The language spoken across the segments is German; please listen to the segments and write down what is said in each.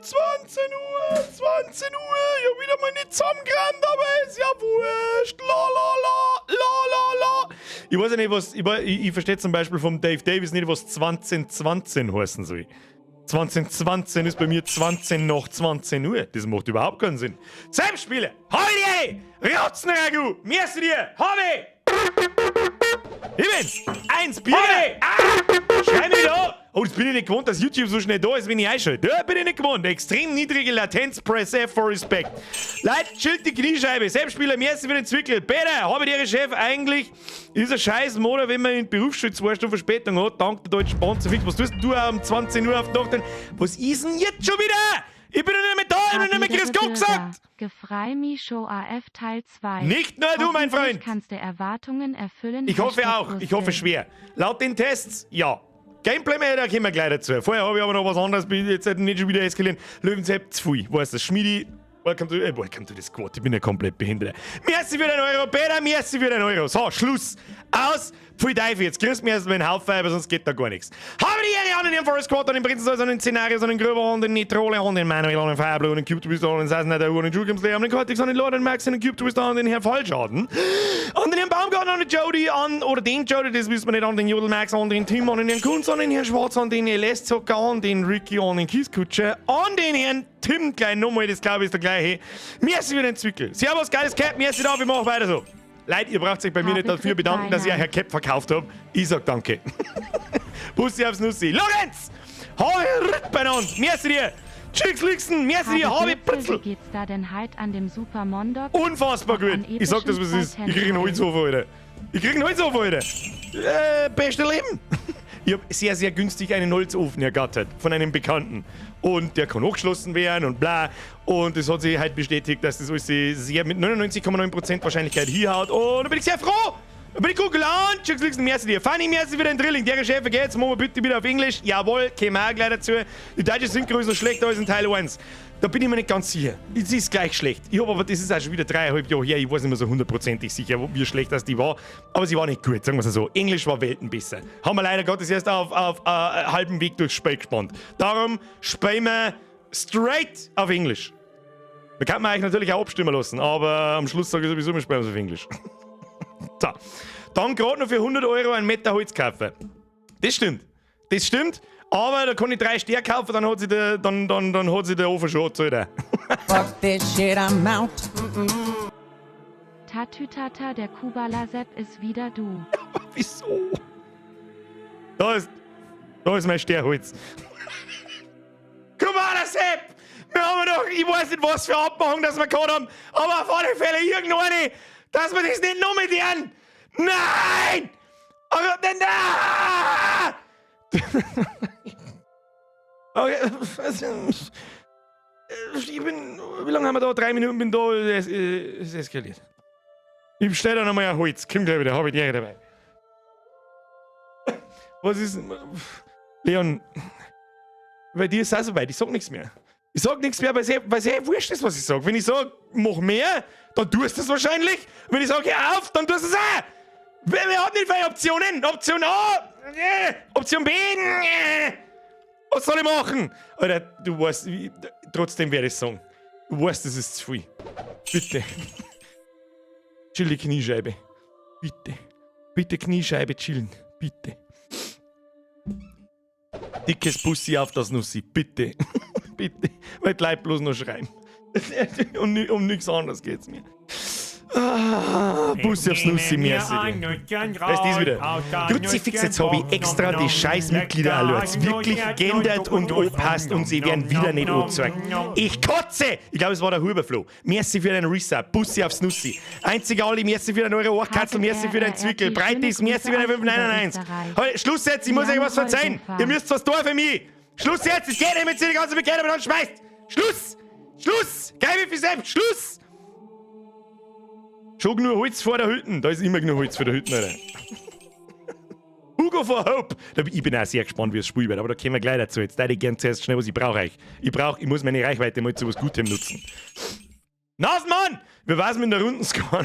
20 Uhr, 20 Uhr. Ich hab wieder mal nicht zusammengerannt, aber ist ja wurscht. La la la, la la la. Ich weiß ja nicht, was. Ich verstehe zum Beispiel vom Dave Davis nicht, was 2020 heißen soll. 2020 ist bei mir 20 nach 20 Uhr. Das macht überhaupt keinen Sinn. Spiele. Heute! Rotzenragu! Merci dir! Habe! Ich bin's! 1 Bier! Schrei mich da! Oh, das bin ich nicht gewohnt, dass YouTube so schnell da ist, wenn ich einschalte. Da bin ich nicht gewohnt. Extrem niedrige Latenz, press F for respect. Leute, chillt die Kniescheibe. Selbstspieler, merci für den Zwickel. Bitte, habe Ihre Chef eigentlich. Ist ein scheiß Monat, wenn man in Berufsschule 2 Stunden Verspätung hat. Dank der deutschen Sponsorfix. Was tust du auch um 20 Uhr auf der Nacht? Was ist denn jetzt schon wieder? Ich bin noch nicht mehr da, ich hab noch nicht mehr Grüß Gott gesagt. Gfreie AF Teil 2. Nicht nur du, mein Freund. Kannst du Erwartungen erfüllen. Ich hoffe auch. Ich hoffe schwer. Laut den Tests, ja. Gameplay, da kommen wir gleich dazu. Vorher habe ich aber noch was anderes, bin jetzt nicht schon wieder eskalieren. Löwensepp, Vui, weißt du, Schmiedi, welcome to the Squad, ich bin ja komplett behindert. Merci für den Euro, Peter, merci für den Euro. So, Schluss, aus, Pfui Teufel, jetzt grüßt mir erstmal einen Haufen, aber sonst geht da gar nichts. Habe die Ehre an den Forest Squad, an den Prinzessin, an den Szenario, an den Gröber, an den Nitrole, an den Manuel, an den Fireblue, an den Cube Twister, an den Seisner, an den Jugemsley, an den Cortex, an den Lord, an den Max, an den Cube Twister, an den Herrn Fallschaden, an den Herrn Baumgarten, an den Jody, oder den Jody, das wissen wir nicht, an den Jodel Max, an den Tim, an den Herrn Kunz, an den Herrn Schwarz, an den LS-Zocker, an den Ricky, an den Kieskutscher, an den Herrn Tim, klein nochmal, das glaube ich ist der gleiche. Merci für den Zwickel. Servus, geiles Cap, merci da, wir machen weiter so. Leute, ihr braucht euch bei mir nicht dafür bedanken, dass ich euch ein Cap verkauft habe. Ich sag danke. Bussi aufs Nussi. Lorenz! Habe beieinander. Merci dir. Tschüss, Lixen. Merci dir. Habe Pritzel. Wie geht's da denn heute an dem Super Mondoc? Unfassbar gut. Ich sag das, was es ist. Ich krieg einen Holzhofer, Alter. Beste Leben. Ich habe sehr, sehr günstig einen Holzofen ergattert von einem Bekannten. Und der kann hochgeschlossen werden und bla. Und es hat sich halt bestätigt, dass das alles sehr mit 99,9% Wahrscheinlichkeit hinhaut. Und da bin ich sehr froh. Da bin ich gut gelaunt. Tschüss, merci dir. Fanny, merci für den Drilling. Der Chef geht's. Machen wir bitte wieder auf Englisch. Jawohl, käme auch gleich dazu. Die deutsche Synchro ist noch schlechter als in Teil 1. Da bin ich mir nicht ganz sicher. Es ist gleich schlecht. Ich habe aber, das ist auch schon wieder 3,5 Jahre her. Ich weiß nicht mehr so hundertprozentig sicher, wie schlecht das die war. Aber sie war nicht gut, sagen wir es so. Englisch war Welten besser. Haben wir leider Gottes erst auf halbem Weg durchs Spiel gespannt. Darum spielen wir straight auf Englisch. Da kann man eigentlich natürlich auch abstimmen lassen, aber am Schluss sage ich sowieso, wir spielen es auf Englisch. So. Dann gerade noch für 100 Euro ein Meter Holz kaufen. Das stimmt. Das stimmt. Aber da kann ich 3 Sterne kaufen, dann hat sich der Ofen schon angezahlt. Fuck this shit, I'm out. Tatütata, der Kubala-Sepp ist wieder du. Wieso? Da ist mein Sternholz. Kubala-Sepp! Wir haben doch, ich weiß nicht, was für Abmachung das wir gehabt haben, aber auf alle Fälle irgendeine, dass wir das nicht noch mit deren. Nein! Aber nein! Okay. Wie lange haben wir da? 3 Minuten bin da. Es eskaliert. Ich bestelle da nochmal ein Holz. Komm gleich wieder, habe ich die Ehre dabei. Was ist. Leon. Bei dir ist es auch so weit. Ich sag nichts mehr. Ich sag nichts mehr, weil es wurscht ist, was ich sag. Wenn ich sag, mach mehr, dann tust du es wahrscheinlich. Wenn ich sag, hör auf, dann tust du es auch. Wir haben nicht viele Optionen. Option A. Option B. Was soll ich machen? Alter, du weißt, trotzdem werde ich sagen. Du weißt, das ist zu viel. Bitte. Chill die Kniescheibe. Bitte. Bitte Kniescheibe chillen. Bitte. Dickes Bussi auf das Nussi. Bitte. Bitte. Weil die Leute bloß noch schreien. Um nichts anderes geht's mir. Bussi aufs Nussi, merci. Was ist das wieder? Kruzifix, jetzt habe ich extra die scheiß Mitglieder-Alerts wirklich geändert und angepasst und sie werden wieder nicht angezeigt. Ich kotze! Ich glaube, es war der Huberfloh. Merci für den Resub. Bussi aufs Nussi. Einzige Ali, merci für den Euro Ochkatzel, merci für den Zwickel. Breitis, merci für den 591. Hey, Schluss jetzt, ich muss euch was verzeihen. Ihr müsst was tun für mich. Schluss jetzt, es geht nicht mit die ganze Begehren, aber dann schmeißt. Schluss! Schluss! Geil für selbst, Schluss! Schon nur Holz vor der Hütte. Da ist immer genug Holz vor der Hütte, Alter. Hugo for Hope. Ich bin auch sehr gespannt, wie es Spiel wird, aber da kommen wir gleich dazu. Jetzt da ich gern zuerst schnell, was ich brauche. Ich muss meine Reichweite mal zu was Gutem nutzen. Nasenmann! Wer weiß mit der Rundenscore?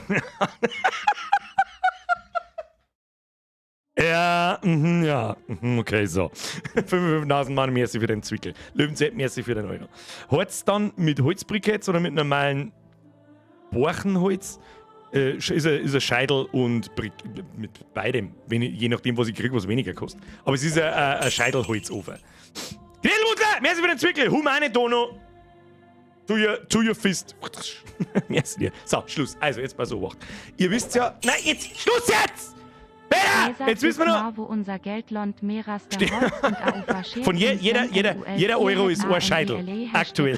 Ja, ja. Okay, so. 55.000 Mann, merci für den Zwickel. Löwenzeit, merci für den Euro. Hat's dann mit Holzbriketts oder mit normalen Borchenholz? Ist ein Scheidel und mit beidem. Je nachdem, was ich kriege, was weniger kostet. Aber es ist ein Scheidelholzofen. Grillmutter, merci für den Zwickel. Humane Dono. To your fist. Merci dir. So, Schluss. Also, jetzt pass auf. Ihr wisst ja... Nein, jetzt! Schluss jetzt! Peter! Jetzt wissen wir noch... Wo unser Geldland Meeras der Holz und AUV Von jeder Euro ist ein Scheidel. Aktuell.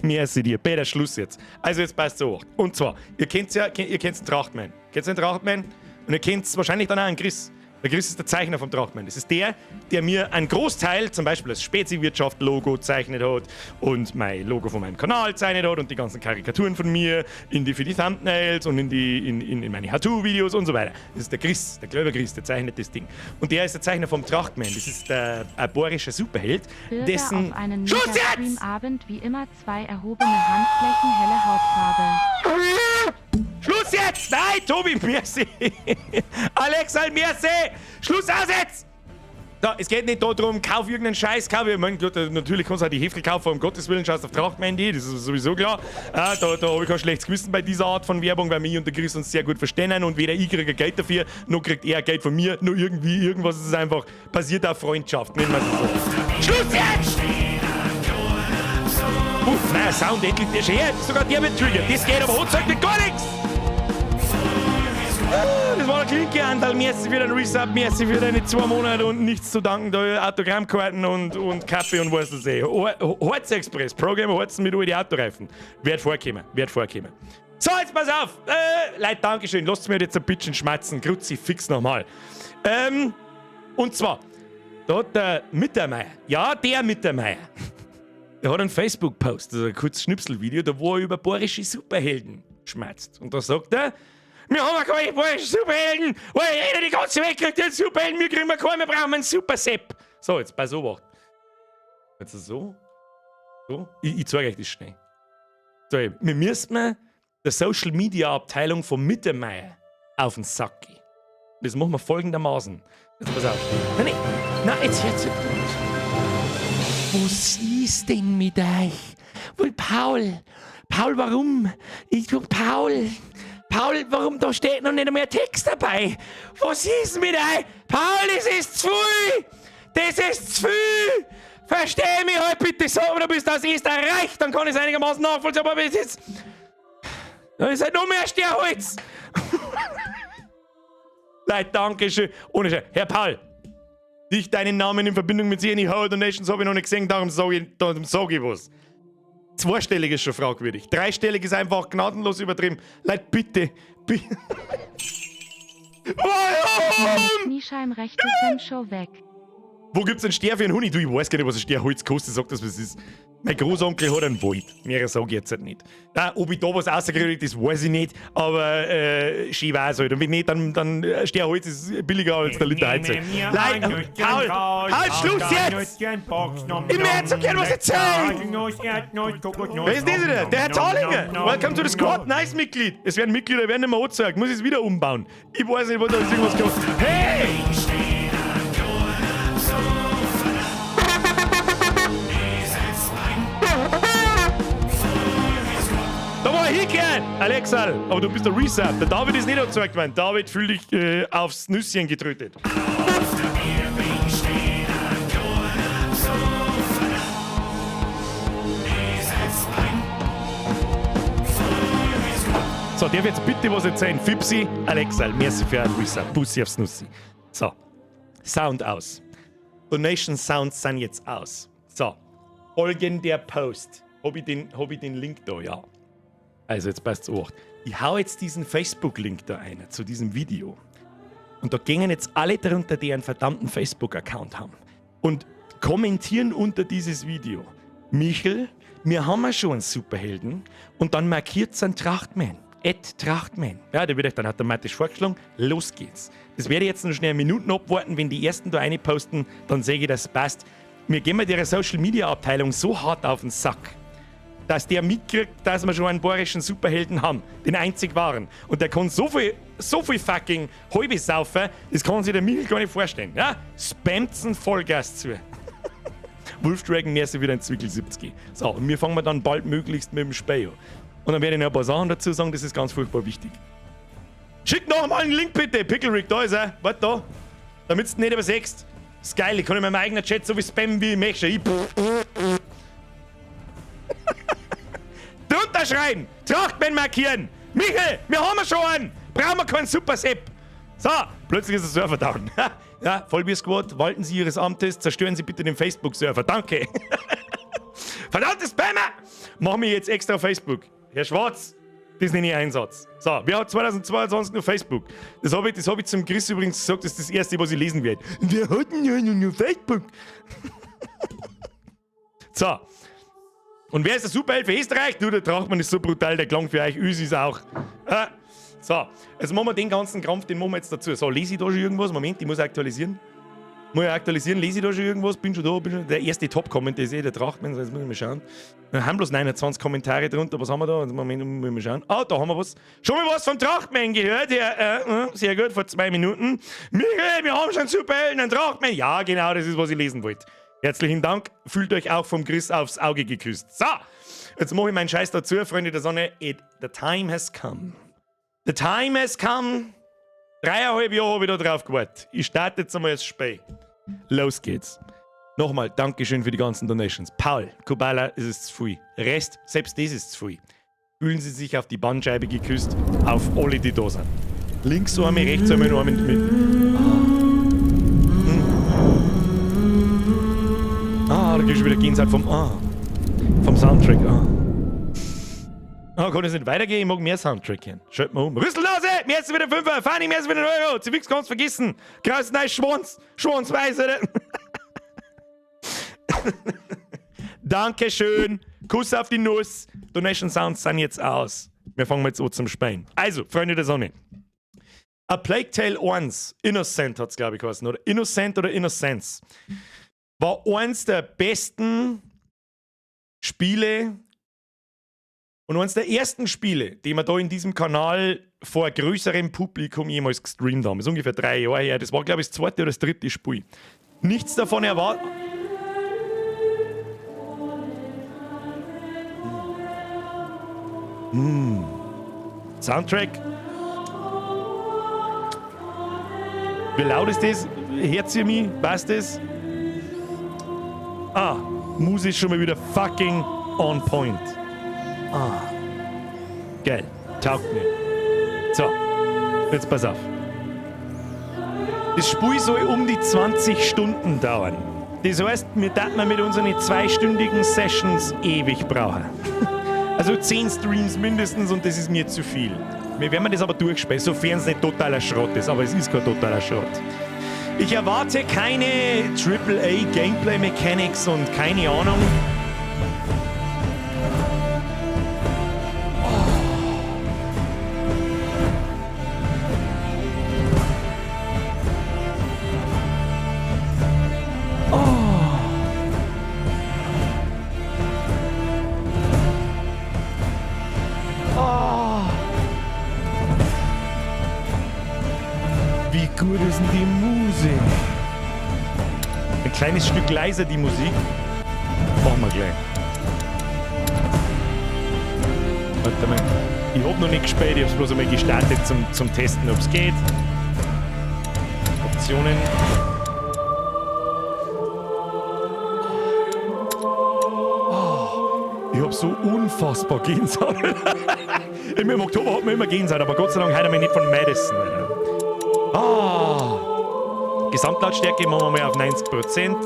Merci dir. Peter, Schluss jetzt. Also, jetzt passt so. Und zwar, ihr kennt den Trachtmann. Kennt ihr den Trachtmann? Und ihr kennt wahrscheinlich dann auch einen Chris. Der Chris ist der Zeichner vom Trachtmann. Das ist der mir einen Großteil, zum Beispiel das Spezi-Wirtschaft-Logo gezeichnet hat und mein Logo von meinem Kanal gezeichnet hat und die ganzen Karikaturen von mir für die Thumbnails und in meine How-To-Videos und so weiter. Das ist der Chris, der Klöber Chris, der zeichnet das Ding. Und der ist der Zeichner vom Trachtmann. Das ist ein bohrischer Superheld, dessen... Auf einen Schluss jetzt! Mega-Stream-Abend wie immer 2 erhobene Handflächen, helle Hautfarbe. Schluss jetzt! Nein, Tobi, merci! Alexa, merci! Schluss aus jetzt! So, es geht nicht darum, kauf irgendeinen Scheiß, kauf. Ich mein, natürlich kannst du auch die Heftel kaufen, um Gottes Willen, schaust auf Trachtmann.de, das ist sowieso klar. Da habe ich kein schlechtes Gewissen bei dieser Art von Werbung, weil mich und der Chris uns sehr gut verstehen und weder ich kriege Geld dafür, noch kriegt er Geld von mir, nur irgendwie irgendwas. Es ist einfach, basiert auf Freundschaft, nennen wir es so. Schluss jetzt! Nein, Sound, endlich der Schere, sogar der wird triggert. Das geht aber Hot sagt mir gar nichts! Das war der Klinke-Anteil. Merci für den Resub, merci für deine 2 Monate und nichts zu danken. Da Autogrammkarten und Kappe und was das eh. Harz Express, Programm Harzen mit alten Autoreifen. Wird vorkommen. So, jetzt pass auf. Leute, Dankeschön. Lasst mir jetzt ein bisschen schmatzen. Grüezi, fix nochmal. Und zwar, da hat der Mittermeier, ja, der Mittermeier, der hat einen Facebook-Post, also ein kurzes Schnipselvideo, da wo er über bohrische Superhelden schmatzt. Und da sagt er, wir haben keine bohrische Superhelden, weil jeder die ganze Welt kriegt einen Superhelden, wir kriegen keinen, wir brauchen einen Super-Sepp. So, jetzt pass auf. Jetzt so. Ich zeige euch das schnell. So, wir müssen der Social-Media-Abteilung von Mittermeier auf den Sack gehen. Das machen wir folgendermaßen. Jetzt pass auf. Nein, jetzt hört's nicht. Was ist denn mit euch? Paul, warum? Paul, warum da steht noch nicht mehr Text dabei? Was ist mit euch? Paul, das ist zu viel! Das ist zu viel! Versteh mich halt bitte, sag mir, du bist aus Österreich, dann kann ich es einigermaßen nachvollziehen, aber bis jetzt... Da ist halt noch mehr Sternholz! Leute, danke schön. Ohne Scheiß. Herr Paul, nicht deinen Namen in Verbindung mit CNI Howard Donations habe ich noch nicht gesehen, darum sag ich was. 2-stellig ist schon fragwürdig. 3-stellig ist einfach gnadenlos übertrieben. Leute, bitte. Warum? Kniescheiben rechte Sim-Show weg. Wo gibt's einen Stern für einen Huni? Du, ich weiß gar nicht, was ein Sternholz kostet. Sag das, was es ist. Mein Großonkel hat einen Wald. Mehr sag ich jetzt halt nicht. Ob ich da was rausgekriegt das weiß ich nicht. Aber schön weiß halt. Und wenn nicht, dann Sternholz ist billiger als der Liter Heiz. Leute, halt Schluss jetzt! Ich möchte so gern was erzählen! Wer ist dieser denn? Der Herr Zahlinger! Welcome to the squad, nice Mitglied! Es werden Mitglieder, werden nicht mehr angezeigt. Muss ich es wieder umbauen. Ich weiß nicht, was da irgendwas gemacht. Hey! Da war ich hingehen, Alexa, aber du bist der Reset. Der David ist nicht erzeugt worden. David fühlt dich aufs Nüsschen getrötet. So, darf jetzt bitte was erzählen? Fipsi, Alexa, merci für einen Reset. Bussi aufs Nussi. So, Sound aus. Donation Sounds sind jetzt aus. So, folgender Post. Hab ich den Link da, ja. Also jetzt passt's auf. Ich hau jetzt diesen Facebook-Link da ein, zu diesem Video. Und da gehen jetzt alle drunter, die einen verdammten Facebook-Account haben. Und kommentieren unter dieses Video. Michel, wir haben ja schon einen Superhelden. Und dann markiert's einen Trachtmann. Trachtmann. Ja, der wird euch dann automatisch vorgeschlagen. Los geht's. Das werde ich jetzt noch schnell Minuten abwarten. Wenn die ersten da eine posten, dann sehe ich, das passt. Wir gehen mit ihrer Social-Media-Abteilung so hart auf den Sack, dass der mitkriegt, dass wir schon einen bohrischen Superhelden haben. Den einzig wahren. Und der kann so viel so viel fucking halbe saufen, das kann sich der Michael gar nicht vorstellen. Ja? Spamt's Vollgas zu. Wolfdragon merci wieder ein Zwickel 70. So, und wir fangen dann baldmöglichst mit dem Spiel an. Und dann werde ich noch ein paar Sachen dazu sagen, das ist ganz furchtbar wichtig. Schick noch mal einen Link bitte, Pickle-Rick, da ist er. Warte da. Damit du nicht übersägst. Das ist geil, ich kann in meinem eigenen Chat so viel spammen, wie ich möchte. Drunter schreiben, Trachtmann markieren. Michael, wir haben schon einen. Brauchen wir keinen Super-Sepp. So, plötzlich ist der Server down. Ja, Vollbier-Squad, walten Sie Ihres Amtes, zerstören Sie bitte den Facebook-Server. Danke. Verdammte Spammer! Machen wir jetzt extra auf Facebook. Herr Schwarz, das nenne ich Einsatz. So, wer hat 2022 nur Facebook? Das hab ich zum Chris übrigens gesagt, das ist das Erste, was ich lesen werde. Wer hat denn ja nur Facebook? So. Und wer ist der Superheld für Österreich? Du, der Trachtmann ist so brutal, der klang für euch, uns ist auch. So, jetzt machen wir den ganzen Krampf, den machen wir jetzt dazu. So, lese ich da schon irgendwas? Moment, ich muss aktualisieren. Muss ich aktualisieren? Lese ich da schon irgendwas? Bin schon da, Der erste Top-Comment ist der Trachtmann, jetzt muss ich mal schauen. Wir haben bloß 29 Kommentare drunter, was haben wir da? Moment, muss ich mal schauen. Ah, da haben wir was. Schon mal was vom Trachtmann gehört? Ja, sehr gut, vor 2 Minuten. Michael, wir haben schon Superhelden, einen Trachtmann. Ja, genau, das ist, was ich lesen wollte. Herzlichen Dank, fühlt euch auch vom Chris aufs Auge geküsst. So, jetzt mache ich meinen Scheiß dazu, Freunde der Sonne. The time has come. The time has come. 3,5 Jahre habe ich da drauf gewartet. Ich starte jetzt einmal das Spiel. Los geht's. Nochmal, Dankeschön für die ganzen Donations. Paul, Kubala, ist es zu viel. Rest, selbst das ist zu viel. Fühlen Sie sich auf die Bandscheibe geküsst, auf alle, die da sind. Links Arme, rechts Arme, Arme mit. Da kriegst du wieder Gänsehaut vom Soundtrack. Kann es nicht weitergehen? Ich mag mehr Soundtrack hören. Schalt mal um. Rüsseldose! Mir ist wieder 5er. Fanny, mir ist wieder 1 Euro. Zivix kannst vergessen. Kraus, nice, Schwanz, oder? Dankeschön. Kuss auf die Nuss. Donation Sounds sind jetzt aus. Wir fangen jetzt an zum Spielen. Also, Freunde der Sonne. A Plague Tale 1. Innocent hat es, glaube ich, geheißen. Oder Innocent oder Innocence. War eins der besten Spiele und eines der ersten Spiele, die wir da in diesem Kanal vor größerem Publikum jemals gestreamt haben. Das ist ungefähr 3 Jahre her. Das war, glaube ich, das 2. oder das 3. Spiel. Nichts davon erwartet. Soundtrack. Wie laut ist das? Hört ihr mich? Passt das? Musik ist schon mal wieder fucking on point. Geil. Taugt mir. So, jetzt pass auf. Das Spiel soll um die 20 Stunden dauern. Das heißt, wir daten mit unseren 2-stündigen Sessions ewig brauchen. Also 10 Streams mindestens und das ist mir zu viel. Wir werden das aber durchspielen, sofern es nicht totaler Schrott ist, aber es ist kein totaler Schrott. Ich erwarte keine AAA Gameplay Mechanics und keine Ahnung. Wie gut ist denn die Musik? Ein kleines Stück leiser die Musik. Machen wir gleich. Warte mal. Ich hab noch nicht gespielt, ich hab's bloß einmal gestartet zum Testen, ob's geht. Optionen. Ich hab so unfassbar Gänsehaut. Im Oktober hat man immer Gänsehaut, aber Gott sei Dank heute mal nicht von Madison. Gesamtlautstärke machen wir mal auf 90%.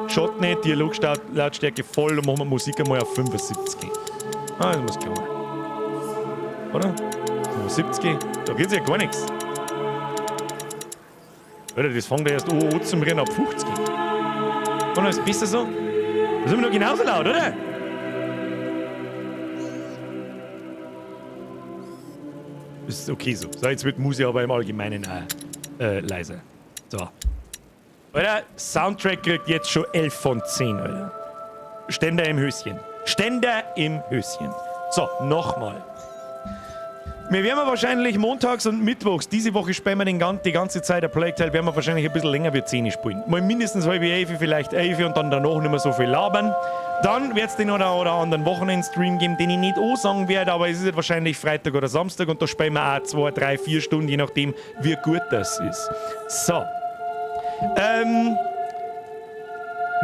Schaut nicht, Dialoglautstärke voll und machen wir Musik einmal auf 75. Das muss klar. Oder? 70. Da geht's ja gar nichts. Alter, das fängt ja erst an zum Rennen ab 50. Oder ist besser so? Das ist immer noch genauso laut, oder? Ist okay so. So, jetzt wird Musik aber im Allgemeinen auch leiser. So. Alter, Soundtrack kriegt jetzt schon 11 von 10, Alter. Ständer im Höschen. Ständer im Höschen. So, nochmal. Wir werden wahrscheinlich montags und mittwochs, diese Woche spielen wir die ganze Zeit ein Plague-Teil, werden wir wahrscheinlich ein bisschen länger wie 10 spielen. Mal mindestens halb 11, vielleicht 11 und dann danach nicht mehr so viel labern. Dann wird es den oder anderen Wochenend-Stream geben, den ich nicht sagen werde, aber es ist halt wahrscheinlich Freitag oder Samstag und da spielen wir auch 2, 3, 4 Stunden, je nachdem, wie gut das ist. So.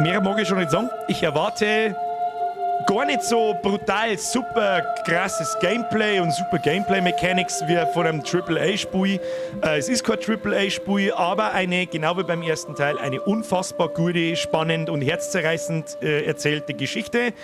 Mehr mag ich schon nicht sagen. Ich erwarte gar nicht so brutal super krasses Gameplay und super Gameplay-Mechanics wie von einem AAA-Spiel. Es ist kein AAA-Spiel, aber genau wie beim ersten Teil, eine unfassbar gute, spannend und herzzerreißend erzählte Geschichte.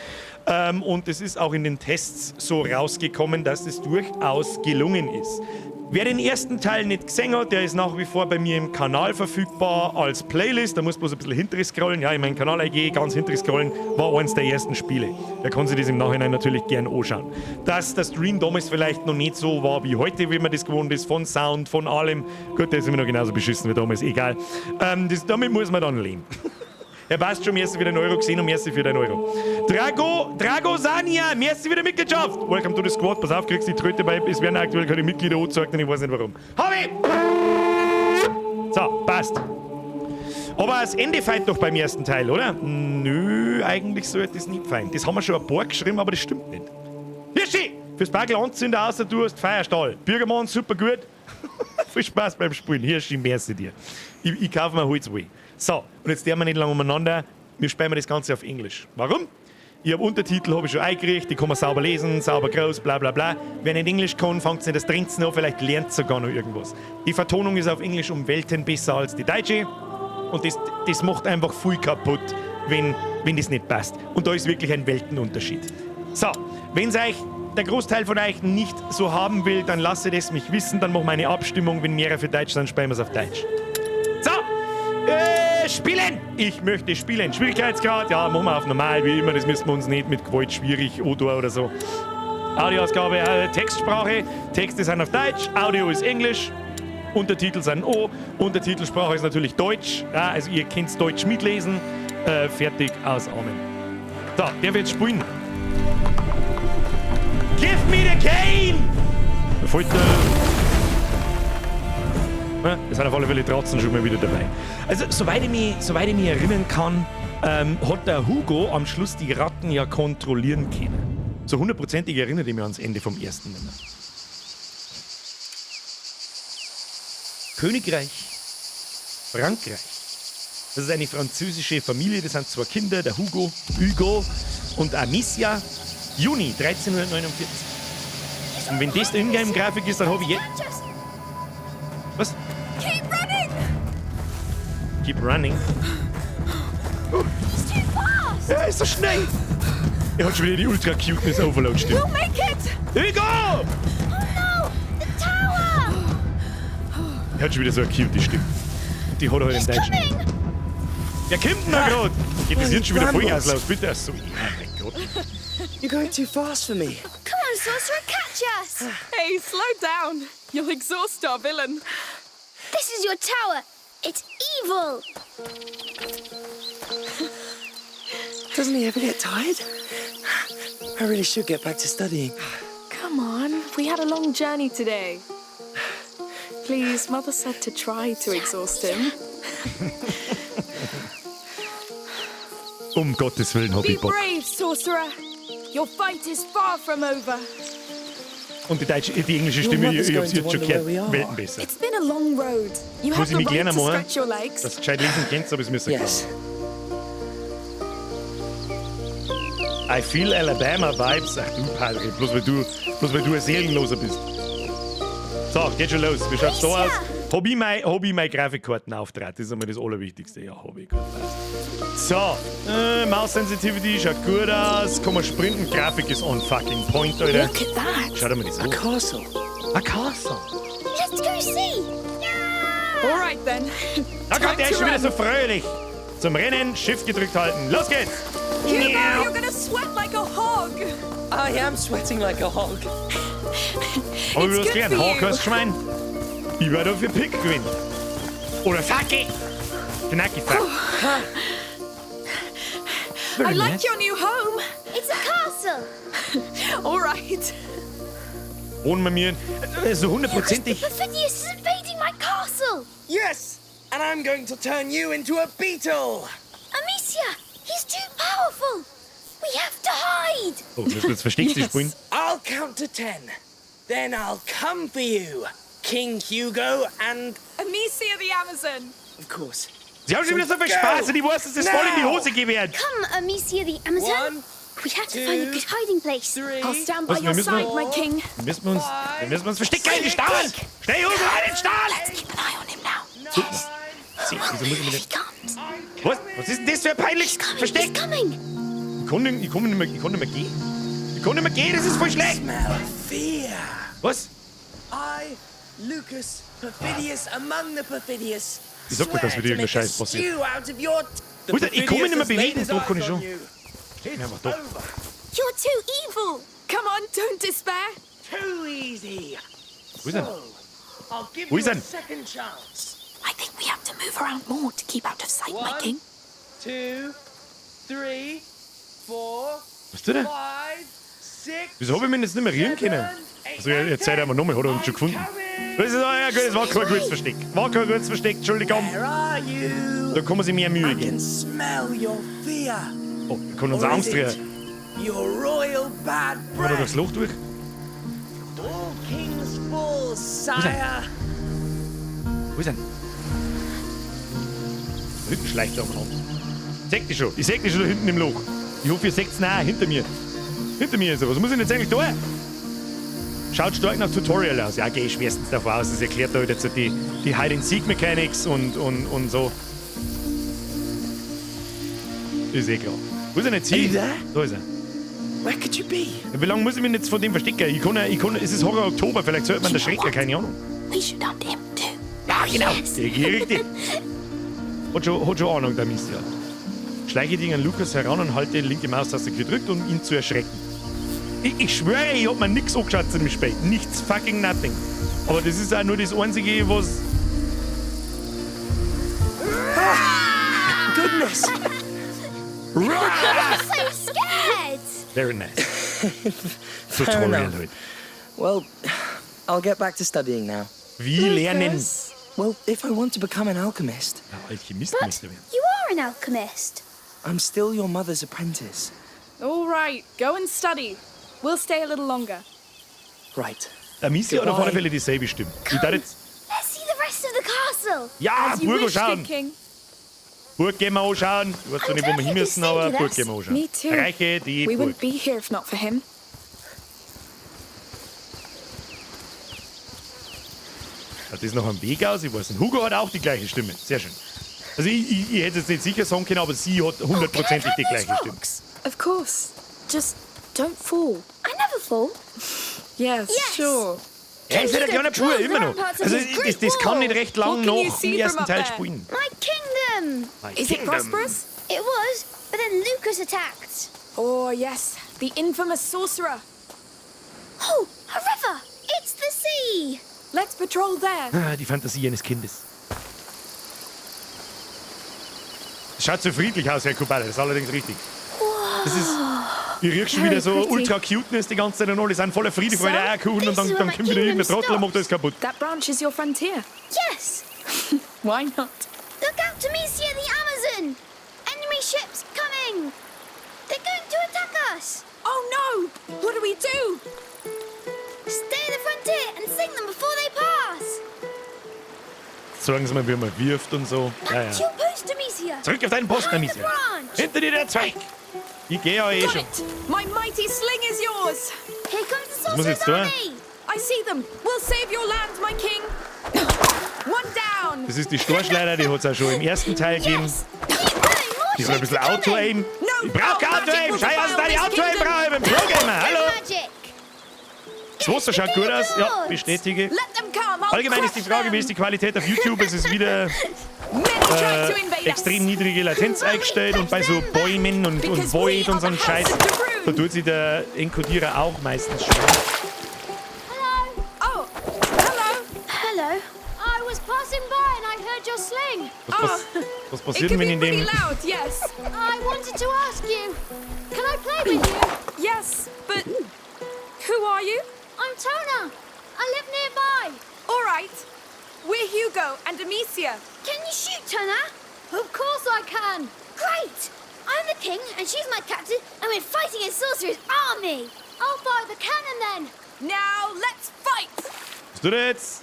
Und es ist auch in den Tests so rausgekommen, dass es durchaus gelungen ist. Wer den ersten Teil nicht gesehen hat, der ist nach wie vor bei mir im Kanal verfügbar als Playlist. Da muss bloß ein bisschen hinterher scrollen. Ja, in meinen Kanal eingehen, ganz hinterher scrollen, war eines der ersten Spiele. Da kann sich das im Nachhinein natürlich gerne anschauen. Dass der Stream damals vielleicht noch nicht so war wie heute, wie man das gewohnt ist, von Sound, von allem. Gut, der ist immer noch genauso beschissen wie damals, egal. Damit muss man dann leben. Er passt schon, merci für den Euro gesehen und merci für den Euro. Dragosania, merci für die Mitgliedschaft. Welcome to the Squad. Pass auf, kriegst die Tröte bei. Es werden aktuell keine Mitglieder angezeigt und ich weiß nicht warum. Habe! So, passt. Aber das Ende feind doch beim ersten Teil, oder? Nö, eigentlich sollte das nicht fein. Das haben wir schon ein paar geschrieben, aber das stimmt nicht. Hirschi! Fürs Bagel anzünden, außer du hast Feierstahl. Bürgermann, super gut. Viel Spaß beim Spielen. Hirschi, merci dir. Ich kaufe mir Holzweh. So, und jetzt der wir nicht lange umeinander. Wir spielen das Ganze auf Englisch. Warum? Ich habe Untertitel hab ich schon eingerichtet, die kann man sauber lesen, sauber groß, bla bla bla. Wer nicht Englisch kann, fängt nicht das Trinken an, vielleicht lernt sogar noch irgendwas. Die Vertonung ist auf Englisch um Welten besser als die deutsche. Und das macht einfach viel kaputt, wenn das nicht passt. Und da ist wirklich ein Weltenunterschied. So, wenn euch der Großteil von euch nicht so haben will, dann lasst es mich wissen, dann machen wir eine Abstimmung. Wenn mehrere für Deutsch sind, spielen wir es auf Deutsch. So! Spielen! Ich möchte spielen. Schwierigkeitsgrad, ja, machen wir auf normal, wie immer. Das müssen wir uns nicht mit Gewalt schwierig oder so. Audioausgabe, Textsprache. Texte sind auf Deutsch, Audio ist Englisch. Untertitel sind O. Untertitelsprache ist natürlich Deutsch. Ja, also ihr könnt Deutsch mitlesen. Fertig, aus, Amen. So, der wird spielen. Give me the cane! Es sind auf alle Fälle Tratzen schon mal wieder dabei. Also, soweit ich mich erinnern kann, hat der Hugo am Schluss die Ratten ja kontrollieren können. So hundertprozentig erinnert ich mich ans Ende vom ersten nicht mehr. Königreich Frankreich. Das ist eine französische Familie, das sind 2 Kinder, der Hugo und Amicia. Juni 1349. Und wenn das die Ingame-Grafik ist, dann habe ich jetzt... Was? Keep running! Keep running? It's too fast! Er ist so schnell! Er hat schon wieder die Ultra-Cuteness-Overload-Stimme. We'll make it! Hugo! Oh no! The tower! Er hat schon wieder so eine cute Stimme. Und die hat er halt He's in Deutsch. coming! Ja, kommt denn da gerade? Geht das jetzt schon wieder voll aus, bitte? So, ja, mein Gott. You're going too fast for me. Come on, sorcerer, catch us! Hey, slow down. You'll exhaust our villain. This is your tower. It's evil. Doesn't he ever get tired? I really should get back to studying. Come on, we had a long journey today. Please, Mother said to try to exhaust him. Gottes Willen, hab Be ich Bock. brave, sorcerer. Your fight is far from over. Und die englische Stimme, ich hab's jetzt schon gehört, Welten besser. It's been a long road. You Muss have ich the mich right gerne to machen, stretch your legs. dass du gescheit lesen kennst, aber es müsste Yes. I feel Alabama Vibes. Ach du Padre, bloß weil du ein Seelenloser bist. So, geht schon los. Wie schaut's da aus? Hab ich meine Grafikkarten auftreten? Das ist einmal das Allerwichtigste. Ja, hab ich. Gut, passt. So, Mouse Sensitivity schaut gut aus. Kann man sprinten. Grafik ist on fucking point, Alter. Look at that. Schau dir mal das A an. castle. A castle. Let's go see. All right then. Da kommt der ist schon wieder so fröhlich. Zum Rennen, Shift gedrückt halten. Los geht's. Hugo, you're gonna sweat like a hog. I am sweating like a hog. Aber wir It's was good gelernt. for you. Hawkers Schwein. Ich werde für Pick gewinnen. Oder Facki. Knacki Fack. I like your new home. It's a castle. All right. Wohnen wir mir so hundertprozentig. Perfidious is invading my castle! Yes! And I'm going to turn you into a beetle! Amicia, he's too powerful! We have to hide! Oh, müssen wir jetzt versteckt spielen? I'll count to 10. Then I'll come for you, King Hugo and, Amicia the Amazon. of course, Sie haben schon wieder so viel Spaß und ich weiß, dass das voll in die Hose gehen wird. Come, Amicia the Amazon! 1, We have to find a good hiding place. 3, I'll stand by Was, wir your müssen- side, my king. Wir müssen uns verstecken in den Stahl. Schnell, Hugo, in den Stahl. Keep an eye on him now. Sie, wieso muss ich mir He nicht... comes. Was ist denn das für ein peinliches He's Versteck? coming. Ich kann nicht mehr gehen. Ich kann nicht mehr gehen, das ist voll schlecht. smell fear. Was? I, Lucas, perfidious among the perfidious, Ich sag mir, dass swear wieder to irgendein make a Scheiß passiert. stew out of your... The Wo ist er? Ich kann mich nicht mehr perfidious has laid bewegen, his doch kann ich eyes schon. on you. It's aber doch. over. You're too evil. Come on, don't despair. Too easy. Wo ist er? So, I'll give Wo you ist a er? second chance. I think we have to move around more to keep out of sight, my 1, king. 2, 3, 4, Was tut er? 5, 6. Wieso habe ich mich jetzt nicht mehr rühren können? Also, jetzt seid ihr mal nochmal, hat er uns schon gefunden. Das ist, ja gut, das war kein gutes Versteck. War kein gutes Versteck, Entschuldigung. Where are you? Da kann man sich mehr Mühe I geben. can smell your fear. Oh, wir können uns Or is Angst it rühren. your royal bad Können wir da durchs breath? Loch durch? All kings fall, sire. Wo ist er? Da hinten schleicht er umeinander. Seht ihr schon? Ich sehe dich schon da hinten im Loch. Ich hoffe, ihr seht es nah, hinter mir. Hinter mir ist er. Was muss ich denn jetzt eigentlich tun? Schaut stark nach Tutorial aus. Ja, gehe ich schwerstens davon aus. Das erklärt da halt jetzt die Hide-and-Seek-Mechanics und so. Ist eh klar. Wo ist er nicht? Are you there? Da ist er. Where could you be? Ja, wie lange muss ich mich jetzt von dem verstecken? Es ist Horror Oktober, vielleicht sollte man das schrecken, keine Ahnung. We should hunt him too. Ja, genau. Ja, richtig. Hat schon Ahnung, der Amicia. Schleiche dich an Lukas heran und halte die linke Maustaste gedrückt, um ihn zu erschrecken. Ich schwöre, ich hab mir nichts angeschaut zu dem Spiel. Nichts, fucking nothing. Aber das ist auch nur das Einzige, was... Goodness. So scared. Very nice. Fair Tutorial enough. halt. Well, I'll get back to studying now. Wie lernen? Well, if I want to become an alchemist, Ja, Alchemist But müsste werden. you are an alchemist. I'm still your mother's apprentice. All right, go and study. We'll stay a little longer. Right. Amicia hat auf alle Fälle dieselbe Stimme. Ich darf jetzt... Let's see the rest of the castle. Ja, As you Burg wish, good anschauen. king. Burg gehen wir anschauen. Ich weiß zwar nicht, wo wir hin müssen, aber Burg gehen wir anschauen. Me too. Reiche die We Burg. wouldn't be here if not for him. Hat das noch am Weg aus? Ich weiß nicht. Hugo hat auch die gleiche Stimme. Sehr schön. Also ich hätte es nicht sicher sagen können, aber sie hat hundertprozentig die gleiche Stimme. Rocks. Of course. Just don't fall. I never fall. Yes, Yes. sure. Ja, ist ja der kleine Bub immer noch. Also das kann nicht recht lang What can you nach see dem ersten from up Teil there? spielen. My kingdom. Is it prosperous? It was, but then Lucas attacked. Oh, yes. The infamous sorcerer. Oh, a river. It's the sea. Let's patrol there. Ah, die Fantasie eines Kindes. Schaut so friedlich aus, Herr Kubale, das ist allerdings richtig. Das ist... Ich riech schon wieder so Very pretty. ultra cuteness die ganze Zeit und alle sind voller Friede, Freude, So, Eierkuchen und this is dann where my kommt wieder irgendein kingdom Trottel und macht alles kaputt. That branch is your frontier. Yes. Why not? Look out, Amicia the Amazon. Enemy ships coming. They're going to attack us. Oh no! What do we do? Stay at the frontier and sing them before they pass. Sagen Sie mal, wie man wirft und so. Ja, Back to ja. your post, Amicia. Zurück auf deinen Posten, Behind the Amicia. branch. Hinter dir der Zweig. Ich gehe ja eh Got schon. it! My mighty sling is yours! Here comes the muss ich sorcerer's jetzt tun? army. I see them! We'll save your land, my king! One down! Das ist die Storchleider, die hat es auch schon im ersten Teil gegeben. Yes. Keep going. More Die soll ein ships bisschen are coming. Auto-Aim. No, Ich brauch no, kein magic Auto-Aim. will Schau, was prevail da die in this Auto-Aim kingdom. brauche. Ich bin Pro-Gamer. Hallo. Magic. Das Wasser schaut gut aus. Ja, bestätige. Let them come! I'll Allgemein ist die crush Frage, wie ist die Qualität auf YouTube? Es ist wieder them. Many try to invade extrem us. niedrige Latenz eingestellt und bei so Bäumen und Void und so einem Scheiß, da tut sich der Enkodierer auch meistens schwer. Oh, hello! Hello. I was passing by and I heard your sling. Was It passiert can denn, be wenn in pretty dem... loud, yes. I wanted to ask you, can I play with you? Yes, but who are you? I'm Tona. right. We're Hugo and Amicia. Can you shoot, Turner? Of course I can. Great! I'm the king, and she's my captain, and we're fighting a sorcerer's army. I'll fire the cannon then. Now let's fight. Was tut er jetzt?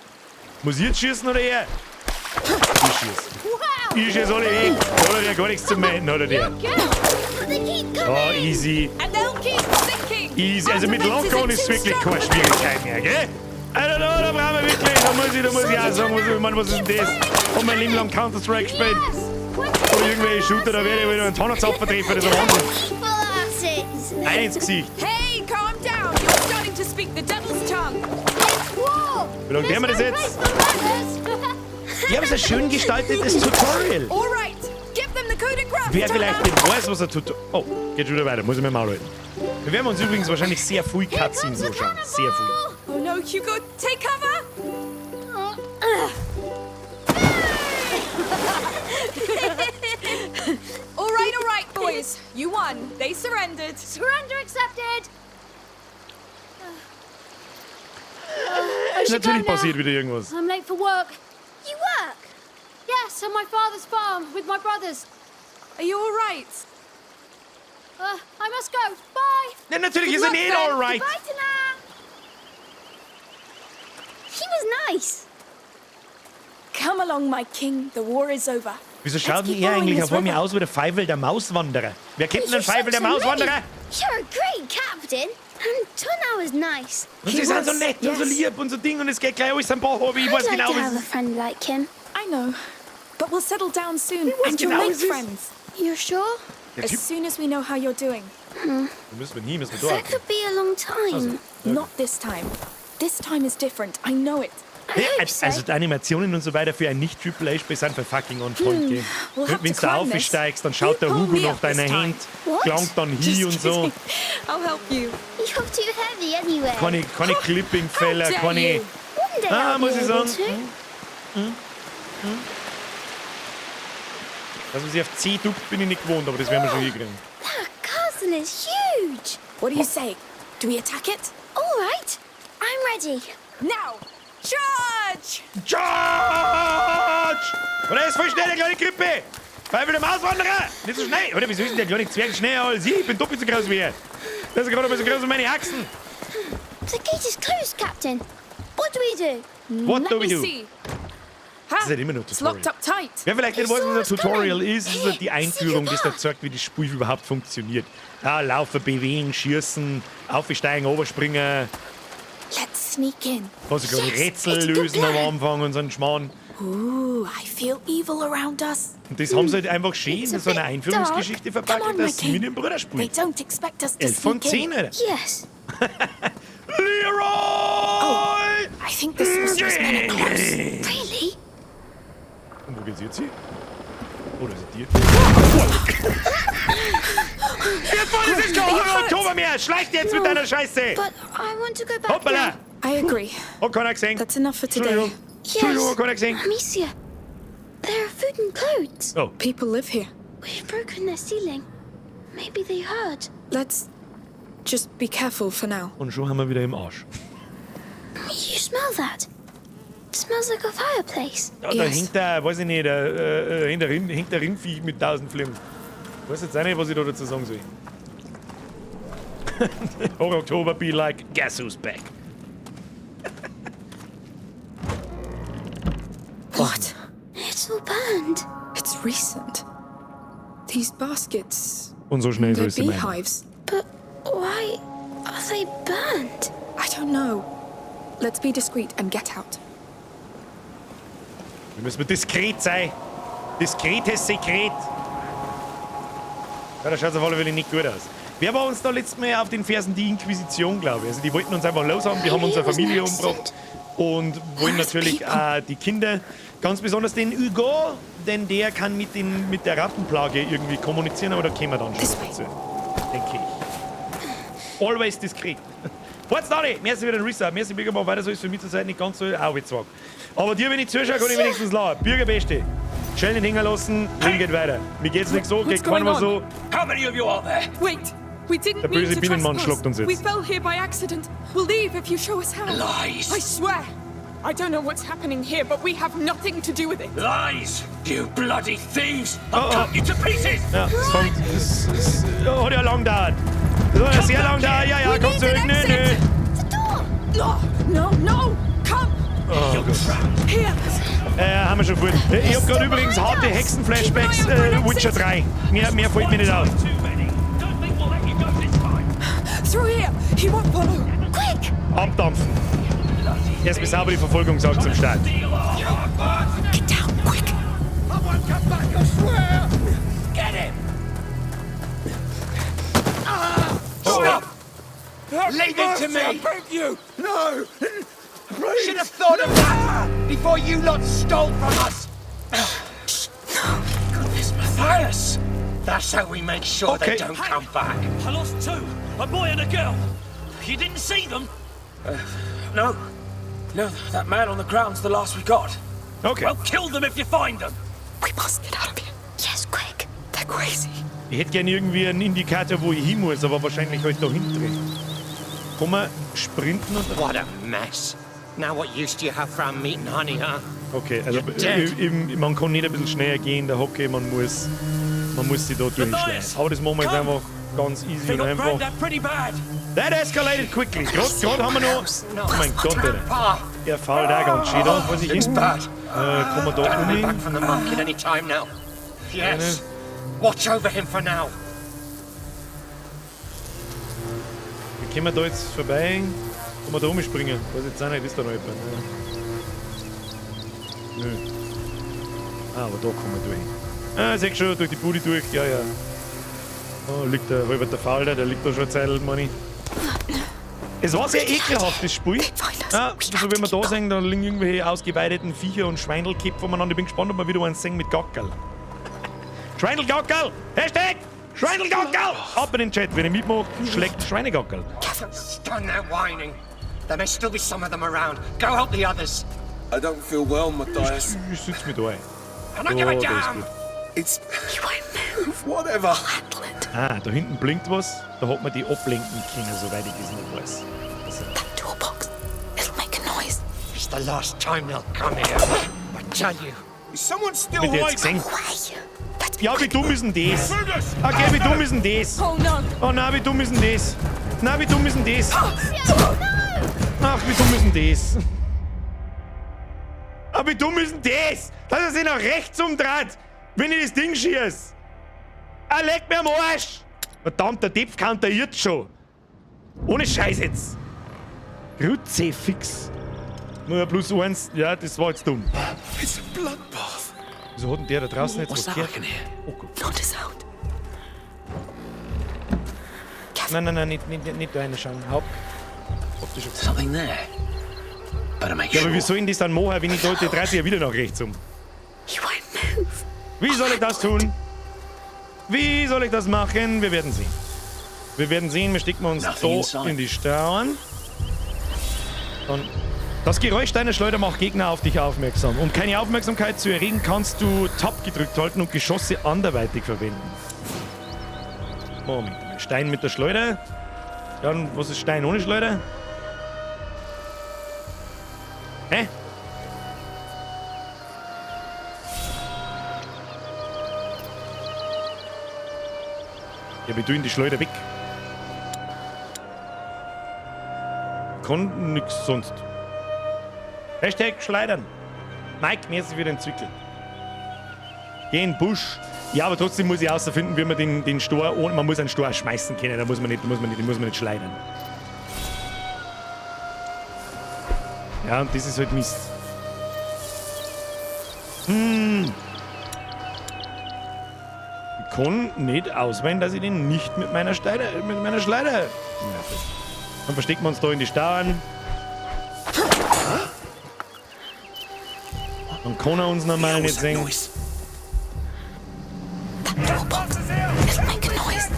Muss ich jetzt schießen oder er? Ich schieße. Wow. Ich schieße alle weg. Da hat er gar nichts zu melden, oder der? Good. But they keep coming. Oh, easy. And they'll keep sinking. Easy. Also mit Langhauen ist wirklich keine Schwierigkeit mehr, gell? Also da brauchen wir wirklich, da muss ich auch sagen, was ist denn das? Und mein Leben lang Counter-Strike gespielt. Oder irgendwelche Shooter, da werde ich wieder einen Tonnerzapfer treffen, das ist ein Wahnsinn. Evil asses. Ein ins Gesicht. Hey, calm down. You're starting to speak the devil's tongue. It's war. Wie lange haben wir das Place jetzt? for manners. Die haben so ein schön gestaltetes Tutorial. All right. Give them the coup de grace. Wer vielleicht Turner. nicht weiß, was ein Tutorial... Oh, geht schon wieder weiter, muss ich mir mal halten. Wir werden uns übrigens wahrscheinlich sehr viel Cutscenes anschauen. Sehr viel. Oh no, Hugo, take cover. All right, boys. You won. They surrendered. Surrender accepted. Natürlich passiert wieder irgendwas. I'm late for work. You work? Yes, on my father's farm with my brothers. Are you all right? I must go. Bye. Ja, natürlich ist Good er nicht luck, then. alright. Bye, Turner. He was nice. Come along, my king. The war is over. Wieso schaut denn keep er following eigentlich this auf einmal river. aus wie der Pfeifel der Mauswanderer? Wer kennt denn den Pfeifel der Mauswanderer? You're a great captain. And Turner was nice. Und sie sind so nett und so lieb und so Ding und es geht gleich alles ein paar Hobby. Ich weiß I'd like genau, to have a was friend like him. I know. But we'll settle down soon, and you'll genau make es ist. friends. You're sure? der Typ. As soon as we know how you're doing. Müssen wir That dort. could be a long time. Not this time. This time is different. I know it. I hope so. Also die Animationen und so weiter für ein Nicht-Triple-A-Spiel sind für fucking on point, gell? We'll have Wenn to du da climb this. aufsteigst, dann schaut der You pull Hugo me nach up this deiner time. Hand, What? klangt dann hin und so. kidding. I'll help you. You're too heavy anyway. Keine Clipping-Fälle, How dare keine... you. One day I'll muss be ich able sagen. to. Dass man sich auf C duckt, bin ich nicht gewohnt, aber das werden wir schon hinkriegen. That castle is huge. What do you say? Do we attack it? All right. I'm ready. Now! Charge! Charge! Und er ist voll schnell, der kleine Krippe! Pfeifel der Mauswanderer! Nicht so schnell! Oder wieso ist denn der kleine Zwerg schneller als ich? Ich bin doppelt so groß wie er. Das ist gerade ein bisschen größer als meine Achsen. The gate is closed, Captain. What do we do? What Let do we me do? see. Das ist halt immer nur It's Tutorial. locked up tight. Wer vielleicht nicht weiß, was ein Wieso? Tutorial ist, ist halt die Einführung, das Sicher da zeigt, wie das Spiel überhaupt funktioniert. Ja, laufen, bewegen, schießen, aufsteigen, overspringen, Let's sneak in. was ich gerade Yes, Rätsel it's a good lösen am plan. Anfang und so einen Schmarrn. Ooh, I feel evil around us. Und das haben sie halt einfach schön It's in a so einer bit Einführungsgeschichte Come verpackt, on, my dass sie mit king. dem Bruder They spielen. don't expect us to 11 von sneak 10, in. Alter. Yes. Leroy! I think the sorcerer's men are close. Really? Und wo geht's jetzt hin? Oh, da ist ein Tier. Jetzt war das ist kein Oktober mehr! Schleicht jetzt mit deiner Scheiße! But I want to go back Hoppala! now. I agree. Hat keiner gesehen? That's enough for today. Entschuldigung. Entschuldigung, hat keiner gesehen? Amicia, there are food and clothes. Oh, People live here. We've broken their ceiling. Maybe they heard. Let's just be careful for now. und schon haben wir wieder im Arsch. You smell that? It smells like a fireplace. Ja, da Yes. hängt der, weiß ich nicht, hängt der Rindviech mit 1000 Flimmen. Ich weiß jetzt auch nicht, was ich da dazu sagen soll. Or October be like, guess who's back? What? It's all burned. It's recent. These baskets, Und so schnell soll they're es sein. beehives. But why are they burned? I don't know. Let's be discreet and get out. Wir müssen diskret sein. Diskretes Sekret. Ja, das schaut auf alle Fälle nicht gut aus. Wer war uns da letztes Mal auf den Fersen? Die Inquisition, glaube ich. Also die wollten uns einfach loshaben, die haben unsere Familie umgebracht und wollen natürlich die Kinder, ganz besonders den Hugo, denn der kann mit der Rattenplage irgendwie kommunizieren, aber da kommen wir dann schon dazu, denke ich. Always diskret. What's da nicht? Merci wieder den Resub. Merci, Bürger, mal weiter so ist für mich zur Zeit nicht ganz so augezogen. Aber dir, wenn ich zuschaue, kann ich wenigstens lachen. Bürger, Beste. Schnell den Hänger lassen, Leben geht weiter. Mir geht's nicht so, geht keinem mal so. How many of you are there? Wait, we didn't Der mean böse to Bienenmann trespass. schluckt uns jetzt. We fell here by accident. We'll leave if you show us how. Lies. I swear. I don't know what's happening here, but we have nothing to do with it. Lies! You bloody thieves! I'll cut you to pieces! Ja, oh, der lang dauert. Das war ja sehr lang dauert. Ja, ja, komm zurück. Nö, nö. No, no, come! Oh Gott. Here! Haben wir schon vorhin. Ich hab gerade übrigens harte Hexen-Flashbacks, Witcher 3. Mehr fällt mir nicht auf. Through here! He won't follow! Quick! Abdampfen. Erstmal sauber die Verfolgungsjagd zum Start. Get down, quick! I won't come back, I swear! Get him! Stop! Leave it to me! I beg you! No! Please! Should have thought of that before you lot stole from us! Goodness, Matthias! That's how we make sure they don't come back. I lost two, a boy and a girl. You didn't see them? No. No, that man on the ground's the last we got. Okay. Well, kill them if you find them. We must get out of here. Yes, quick. They're crazy. Ich hätte gerne irgendwie einen Indikator, wo ich hin muss, aber wahrscheinlich halt da hinten. Kann man sprinten und... What a mess. Now what use do you have for our meat and honey, huh? Okay, also man kann nicht ein bisschen schneller gehen, der Hocke, man muss sich da durchschleichen. Aber das machen wir jetzt einfach ganz easy und einfach. That escalated quickly. Gerade haben wir noch... Oh mein Gott, Alter. Er fällt auch ganz schön da, vor sich hin. Kann man da umgehen? Yes. Watch over him for now. Wie können wir da jetzt vorbei? Kann man da umspringen? Was jetzt auch nicht, ist da noch jemand? Nö. Ah, aber da kann man durch. Ah, seht schon, durch die Bude durch, ja, ja. Oh, liegt der halber der Fall da, der liegt da schon eine Zeit, Manni. Es war sehr ekelhaft, das Spiel. Ja, so wie wir da sehen, da liegen irgendwelche ausgeweideten Viecher und Schweindelkipp voneinander. Ich bin gespannt, ob wir wieder einen singen mit Gackerl. Schweindelgackerl! Hashtag! Schweindelgackerl! Ab in den Chat, wenn ihr mitmacht, schlägt Schweinegackerl. Stand there whining. There may still be some of them around. Go help the others. I don't feel well, Matthias. Ich sitz mit euch. I don't give a damn. It's... You won't move. whatever. I'll handle it. Ah, da hinten blinkt was. Da hat man die ablenken können, soweit ich das noch weiß. Also. That toolbox. It'll make a noise. It's the last time they'll come here. I tell you. Is someone still Habt ihr jetzt gesehen? Ja, wie dumm ist denn das? Okay, wie dumm ist denn das? Oh no. Oh nein, wie dumm ist denn das? Nein, wie dumm ist denn das? Ach, wie dumm ist denn das? Aber wie dumm ist denn das? Dass er sich nach rechts umdreht, wenn ich das Ding schieß. Er legt mir am Arsch. Verdammt, der Depp counteriert schon. Ohne Scheiß jetzt. Kruzifix. Nur +1. Ja, das war jetzt dumm. It's a bloodbath. Wieso hat denn der da draußen jetzt What's was that gehört? I can hear? Oh Gott. Not a sound. Nein, nicht da reinschauen. Haupt. Something there. Better make Ja, sure. aber wie soll ich das dann machen, wenn ich da, die dreht sich ja wieder nach rechts um? You won't move. Wie soll ich das tun? Wie soll ich das machen? Wir werden sehen. Wir werden sehen, wir stecken uns da in die Stauen. Und das Geräusch deiner Schleuder macht Gegner auf dich aufmerksam. Um keine Aufmerksamkeit zu erregen, kannst du Tab gedrückt halten und Geschosse anderweitig verwenden. Moment, Stein mit der Schleuder. Dann, was ist Stein ohne Schleuder? Hä? Ja, wir tun die Schleuder weg. Kann nix sonst. Hashtag Schleudern. Mike, merci für den Zückel. Geh in den Busch. Ja, aber trotzdem muss ich herausfinden, wie man den Stor, man muss einen Stor schmeißen können, da muss man nicht schleudern. Ja, und das ist halt Mist. Ich kann nicht auswählen, dass ich den nicht mit meiner Schleuder. Dann verstecken wir uns da in die Stauen. Dann kann er uns normal nicht sehen. It'll make a noise.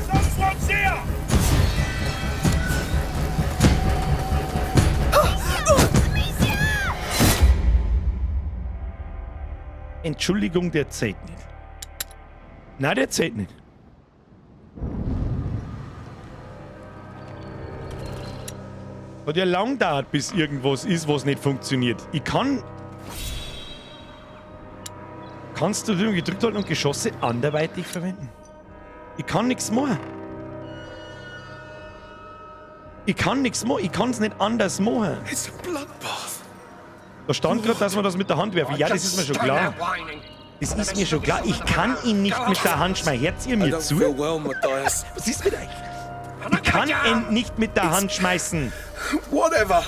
Entschuldigung, der zählt nicht. Nein, der zählt nicht. Hat ja lang gedauert, bis irgendwas ist, was nicht funktioniert. Ich kann... Kannst du gedrückt halten und Geschosse anderweitig verwenden? Ich kann nichts machen. Ich kann nichts machen. Ich kann es nicht anders machen. It's a bloodbath. Da stand gerade, dass man das mit der Hand werfen. Ja, das ist mir schon klar. Das ist mir schon klar. Ich kann ihn nicht mit der Hand schmeißen. Hört ihr I mir don't zu? feel well, Matthias. Was ist mit euch? Ich kann ihn nicht mit der Hand schmeißen. Whatever.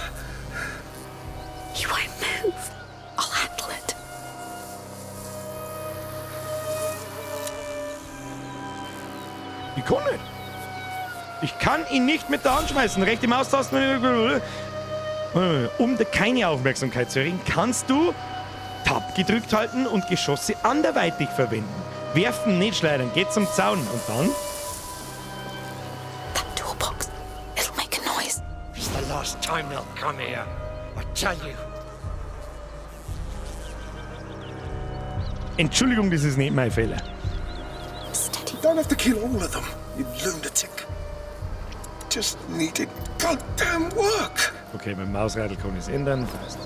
He won't move. I'll handle it. Ich kann nicht. Ich kann ihn nicht mit der Hand schmeißen. Rechte Maustaste. Um keine Aufmerksamkeit zu erregen, kannst du Tab gedrückt halten und Geschosse anderweitig verwenden. Werfen, nicht schleudern. Geht zum Zaun. Und dann? That toolbox. It'll make a noise. It's the last time they'll come here. I tell you. Entschuldigung, das ist nicht mein Fehler. Steady. You don't have to kill all of them, you lunatic. Just needed goddamn work. Okay, mit dem Mausradl kann ich es ändern. Passt.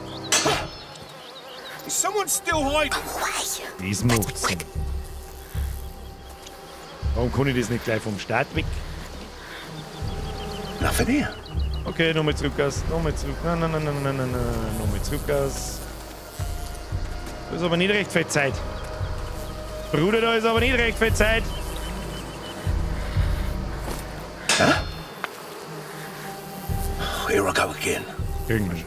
Is someone still hiding? Das macht Sinn. Warum kann ich das nicht gleich vom Start weg? Nothing here. Okay, nochmal zurück aus. Nochmal zurück. Nein. Nochmal zurück aus. Da ist aber nicht recht viel Zeit. Bruder, da ist aber nicht recht viel Zeit. Here I go again. Kriegen wir schon.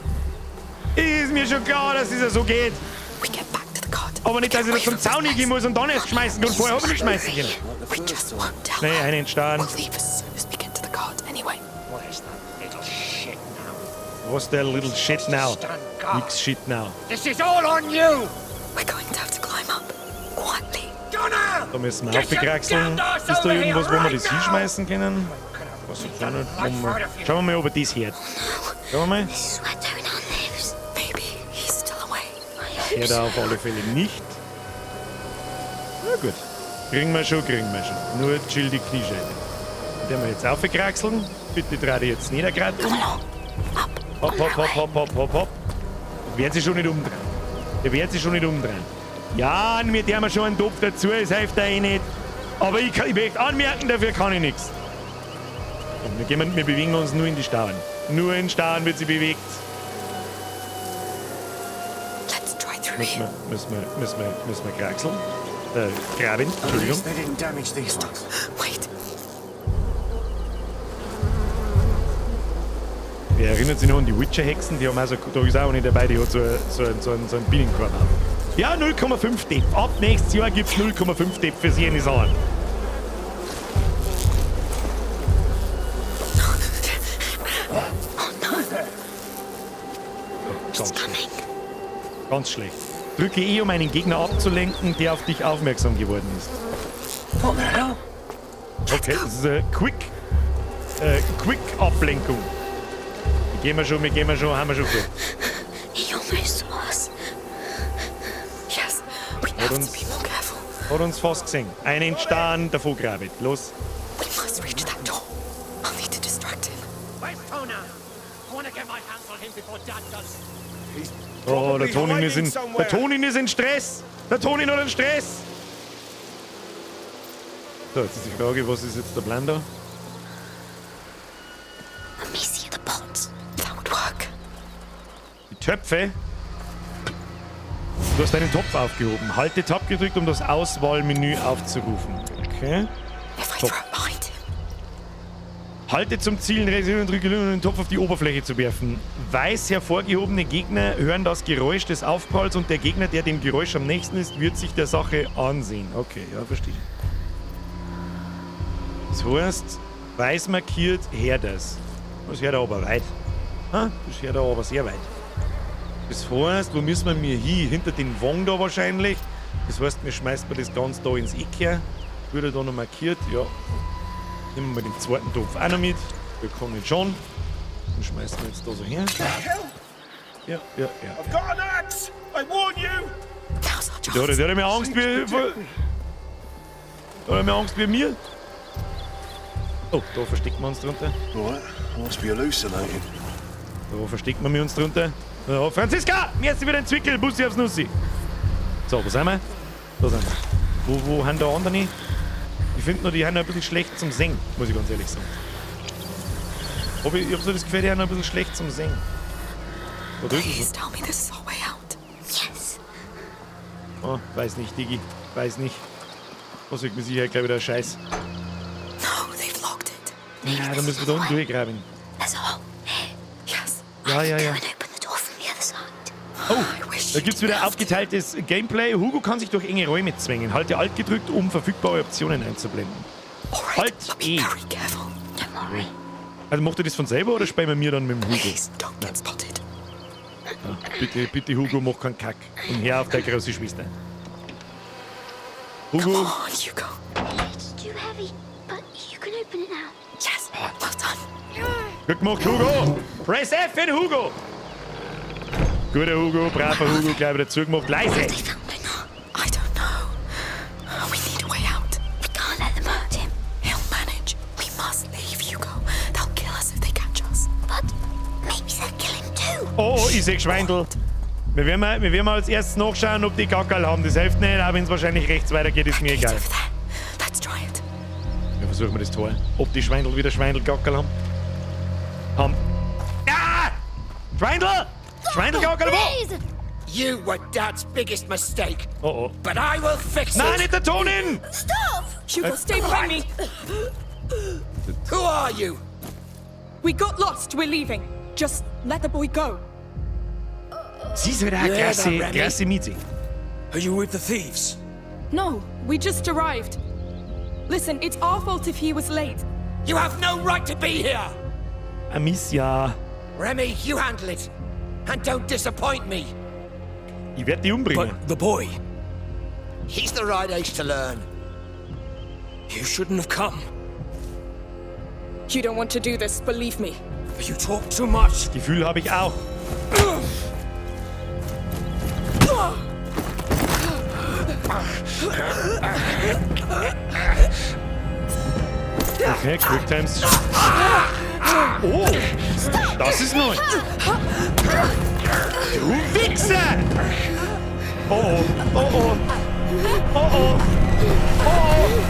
Ist mir schon klar, dass es ja so geht. We get back to the cart. Aber nicht, dass ich das zum Zaun gehen muss und dann erst schmeißen kann. Und vorher habe ich nicht schmeißen können. We just won't tell Schnell her. einen Stern. We'll leave as soon as we get to the cart anyway. Where's that little shit now? Was der little shit now? Stand guard. Nix shit now. This is all on you! We're going to have to climb up. Quietly. Gunner! Da müssen wir aufgekraxeln. Ist da irgendwas, wo wir das hinschmeißen können? Was ich kann nicht. Schauen wir mal, ob er das hört. Schauen wir mal. This is where Tonar lives. Maybe he's still away. Hört er auf alle Fälle nicht. Na gut. Kriegen wir schon. Nur chill die Kniescheibe. Den wir jetzt aufgekraxeln. Bitte dreh dich jetzt nicht gerade um. Hopp. Der wird sich schon nicht umdrehen. Ja, mir der wir schon einen Topf dazu, es hilft da eh nicht. Aber ich möchte anmerken, dafür kann ich nichts. Wir bewegen uns nur in die Stauen. Nur in Stauen wird sie bewegt. Let's try through here. Müssen wir kraxeln. Graben, Entschuldigung. They didn't damage these ones. Wait. Wer erinnert sich noch an die Witcher-Hexen? Die haben auch so, da ist auch eine dabei, die hat so einen Bienenkorb auf. Ja, 0,5 Depp. Ab nächstes Jahr gibt es 0,5 Depp für sie eine Sache. Ganz schlecht. Drücke E, um einen Gegner abzulenken, der auf dich aufmerksam geworden ist. What the hell? Okay, das ist eine Quick-Ablenkung. Gehen wir schon, haben wir schon vor. He almost saw us. Yes. We have to be more careful. Hat uns fast gesehen. Einen Stern davor graben. Los. We must reach that door. I'll need to distract him. Where's Tonar? I want to get my hands on him before Dad does. Oh, der Tonin ist in Stress. Der Tonin hat einen Stress. So, jetzt ist die Frage, was ist jetzt der Plan da? Amicia, the pots. That would work. Die Töpfe. Du hast einen Topf aufgehoben. Halte Tab gedrückt, um das Auswahlmenü aufzurufen. Okay. If I Top. throw it behind him. Halte zum Zielen, rechts und drücke, um den Topf auf die Oberfläche zu werfen. Weiß hervorgehobene Gegner hören das Geräusch des Aufpralls und der Gegner, der dem Geräusch am nächsten ist, wird sich der Sache ansehen. Okay, ja, verstehe. Das heißt, weiß markiert, hört das. Das hört er aber weit. Das hört er aber sehr weit. Das heißt, wo müssen wir mir hin? Hinter den Wang da wahrscheinlich. Das heißt, wir schmeißen das Ganze da ins Eck her. Wird er da noch markiert? Ja. Nehmen wir den zweiten Topf auch noch mit. Wir können schon. Dann schmeißen wir jetzt da so her. Ja. I've got an axe! I warn you! Now's our chance. Der hat mir Angst wie... Der hat mir Angst wie mir. Oh, da verstecken wir uns drunter. Right, must be hallucinating. Da versteckt man uns drunter. Ja, Franziska! Mir ist wieder ein Zwickel, Bussi aufs Nussi. So, wo sind wir? Da sind wir. Wo haben da andere? Ich finde nur, die haben noch ein bisschen schlecht zum Singen, muss ich ganz ehrlich sagen. Aber ich hab so das Gefühl, die haben noch ein bisschen schlecht zum Singen. Da drüben Please so. tell me this is our way out. Yes. Oh, weiß nicht, Digi. Weiß nicht. Was sagt mir sicher gleich wieder Scheiß. No, they've locked it. Ja, da müssen wir da unten durchgraben. There's a hole here. Yes. Ja, ja, ja. Go and open the door from the other side. Oh, da gibt's wieder aufgeteiltes Gameplay. Hugo kann sich durch enge Räume zwängen. Halte Alt gedrückt, um verfügbare Optionen einzublenden. Alright, Halt but be E. very careful. Don't worry. Also macht er das von selber oder spielen wir mir dann mit dem Hugo? Please don't get spotted. Ja, bitte, bitte Hugo, mach keinen Kack. Und hör auf deine große Schwester. Come Hugo, on, Hugo. It's too heavy, but you can open it now. Yes, well done. gut gemacht, Hugo! Press F für den Hugo! Guter Hugo, braver Hugo, gleich wieder zugemacht. Leise! They found him. I don't know. We need a way out. We can't let them hurt him. He'll manage. We must leave, Hugo. They'll kill us if they catch us. But maybe they'll kill him too. Oh, ich seh Schweindel. Wir werden mal als erstes nachschauen, ob die Gackerl haben. Das hilft nicht, auch wenn es wahrscheinlich rechts weitergeht, ist mir It's egal. over there. Let's try it. Wir versuchen das Tor. Ob die Schweindel wieder Schweindelgackerl haben? Haben. Ah! Schweindel! Schweindelgackerl, wo? Please! You were Dad's biggest mistake, Oh, oh. but I will fix Nein, it. nicht der Ton hin! Stop! Hugo, stay behind me. Who are you? We got lost. We're leaving. Just let the boy go. Sie ist wieder eine Ja, klasse, da, Remy. klasse Miete. Are you with the thieves? No, we just arrived. Listen, it's our fault if he was late. You have no right to be here. Amicia. Remy, you handle it. And don't disappoint me. Ich werde die umbringen. But the boy, He's the right age to learn. you shouldn't have come. You don't want to do this, believe me. You talk too much. Gefühl habe ich auch. Okay, Quick Times. Oh, das ist neu. Du Wichser! Oh oh, oh oh, oh oh, oh oh.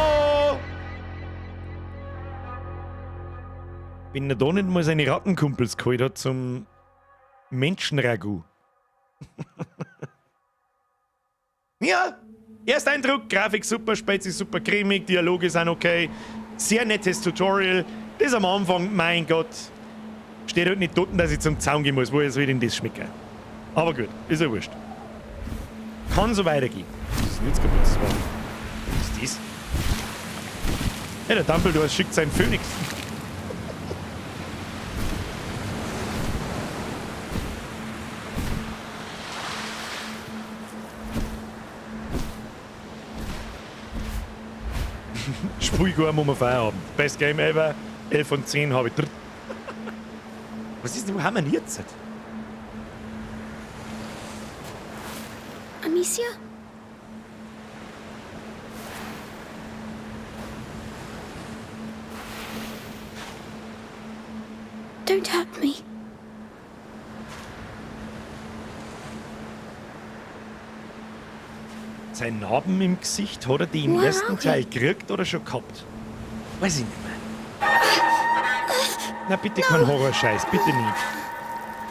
Oh. Wenn er da nicht mal seine Rattenkumpels geholt hat zum Menschenragout. Ja, erster Eindruck, Grafik super, Spezi super cremig, Dialoge sind okay, sehr nettes Tutorial. Das am Anfang, mein Gott, steht halt nicht dort, dass ich zum Zaun gehen muss, wo soll denn das schmecken? Aber gut, ist ja wurscht. Kann so weitergehen. Das ist nichts kaputt, das war. Was ist das? Ja, der Dumbledore schickt seinen Phönix. Sprühgar muss man Feierabend. Best Game ever. 11 von 10 habe ich drin. Was ist denn, wo haben wir denn jetzt? Amicia? Don't hurt me. Sein Narben im Gesicht hat er die im Wow. ersten Teil gekriegt oder schon gehabt? Weiß ich nicht mehr. Na bitte kein Horrorscheiß, bitte nicht.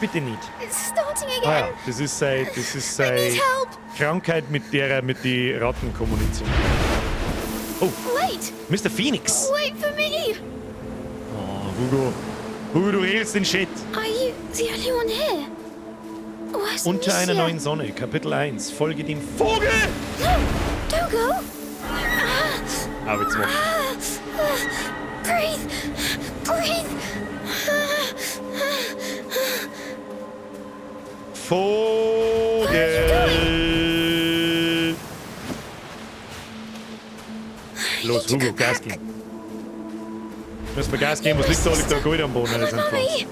Bitte nicht. It's starting Ah again. ja, das ist seine I need help. Krankheit, mit der er mit den Ratten kommuniziert. Oh, Wait. Mr. Phoenix. Wait for me. Oh, Hugo. Hugo, du regelst den Shit. Are you the only one here? Where's Unter einer Amicia? neuen Sonne, Kapitel 1. Folge dem Vogel! No, don't go. Aber jetzt mal. Breathe. Breathe. Vogel! Los, Hugo, Gas geben. Müssen wir Gas geben, was liegt da? Liegt da Gold am Boden? Alles am Mommy.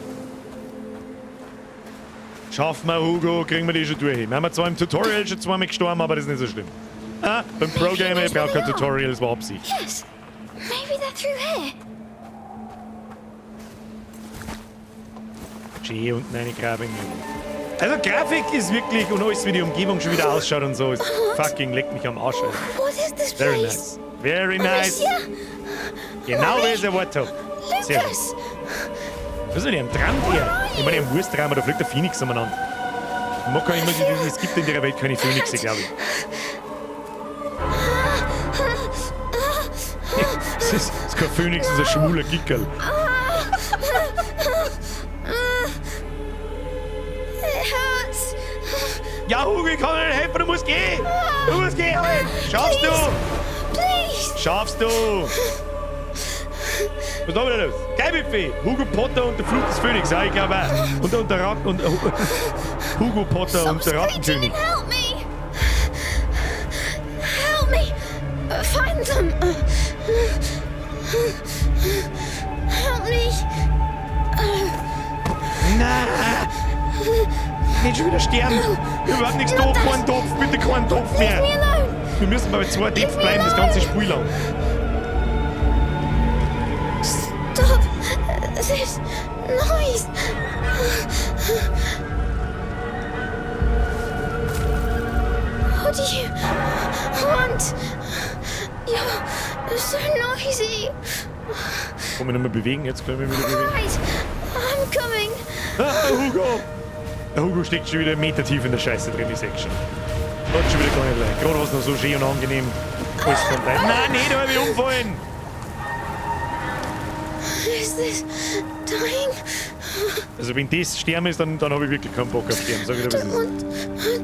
Schaffen wir, Hugo, kriegen wir die schon durch. Wir haben zwar im Tutorial schon zweimal gestorben, aber das ist nicht so schlimm. Ah, beim Pro-Gamer braucht kein Tutorial, das war Absicht. Yes. Maybe they're through here. Schön unten reingraben. Also Grafik ist wirklich und alles wie die Umgebung schon wieder ausschaut und so. Ist fucking leckt mich am Arsch. Alter. What is this Very place? nice. Very nice. Amicia? Genau wie ich es erwartet habe. Sehr gut. Lucas! Was ist denn ein Traum hier? Ich meine, im Wursttraum, da fliegt der Phoenix umeinander. Ich mag gar nicht mehr, es gibt in der Welt keine Phönixe, glaube ich. Das ist kein Phönix, das ist ein schwuler Gickerl. It hurts. Ja, Hugo, ich kann dir nicht helfen, du musst gehen! Du musst gehen, Alter! Schaffst du! Please! Schaffst du! Was haben wir denn los? Geil, Hugo Potter und der Fluch des Phönix, ja, ich glaube auch. Und der Ratten und Hugo Potter und der Rattenkönig. Help me! Help me! Find them! Help me! Nein! Nicht schon wieder sterben! Überhaupt nichts doof, kein Topf, bitte keinen Topf mehr! Leave me alone! Wir müssen bei 2 Topf bleiben, das ganze Spiel lang. Stop this noise! What do you want? You're so noisy. Wollen wir nochmal bewegen? Jetzt können wir wieder bewegen. Right, I'm coming. Ah, Hugo! Der Hugo steckt schon wieder 1 Meter tief in der Scheiße drin, die Section. Hat schon wieder gar nicht leicht. Gerade was noch so schön und angenehm. Alles kommt rein. Nein, nicht, da will ich umfallen! Is this dying? Also wenn das Sterben ist, dann habe ich wirklich keinen Bock auf Sterben. Sag ich dir, was I ist. want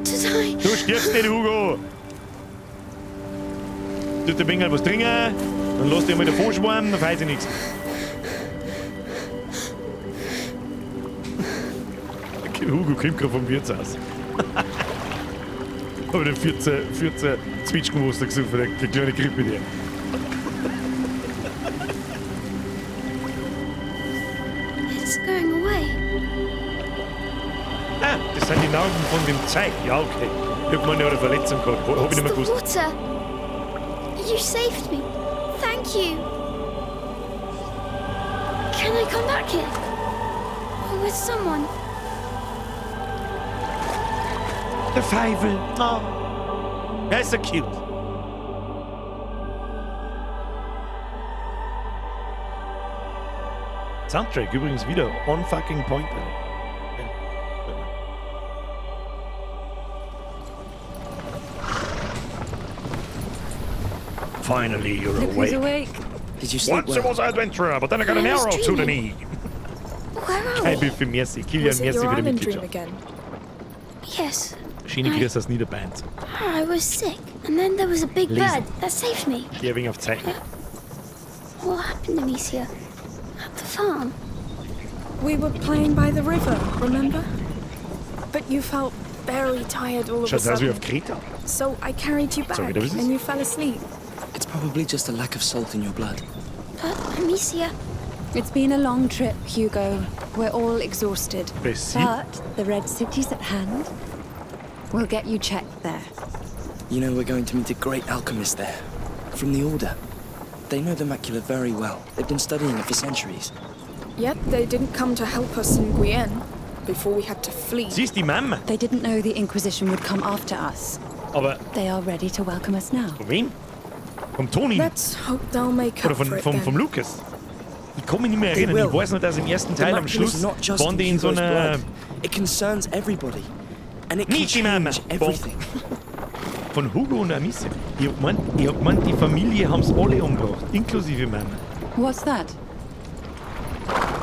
to die. Du stirbst nicht, Hugo! Du dir ein was trinken, dann lass dich mal davon schwimmen, dann weiß ich nichts. Hugo kommt gerade vom Wirtshaus. Habe den 14 Zwitschgenwurster gesucht für die kleine Grippe dir. It's going away. Ah, das sind die Narben von dem Teil. Ja, okay. Ich hab meine eine Verletzung gehabt. Hab ich nicht mehr The gewusst. water. You saved me. Thank you. Can I come back here? Or with someone? Der Feivel. Oh. Er ist so cute. Soundtrack übrigens wieder on fucking point. Finally, you're Look who's awake. Did you sleep Once I was an adventurer, but then I got an I was arrow to the dreaming. knee. Where are Hey, we? für Merci. Kilian Was it Merci your für die island dream Mitgliedschaft. again? Yes. Schiene Chris aus Niederband. I was sick, and then there was a big Lesen. bird that saved me. Hier wegen auf Zeichen. What happened, Amicia? At the farm? We were playing by the river, remember? But you felt very tired all of a Schaut aus wie sudden. auf Kreta. So I carried you back Sorry, that was- and you fell asleep. It's probably just a lack of salt in your blood. But, Amicia, It's been a long trip, Hugo. We're all exhausted. Bessie. But the Red City's at hand. We'll get you checked there. You know, we're going to meet a great alchemist there. From the Order. They know the macula very well. They've been studying it for centuries. Yet they didn't come to help us in Guyenne before we had to flee. Sie ist die Mama. They didn't know the Inquisition would come after us. Aber They are ready to welcome us now. von wem? Vom Toni? Let's hope they'll make Oder up for it vom then. Lukas? Ich kann mich nicht mehr They erinnern. will. Ich weiß nur, dass im ersten The Teil am macula's Schluss not just waren die in so Hugo's einer... blood. It concerns everybody. And it can Nicht die Mama. change everything. Von Hugo und Amicia. Ich hab gemeint, die Familie haben's alle umgebracht. Inklusive Mama. What's that?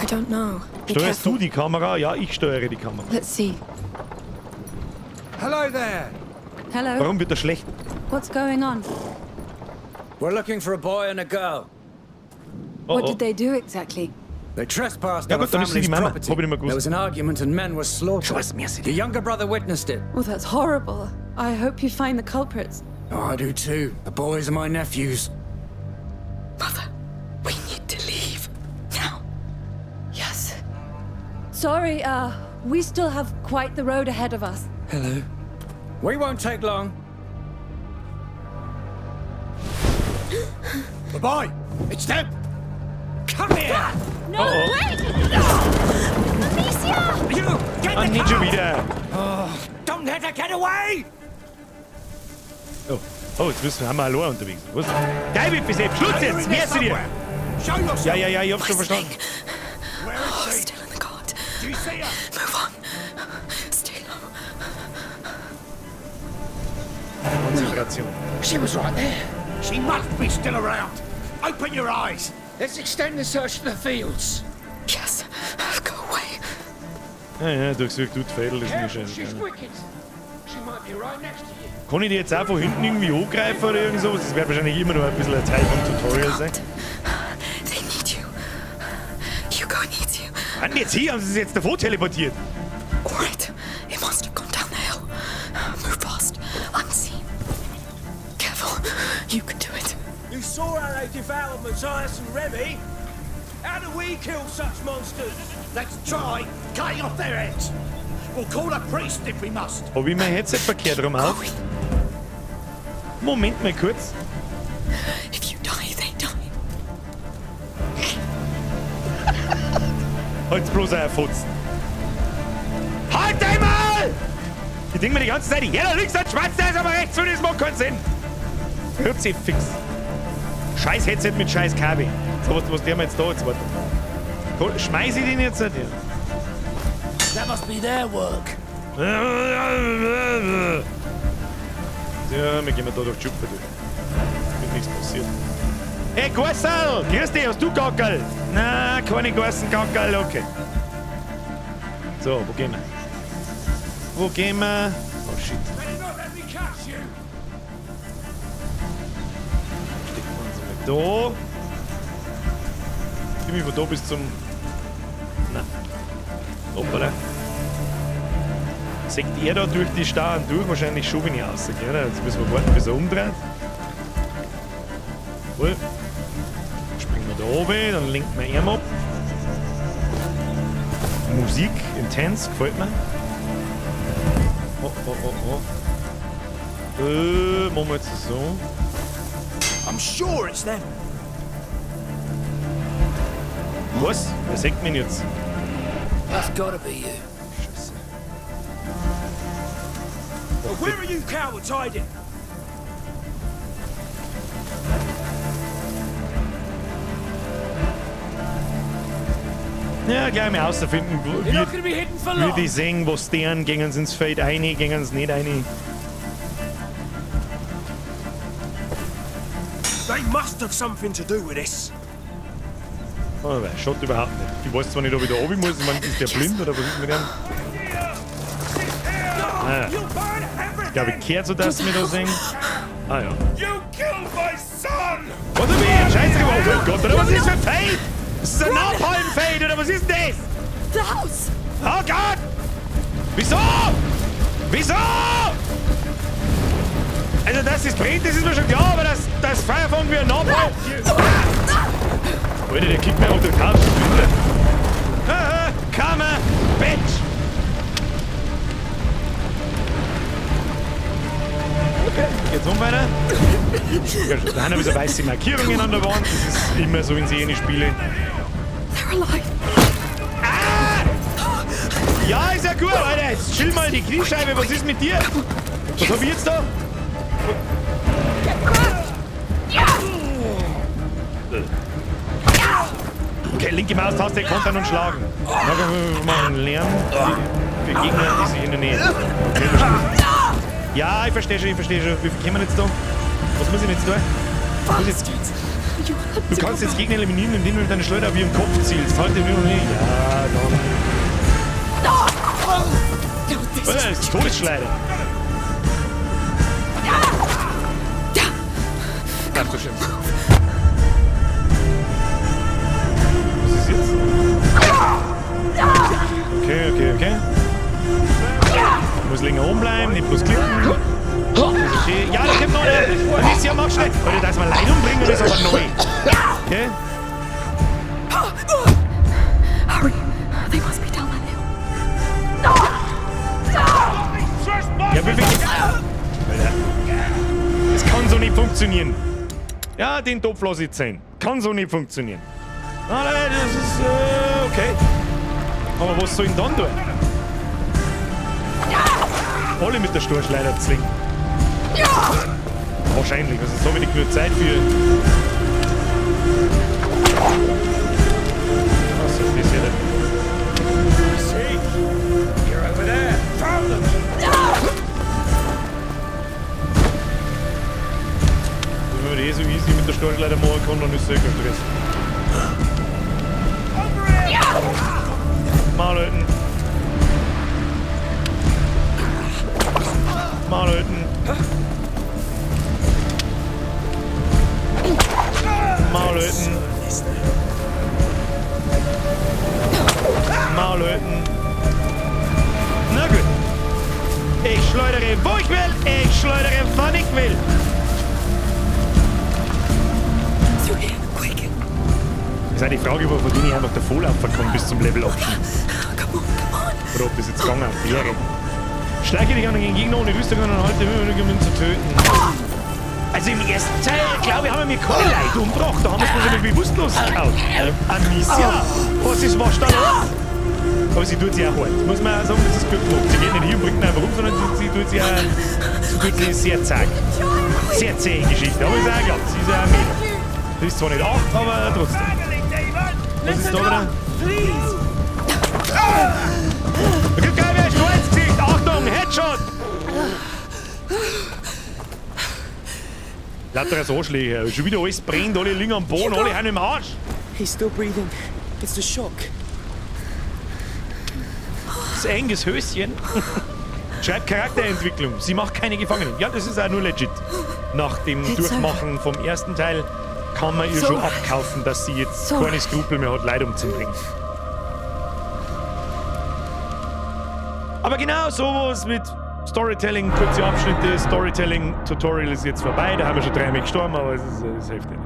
I don't know. Be Steuerst careful. du die Kamera? Ja, ich steuere die Kamera. Let's see. Hello there. Hello. Warum wird er schlecht? What's going on? We're looking for a boy and a girl. Oh, What oh. did they do exactly? They trespassed Ja on a gut, dann ist sie family's die Mama. property. Hab ich nicht mehr There was gewusst. an argument and men were slaughtered. Scheiß Merci. The younger brother witnessed it. Oh, that's horrible. I hope you find the culprits. Oh, I do too. The boys are my nephews. Mother, we need to leave. Now. Yes. Sorry, we still have quite the road ahead of us. Hello. We won't take long. Bye-bye. It's them. Come here. No, wait! Amicia! You get Ah, the nicht schon wieder. Don't let her get away. Oh, jetzt haben wir allein unterwegs. Was? Geil, wie selbst. Schluss jetzt. Mehr zu dir. Show yourself. Ja, ich hab's schon verstanden. Where is she? Still in the guard. Do you see her? Move on. Stay low. Konzentration. She was right there. She must be still around. Open your eyes. Let's extend the search to the fields. Yes. Go away. Ja, durchsucht tut Fädel, ist mir schön. She's wicked. She might be right next to you. Kann ich die jetzt auch von hinten irgendwie angreifen oder irgend sowas? Das wird wahrscheinlich immer noch ein bisschen ein Teil vom Tutorial sein. They need you. Hugo needs you. Wann jetzt hier? Haben sie sich jetzt davor teleportiert? All right. It must have gone down the hill. Move fast. Unseen. Careful. You can do it. You saw how they devoured Matthias and Remy. How do we kill such monsters? Let's try cutting off their heads. We'll call a priest if we must. Habe ich mein Headset verkehrt rum auf? Moment mal kurz. If you die, they die. Halt's bloß ein Futz. Halt einmal! Ich denke mir die ganze Zeit, jeder links hat schwarz, der ist aber rechts und das macht keinen Sinn. Hört sich fix. Scheiß Headset mit scheiß Kabel. So, was der mir jetzt da jetzt warten? Schmeiß ich den jetzt nicht? That must be their work. Ja, wir gehen da durch die Schuppe durch. Wird nichts passiert. Hey, Gussel! Grüß dich, hast du Gackel? Na, keine großen Gackel, okay. So, wo gehen wir? Wo gehen wir? Oh shit. Better not let me catch you. Stecken wir uns mal da. Gib mich von da bis zum... Nein. Hoppala. Seht ihr da durch die Stauen durch? Wahrscheinlich schon, wenn ich rausgehe, oder? Jetzt müssen wir warten, bis er umdreht. Cool. Springen wir da oben, dann lenken wir ihn ab. Musik, intens, gefällt mir. Oh. Machen wir jetzt so. I'm sure it's them. Was? Wer sagt mich jetzt? That's gotta be you. Scheiße. But where are you cowards hiding? Ja, gleich mal rausfinden, You're not gonna be hidden for wie long. die sehen, was deren, gehen sie ins Feld rein, gehen sie nicht rein. They must have something to do with this. Oh, wer schaut überhaupt nicht. Ich weiß zwar nicht, ob ich da oben muss, ich meine, ist der blind oder was ist mit dem? Ah, You'll burn everything. ich glaube, ich kehrt so, dass wir da sehen. Ah ja. You killed my son. Was hab ich? Scheiße geworden, oh Gott, oder was ist für ein Feld? Ist das ein Napalm-Feld oder was ist denn das? The house! Oh Gott! Wieso? Wieso? Also, dass es brennt, das ist mir schon klar, aber das Feuerfang wie ein Napalm... Alter, der kickt mir auf den Couch. Come on, bitch! Okay, geht's weiter. Da haben wir so weiße Markierungen an der Wand. Das ist immer so, wenn sie eine Spiele. They're alive. Ah! Ja, ist ja gut, Alter. Jetzt chill mal die Kniescheibe. Was ist mit dir? Was hab ich jetzt da? Okay, linke Maustaste, kontern und schlagen. Wir machen Lärm für Gegner, die sich in der Nähe. Okay, ja, ich verstehe schon. Wie viel können wir jetzt da? Was muss ich jetzt tun? Du kannst jetzt Gegner eliminieren, indem du mit deiner Schleuder auf ihren Kopf zielst. Halt den nur nicht. Ja, dann. Das ist Todesschleider. Bleib so schön. Was ist jetzt? Okay. Ich muss länger oben bleiben, nicht bloß klicken. Ja, da kommt noch eine. Amicia, mach schnell. Oder dass wir Leid umbringen, das ist aber neu. Okay? Hurry. They must be down that hill. Ja, wie viel? Alter. Das kann so nicht funktionieren. Ja, den Topf lasse ich jetzt sein. Kann so nicht funktionieren. Ah, nein, das ist, okay. Aber was soll ich denn dann tun? Alle mit der Storchleiter zwingen. Wahrscheinlich, also so habe ich nicht genug Zeit für. Was ist das hier denn? See? You're over there. Found them. Wenn man das so easy mit der Storchleiter machen kann, dann ist es sehr gut drin. Mal halten. Mal halten. Mal halten. Mal halten. Na gut. Ich schleudere, wo ich will. Ich schleudere, wann ich will. Das ist auch die Frage, wo verdiene ich einfach der Volllauf kann bis zum Level abschnitt. Oder ob das jetzt gegangen wäre. Schleiche dich an den Gegner ohne Rüstung und dann halte Höhe, um ihn zu töten. Also im ersten Teil, glaube ich, haben wir mir keine Leute umgebracht. Da haben wir es wahrscheinlich bewusstlos gehauen. Amicia, was ist da los? Aber sie tut sie auch hart. Muss man auch sagen, das ist gut gemacht. Sie geht nicht hin und bringt ihn einfach um, sondern sie tut sie auch sehr zäh. Sehr zähe Geschichte. Aber ist auch klar, sie ist auch ein Mädel. Das ist zwar nicht 8, aber trotzdem. Was ist da wieder? Da gibt kein mehr ins Gesicht. Achtung, Headshot! Lauter Anschläge. Schon wieder alles brennt, alle liegen am Boden, alle haben im Arsch. He's still breathing. It's the shock. Das enges Höschen. Schreibt Charakterentwicklung. Sie macht keine Gefangenen. Ja, das ist auch nur legit. Nach dem Durchmachen vom ersten Teil kann man ihr schon abkaufen, dass sie jetzt keine Skrupel mehr hat, Leute umzubringen. Aber genau sowas mit Storytelling, kurze Abschnitte, Storytelling-Tutorial ist jetzt vorbei. Da haben wir schon 3 Mal gestorben, aber es hilft nicht.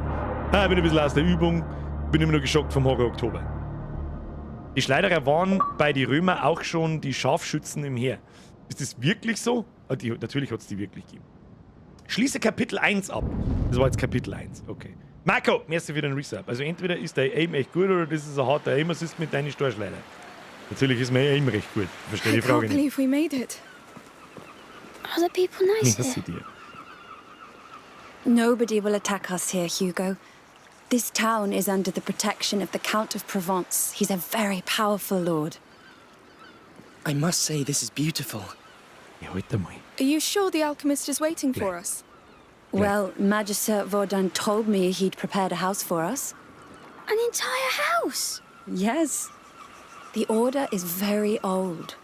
Ich bin ein bisschen aus der Übung, bin immer noch geschockt vom Horror Oktober. Die Schleuderer waren bei den Römern auch schon die Scharfschützen im Heer. Ist das wirklich so? Natürlich hat es die wirklich gegeben. Schließe Kapitel 1 ab. Das war jetzt Kapitel 1, okay. Marco, merci für den Resub. Also entweder ist der Aim echt gut oder das ist ein harter Aim Assist mit deinen Storchleiter. Natürlich ist mein Aim recht gut. Ich verstehe die Frage nicht. I can't believe we made it. Are the people nice Merci here? dir. Nobody will attack us here, Hugo. This town is under the protection of the Count of Provence. He's a very powerful lord. I must say, this is beautiful. Ja, heute mal. Are you sure the alchemist is waiting for us? Well, Magister Vaudin told me he'd prepared a house for us. An entire house? Yes. The Order is very old.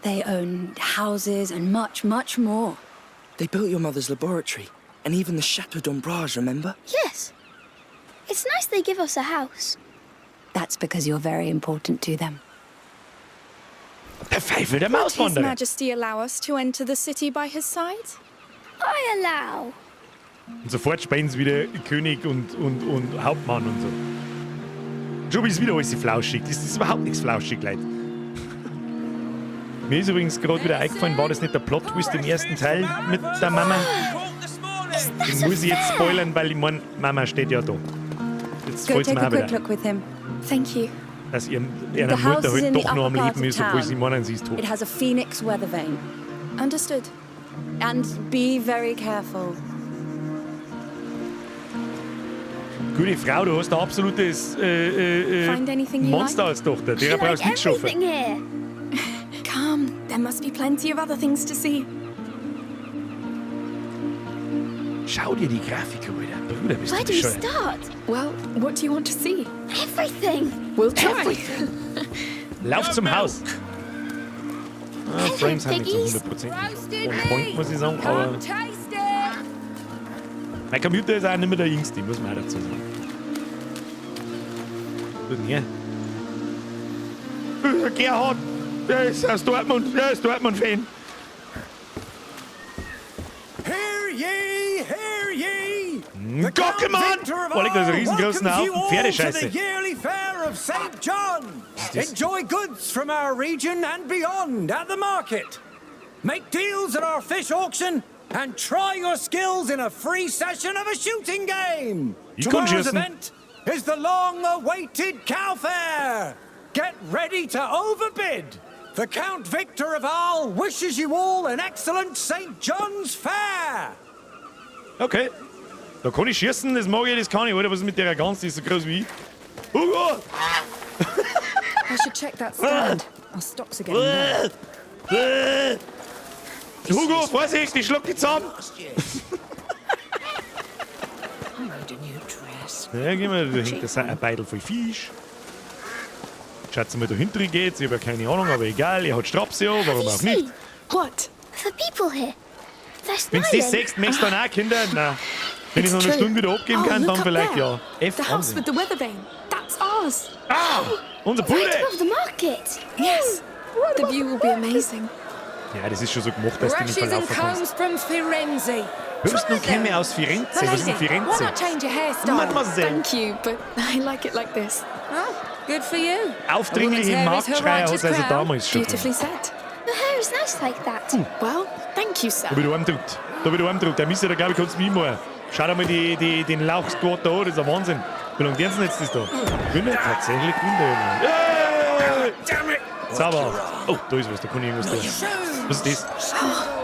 They own houses and much, much more. They built your mother's laboratory, and even the Chateau d'Ombrage, remember? Yes. It's nice they give us a house. That's because you're very important to them. Der Pfeife der Would His Mauswanderer. Majesty allow us to enter the city by his side? I allow. Und sofort spielen sie wieder König und Hauptmann und so. Schon ist wieder alles flauschig. Das ist überhaupt nichts flauschig, Leute. Mir ist übrigens gerade wieder eingefallen, war das nicht der Plot-Twist im ersten Teil mit der Mama? Den muss ich jetzt spoilern, weil ich meine, Mama steht ja da. Jetzt Go fällt es take mir a auch quick wieder, look with him. Thank you. dass ihre The house Mutter is halt in the doch noch am upper part Leben of ist, obwohl sie town. meinen, sie ist tot. It has a phoenix weather vane. Understood. And be very careful. Gute Frau, du hast ein absolutes Find anything you Monster like? als Tochter. I Der brauchst du like nicht schaffen. everything here. Come, there must be plenty of other things to see. Schau dir die Grafik an, Alter. Bruder, bist Where du do we bescheuert. start? Well, what do you want to see? Everything. We'll try. Lauf zum Haus. Frames haben nicht so Piggies. 100% on point, muss ich sagen, aber mein Computer ist auch nicht mehr der jüngste, muss man auch dazu sagen. Was denn hier? Gerhard, der ist aus Dortmund, der ist Dortmund-Fan. Hear ye, hear ye! The Gockemann! Count Victor of Oh, liegt da so Arles riesengroßen welcomes you Haufen all Pferdescheiße. to the yearly fair of St. John. this? Enjoy goods from our region and beyond at the market. Make deals at our fish auction and try your skills in a free session of a shooting game. You can Tomorrow's just- event is the long-awaited cow fair. Get ready to overbid. The Count Victor of Arles wishes you all an excellent St. John's Fair. Okay. Da kann ich schießen, das mag ich, das kann ich, oder? Was ist mit der Gans, die ist so groß wie ich? Hugo! I should check that stand. Our stocks are getting low. Hugo, Vorsicht, ich schluck die zusammen! Ja, gehen wir, da hängt ein Beidel voll Fisch. Schätze mal, da hinten geht's, ich habe ja keine Ahnung, aber egal, er hat Strapse an, warum auch nicht. What? The people here. They're Wenn's smiling. das sagst, möchtest du dann auch, Kinder? Nein. Wenn ich noch eine Stunde wieder abgeben Oh, kann, look dann up vielleicht there. ja. The house with the weather vane. That's ours. Ah! Unser Bude! Right above the market. Yes. The view will be amazing. Ja, das ist schon so gemacht, dass du nicht Brushes and verlaufen kannst. combs from Firenze. Hörst du noch käme aus Firenze? Was ist denn Why Firenze? not change your hairstyle? Mademoiselle. Thank you, but I like it like this. Oh, good for you. Aufdringliche A woman's hair is her Marktschreier hat righteous also crown. damals schon. Beautifully said. Your hair is nice like that. Well, thank you, sir. Da wird Arm drückt. Da wird Arm drückt. Der Mister, da glaube ich, kannst du mich mal. Schau dir mal den Lauchsquad da an, das ist ein Wahnsinn. Wie lange gehen sie denn jetzt das da? Grüne? Tatsächlich grün. Sauber. Oh, da ist was, da kann ich irgendwas tun. Was ist das?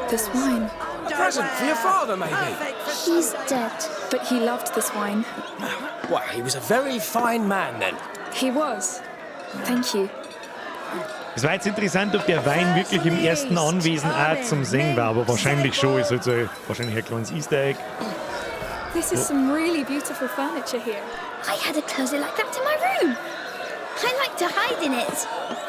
This wine. A present for your father, maybe? He's dead. But he loved this wine. Well, he was a very fine man then. He was. Thank you. Es war jetzt interessant, ob der Wein wirklich im ersten Anwesen auch zum Singen war, aber wahrscheinlich schon. Ist halt so wahrscheinlich ein kleines Easter Egg. This is some really beautiful furniture here. I had a closet like that in my room. I like to hide in it.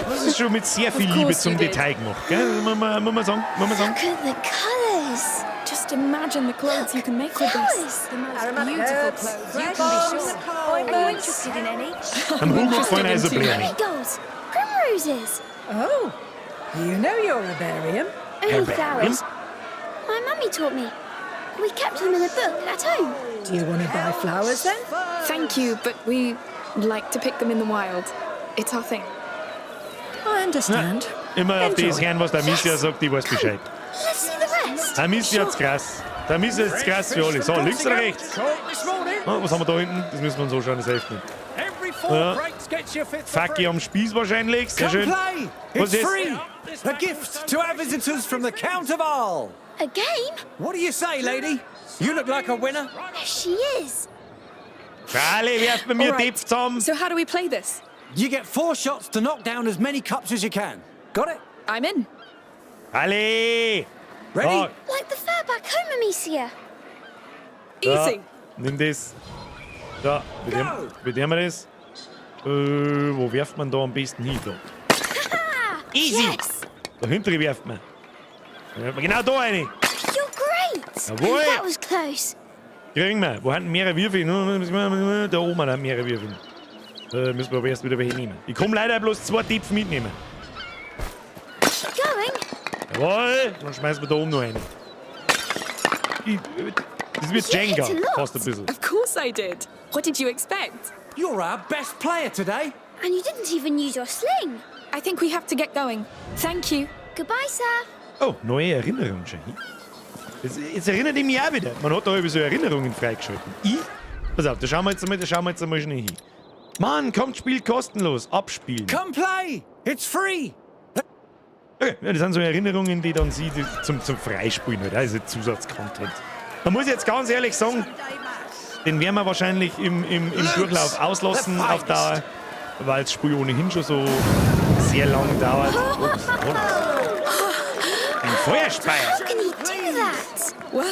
Das ist schon mit sehr viel Of Liebe course zum you did. Detail gemacht, gell? Muss man sagen. Look at the colours. Just imagine the clothes you can make with this. The most beautiful clothes. You can be sure. Are you interested in any? Am Hugo gefallen also Pläne. Marigolds. Primroses. Oh, you know your herbarium. Only flowers. My mummy taught me. We kept them in a book at home. Do you want to buy flowers then? Thank you, but we like to pick them in the wild. It's our thing. I understand. Immer auf das Enjoy. hören, was der Amicia sagt, ich weiß Bescheid. Let's see the rest. Amicia hat's krass. Der Amicia ist krass für alle. So, links oder rechts? Ah, was haben wir da hinten? Das müssen wir uns anschauen, das hilft nicht. Every four breaks gets you fit for Facki am Spieß wahrscheinlich, sehr Come schön. play! Was It's ist? free! A gift to our visitors from the Count of Arles. A game? What do you say, lady? You look like a winner. There she is. Alle, werft mir mir Alright. Tipp zusammen. So how do we play this? You get 4 shots to knock down as many cups as you can. Got it? I'm in. Alle! Ready? Ja, Like the fair back home, Amicia. ja, Easy. nimm das. Da, wie dem wir das? Wo werft man da am besten hin? Da. Easy! Yes. Da hinten werft man. Genau da eine. You're great. Jawohl. That was close. Kriegen wir. Wo haben mehrere Würfel? Da oben haben mehrere Würfel. Müssen wir aber erst wieder welche nehmen. Ich komme leider bloß 2 Tipps mitnehmen. Going. Jawohl! Dann schmeißen wir da oben noch eine. Das wird Jenga, hit a lot. fast ein bisschen. Of course I did. What did you expect? You're our best player today. And you didn't even use your sling. I think we have to get going. Thank you. Goodbye, sir. Oh, neue Erinnerung, Jenny. Jetzt erinnert mich auch wieder. Man hat da über so Erinnerungen freigeschalten. Pass auf, da schauen wir jetzt einmal schnell hin. Mann, kommt, spielt kostenlos. Abspielen. Come play! It's free! Okay, ja, das sind so Erinnerungen, die dann sie zum Freispielen halt. Also Zusatzcontent. Da muss ich jetzt ganz ehrlich sagen, den werden wir wahrscheinlich im Durchlauf auslassen auf Dauer, weil das Spiel ohnehin schon so sehr lang dauert. Ups, ein Feuerspeier. How can he do that? Well,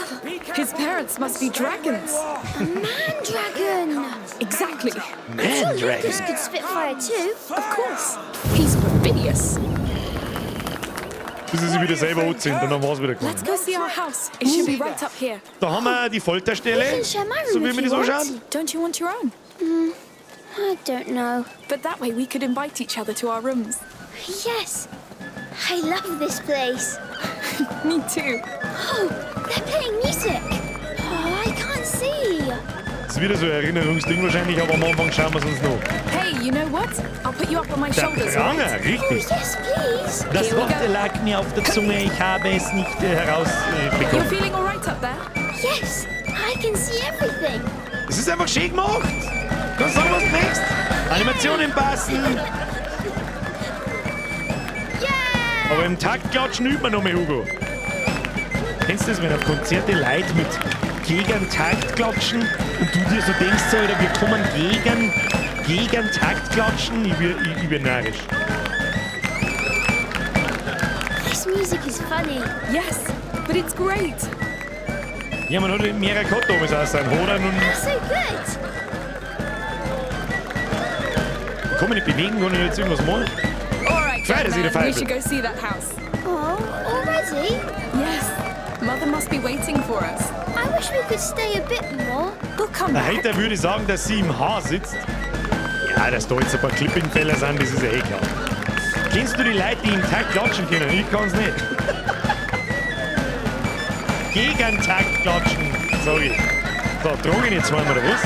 his parents must be dragons. A man dragon. Exactly. Man Dragon. Lucas could spit fire too. Of course. He's perfidious. Bis sie sich wieder selber anziehen und dann war es wieder Let's gekommen. go see our house. It should be right up here. Da haben wir die Folterstelle, You can share my room so wie if wir you das want. anschauen. Don't you want your own? I don't know. But that way we could invite each other to our rooms. Yes. I love this place. Me too. Oh, they're playing music. Oh, I can't see. jetzt wieder so ein Erinnerungsding wahrscheinlich, aber am Anfang schauen wir es uns noch. Hey, you know what? I'll put you up on my Der shoulders. Pranger, alright? richtig. Yes, please. Das Wort lag mir auf der Zunge, ich habe es nicht You're herausbekommen. feeling alright up there? Yes, I can see everything. Es ist einfach schön gemacht. Kannst sagen, was du möchtest. Animationen passen. Yeah! Aber im Takt klatschen übt man noch mehr, Hugo. Kennst du das, wenn auf Konzerte Leute mit gegen Takt klatschen und du dir so denkst, so, Alter, wir kommen gegen Takt klatschen? Ich bin narrisch. This music is funny. Yes, but it's great. Ja, man hat mehrere gehabt, da muss aus sein. Hodern und That's so good. kann mich nicht bewegen, kann ich jetzt irgendwas machen. Alright, Try to see the man, we Pfeife. should go see that house. Oh, already? Yes, Mother must be waiting for us. I wish we could stay a bit more. We'll come Der back. Hater würde sagen, dass sie im Haar sitzt. Ja, dass da jetzt ein paar Clipping-Fälle sind, das ist ja eh klar. Kennst du die Leute, die im Takt klatschen können? Ich kann's nicht. Gegen Takt klatschen, sag ich. Da trage ich nicht zweimal, oder was?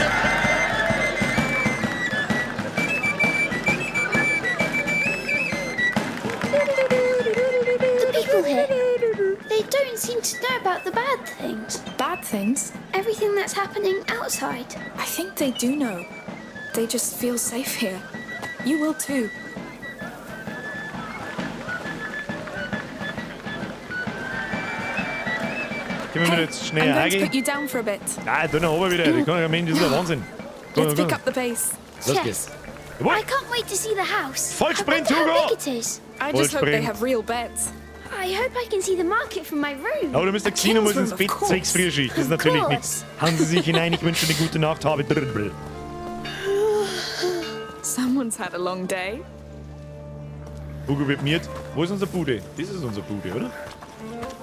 The people here, they don't seem to know about the bad things. Bad things? Everything that's happening outside. I think they do know. They just feel safe here. You will too. Können wir jetzt I'm schnell going to reingehen? put you down for a bit. Nein, da noch oben wieder. Ich kann ja Mensch, das ist ein Wahnsinn. Let's pick up the pace. Los Yes. geht's. I Jawohl. can't wait to see the house. Vollsprint, I wonder how Hugo! big it is. I just hope they Vollsprint. have real beds. I hope I can see the market from my room. Aber du müsst Casino muss ins Of Bett, course. 6 Frühschicht. Das ist natürlich Of nichts. Haben Sie sich hinein, ich wünsche eine gute Nacht, habe Dribbel. Someone's had a long day. Hugo wird miert. Wo ist unser Bude? Das ist unser Bude, oder?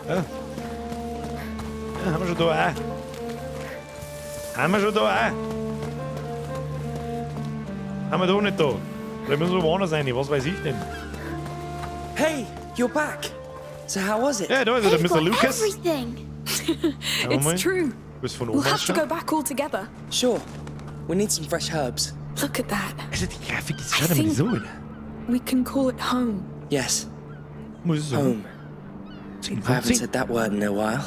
Ja. Ja, haben wir schon da auch. Haben wir schon da auch. Haben wir da nicht da? Vielleicht müssen wir woanders rein, was weiß ich denn? Hey, you're back. So how was it? Ja, da ist er, der They've Mr. got Lucas. everything. Ja, Moment. It's true. Du bist von We'll oben have to go schon. back all together. Sure. We need some fresh herbs. Look at that. Also die Grafik ist I schon think- so, oder? We can call it home. Yes, Muss ich sagen. home. 10 I von haven't 10. said that word in a while.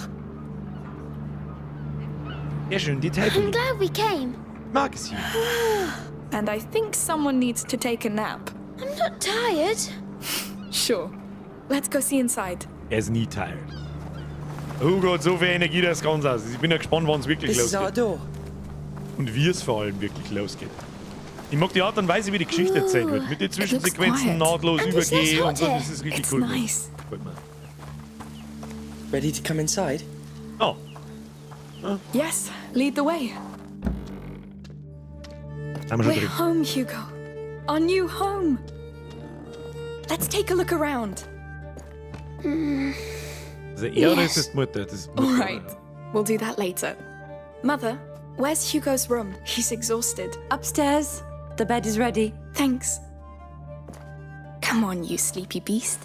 Ja, schön, Detail I'm von glad we came. mag es hier. And I think someone needs to take a nap. I'm not tired. Sure. Let's go see inside. Er ist nie tired. Hugo hat so viel Energie, das ganz aus. Ich bin ja gespannt, wann es wirklich This is our losgeht. door. Und wie es vor allem wirklich losgeht. Ich mag die Art und Weise, wie die Geschichte erzählt wird. Mit den Zwischensequenzen quiet. nahtlos And there's less übergehen und so. water. Das ist richtig It's cool. nice. Gefällt mir. Ready to come inside? Oh, Yes, lead the way. haben wir schon We're drin. home, Hugo. Our new home. Let's take a look around. Also Ehre ist das die Mutter. Das ist die Mutter. All right. We'll do that later. Mother, where's Hugo's room? He's exhausted. Upstairs. The bed is ready. Thanks. Come on, you sleepy beast.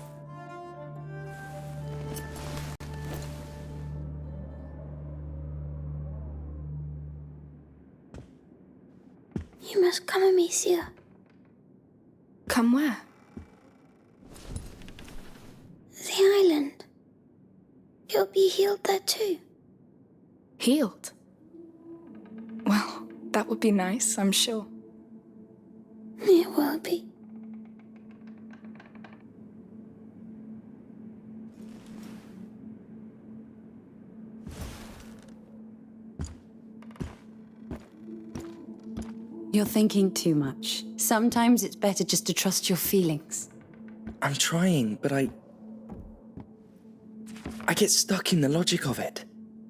You must come, Amicia. Come where? The island. You'll be healed there too. Healed? Well, that would be nice, I'm sure. It will be. You're thinking too much. Sometimes it's better just to trust your feelings. I'm trying, but I get stuck in the logic of it.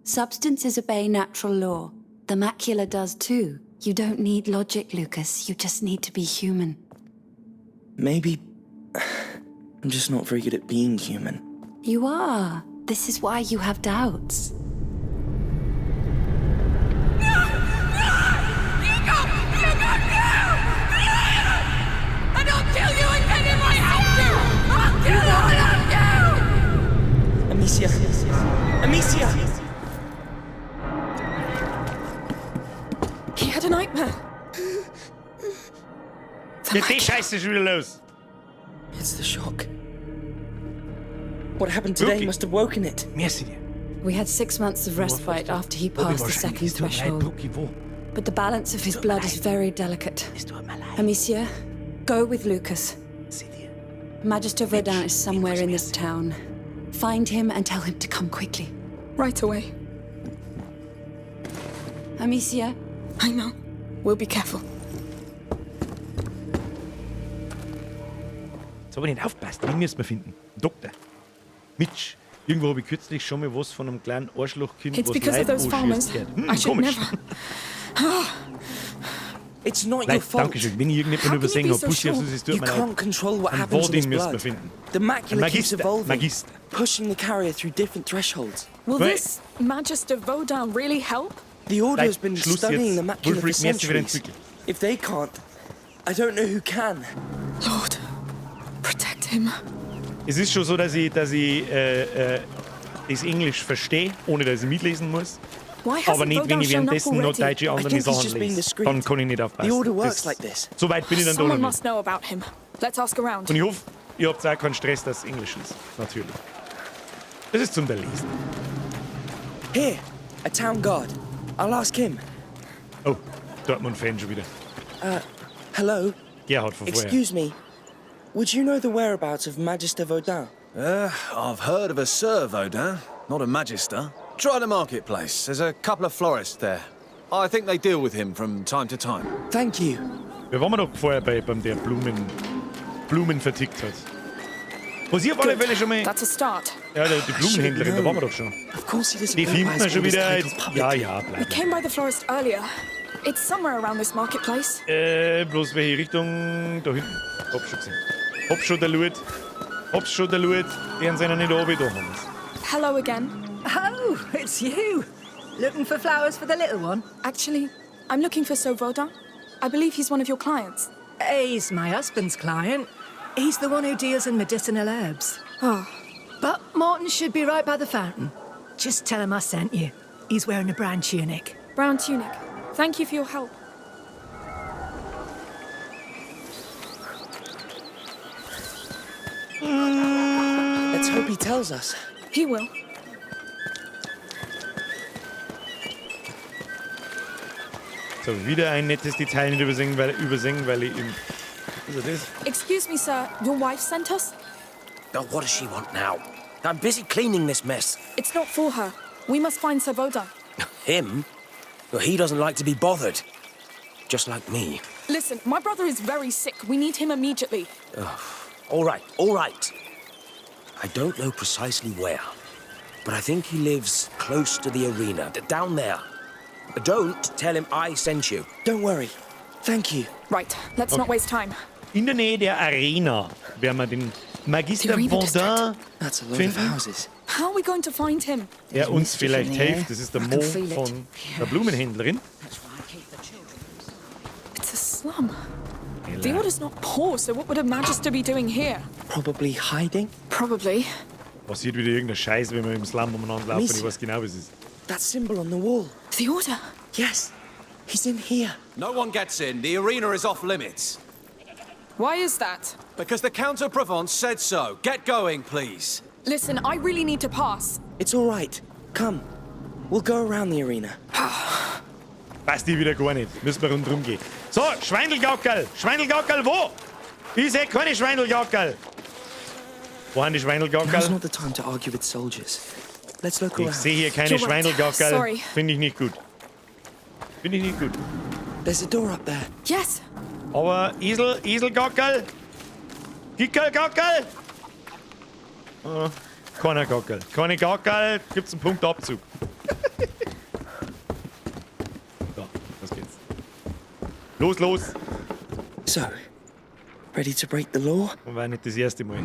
Substances obey natural law. The macula does too. You don't need logic, Lucas. You just need to be human. Maybe I'm just not very good at being human. You are. This is why you have doubts. Amicia! Amicia! He had a Die Scheiße ist wieder los. It's the shock. What happened today Okay. must have woken it. Merci dir. We had 6 months of respite after he passed the second threshold. But the balance of his blood is very delicate. Amicia, go with Lucas. Magister Verdun is somewhere in this town. Find him and tell him to come quickly. Right away. Amicia, I know. We'll be careful. So, aber nicht aufpasst, den müssen wir finden. Doktor. Mitch. Irgendwo habe ich kürzlich schon mal was von einem kleinen Arschlochkind, It's was because of Leid those farmers. anschießt. I should komisch. never. It's not your Leid, fault. Dankeschön. Wenn ich irgendjemanden How can übersehen you habe, be so Bussi, sure? es tut You mir leid. can't control what Einen happens in his Vodin müssen wir blood. finden. The Ein macula keeps Magister. evolving, Magister. pushing the carrier through different thresholds. Will Wait. this Magister Vaudin really help? The Order has Leid, been Schluss studying jetzt. the macula for Wolfried, merci für den centuries. Entwicklung. If they can't, I don't know who can. Lord, protect him. Es ist schon so, dass ich das Englisch verstehe, ohne dass ich mitlesen muss. Why Aber hasn't nicht, wenn Vaudin ich shown up währenddessen noch already? deutsche I andere think he's Sachen just being lese. discreet. Dann kann ich nicht aufpassen. The Order works Das- like this. So weit bin ich dann doch Someone noch must nicht. know about him. Let's ask around. Und ich hoffe, ihr habt auch keinen Stress, dass es Englisch ist. Natürlich. Das ist zum Lesen. Here, a town guard. I'll ask him. Oh, Dortmund-Fan schon wieder. Hello, Gerhard von vorher. excuse me. Would you know the whereabouts of Magister Vaudin? I've heard of a Sir Vaudin, not a Magister. Try the marketplace. There's a couple of florists there. I think they deal with him from time to time. Thank you. Wir waren doch vorher beim der Blumen vertickt hat. Was ich auf alle Fälle schon mal... That's a start. Ja, die Blumenhändlerin, da waren wir doch schon. Of course he doesn't Die filmt realize man schon all this wieder. title Jetzt, publicly. ja, ja, We bleib. came by the florist earlier. It's somewhere around this marketplace. Bloß welche Richtung? Da hinten. Hab's schon gesehen. Hab's schon der Lut. Hab's schon der Lut. Die haben sie nicht oben da haben. Hello again. Oh, it's you. Looking for flowers for the little one? Actually, I'm looking for Sir Vaudin. I believe he's one of your clients. He's my husband's client. He's the one who deals in medicinal herbs. Oh, But Martin should be right by the fountain. Just tell him I sent you. He's wearing a brown tunic. brown tunic. Thank you for your help. Let's hope he tells us. He will. So, wieder ein nettes Detail nicht übersingen, weil ich ihm... Was ist das? Excuse me, sir. Your wife sent us? Oh, what does she want now? I'm busy cleaning this mess. It's not for her. We must find Sir Vaudin. Him? Well, he doesn't like to be bothered. Just like me. Listen, my brother is very sick. We need him immediately. All right, all right. I don't know precisely where, but I think he lives close to the arena, down there. Don't tell him I sent you. Don't worry. Thank you. Right, let's not waste time. In der Nähe der Arena werden wir den Magister Die Arena Vaudin That's a load of finden, houses. How are we going to find him? der uns vielleicht in the air. hilft. Das ist der I Mo can feel it. von der Blumenhändlerin. It's a slum. The order's not poor, so what would a magister be doing here? Probably hiding. Probably. Passiert wieder irgendein Scheiß, wenn wir im Slum umeinander laufen. Ich weiß genau, was es ist. That symbol on the wall. The order. Yes, he's in here. No one gets in. The arena is off limits. Why is that? Because the Count of Provence said so. Get going, please. Listen, I really need to pass. It's all right. Come. We'll go around the arena. Passt die wieder gar nicht. Müssen wir rundherum gehen. So, Schweindelgaukerl! Schweindelgaukerl, wo? Ich sehe keine Schweindelgaukerl. Wo haben die Now's Schweindelgaukerl? not the time to argue with soldiers. Let's look Ich around. sehe hier keine You're right. Schweindelgaukerl. Sorry. Finde ich nicht gut. Finde ich nicht gut. There's a door up there. Yes. Aber Eselgaukerl? Gickelgaukerl? Keiner Gaukerl. Keine Gaukerl, gibt's einen Punktabzug. So, was geht's? Los, los! So, ready to break the law? Und war nicht das erste Mal.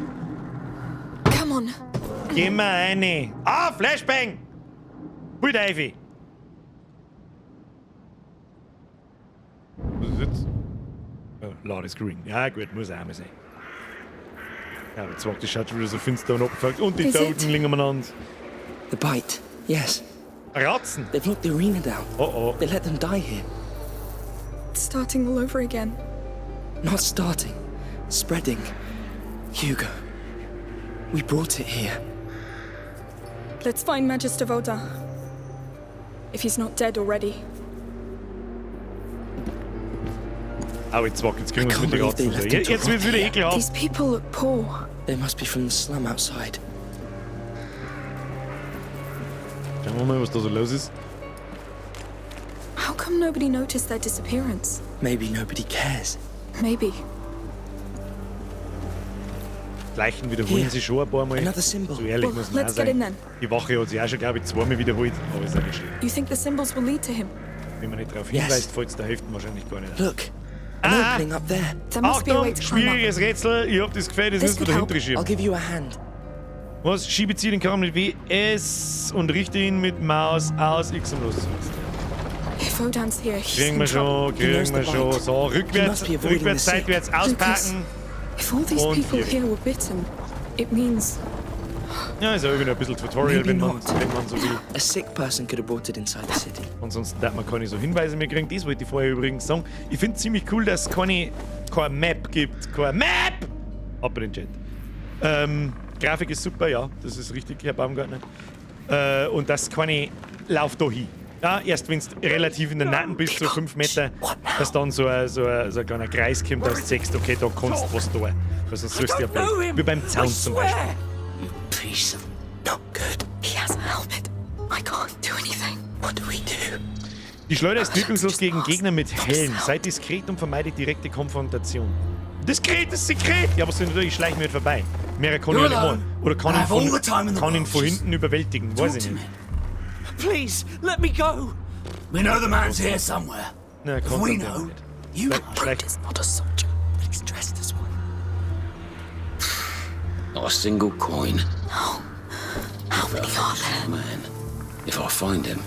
Come on. Geh mal rein. Ah, Flashbang! Gut, Ivy. Was ist jetzt? Oh, laut Screen. Ja, gut, muss auch mal sein. Ja, aber jetzt schaut schon wieder so finster und abgefuckt. Und die Is it? Toten liegen umeinander. The bite. Yes. Ratzen! They've locked the arena down. Oh oh. They let them die here. It's starting all over again. Not starting, spreading. Hugo, we brought it here. Let's find Magister Vaudin. If he's not dead already. Oh, jetzt kriegen wir es mit den Ratzen. Jetzt wird's wieder ekelhaft. These people look poor. They must be from the slum outside. Schauen wir mal, was da so los ist. How come nobody noticed their disappearance? Maybe nobody cares. Maybe. Leichen wiederholen sie schon ein paar Mal. Another symbol. So ehrlich muss man auch Let's get in sein. then. Die Wache hat sich auch schon, glaube ich, zweimal wiederholt. Aber ist auch nicht schlimm. You think the symbols will lead to him? Wenn man nicht darauf Yes. hinweist, fällt es der Hälfte wahrscheinlich gar nicht. Look, an opening up there. There must be a way Achtung, to climb up. schwieriges Rätsel. Ich hab das Gefühl, das This müssen wir could help. dahinter schieben. I'll give you a hand. Was? Schiebe zieh den Kram mit WS und richte ihn mit Maus aus X und los. If Odin's here, he's Kriegen in wir trouble. schon. So, rückwärts, seitwärts auspacken. If all these Und people hier. here were bitten, it means Ja, ist ja irgendwie ein bisschen Tutorial, Maybe wenn man not. so will. A sick person could have brought it inside the city. Ansonsten hat man keine so Hinweise mehr kriegen. Das wollte ich vorher übrigens sagen. Ich finde es ziemlich cool, dass es keine Map gibt. Keine Map! Ab in den Chat. Grafik ist super, ja. Das ist richtig, Herr Baumgartner. Und das keine Lauf da hin. Ja, erst wenn du relativ in der Nacken bist, so 5 Meter, dass dann so ein kleiner Kreis kommt, dass du sagst, okay, da kannst du was tun. Weil sonst suchst du ja blöd. Wie beim Zaun zum Beispiel. Piece of not good. he has a helmet. I can't do anything. What do we do? Die Schleuder ist wirkungslos gegen Gegner mit Helm. Sei diskret und vermeide direkte Konfrontation. Diskret ist sekret! Ja, aber so natürlich schleichen wir nicht vorbei. Mehr kann ich ja nicht machen. Oder kann ihn von hinten überwältigen. Weiß ich nicht. Please, let me go. We know the man's here somewhere. Na, If kann we der know, nicht. you Schleich. He's not a soldier, but he's dressed as one. Not a single coin. No. How many are there? Man, if I find him,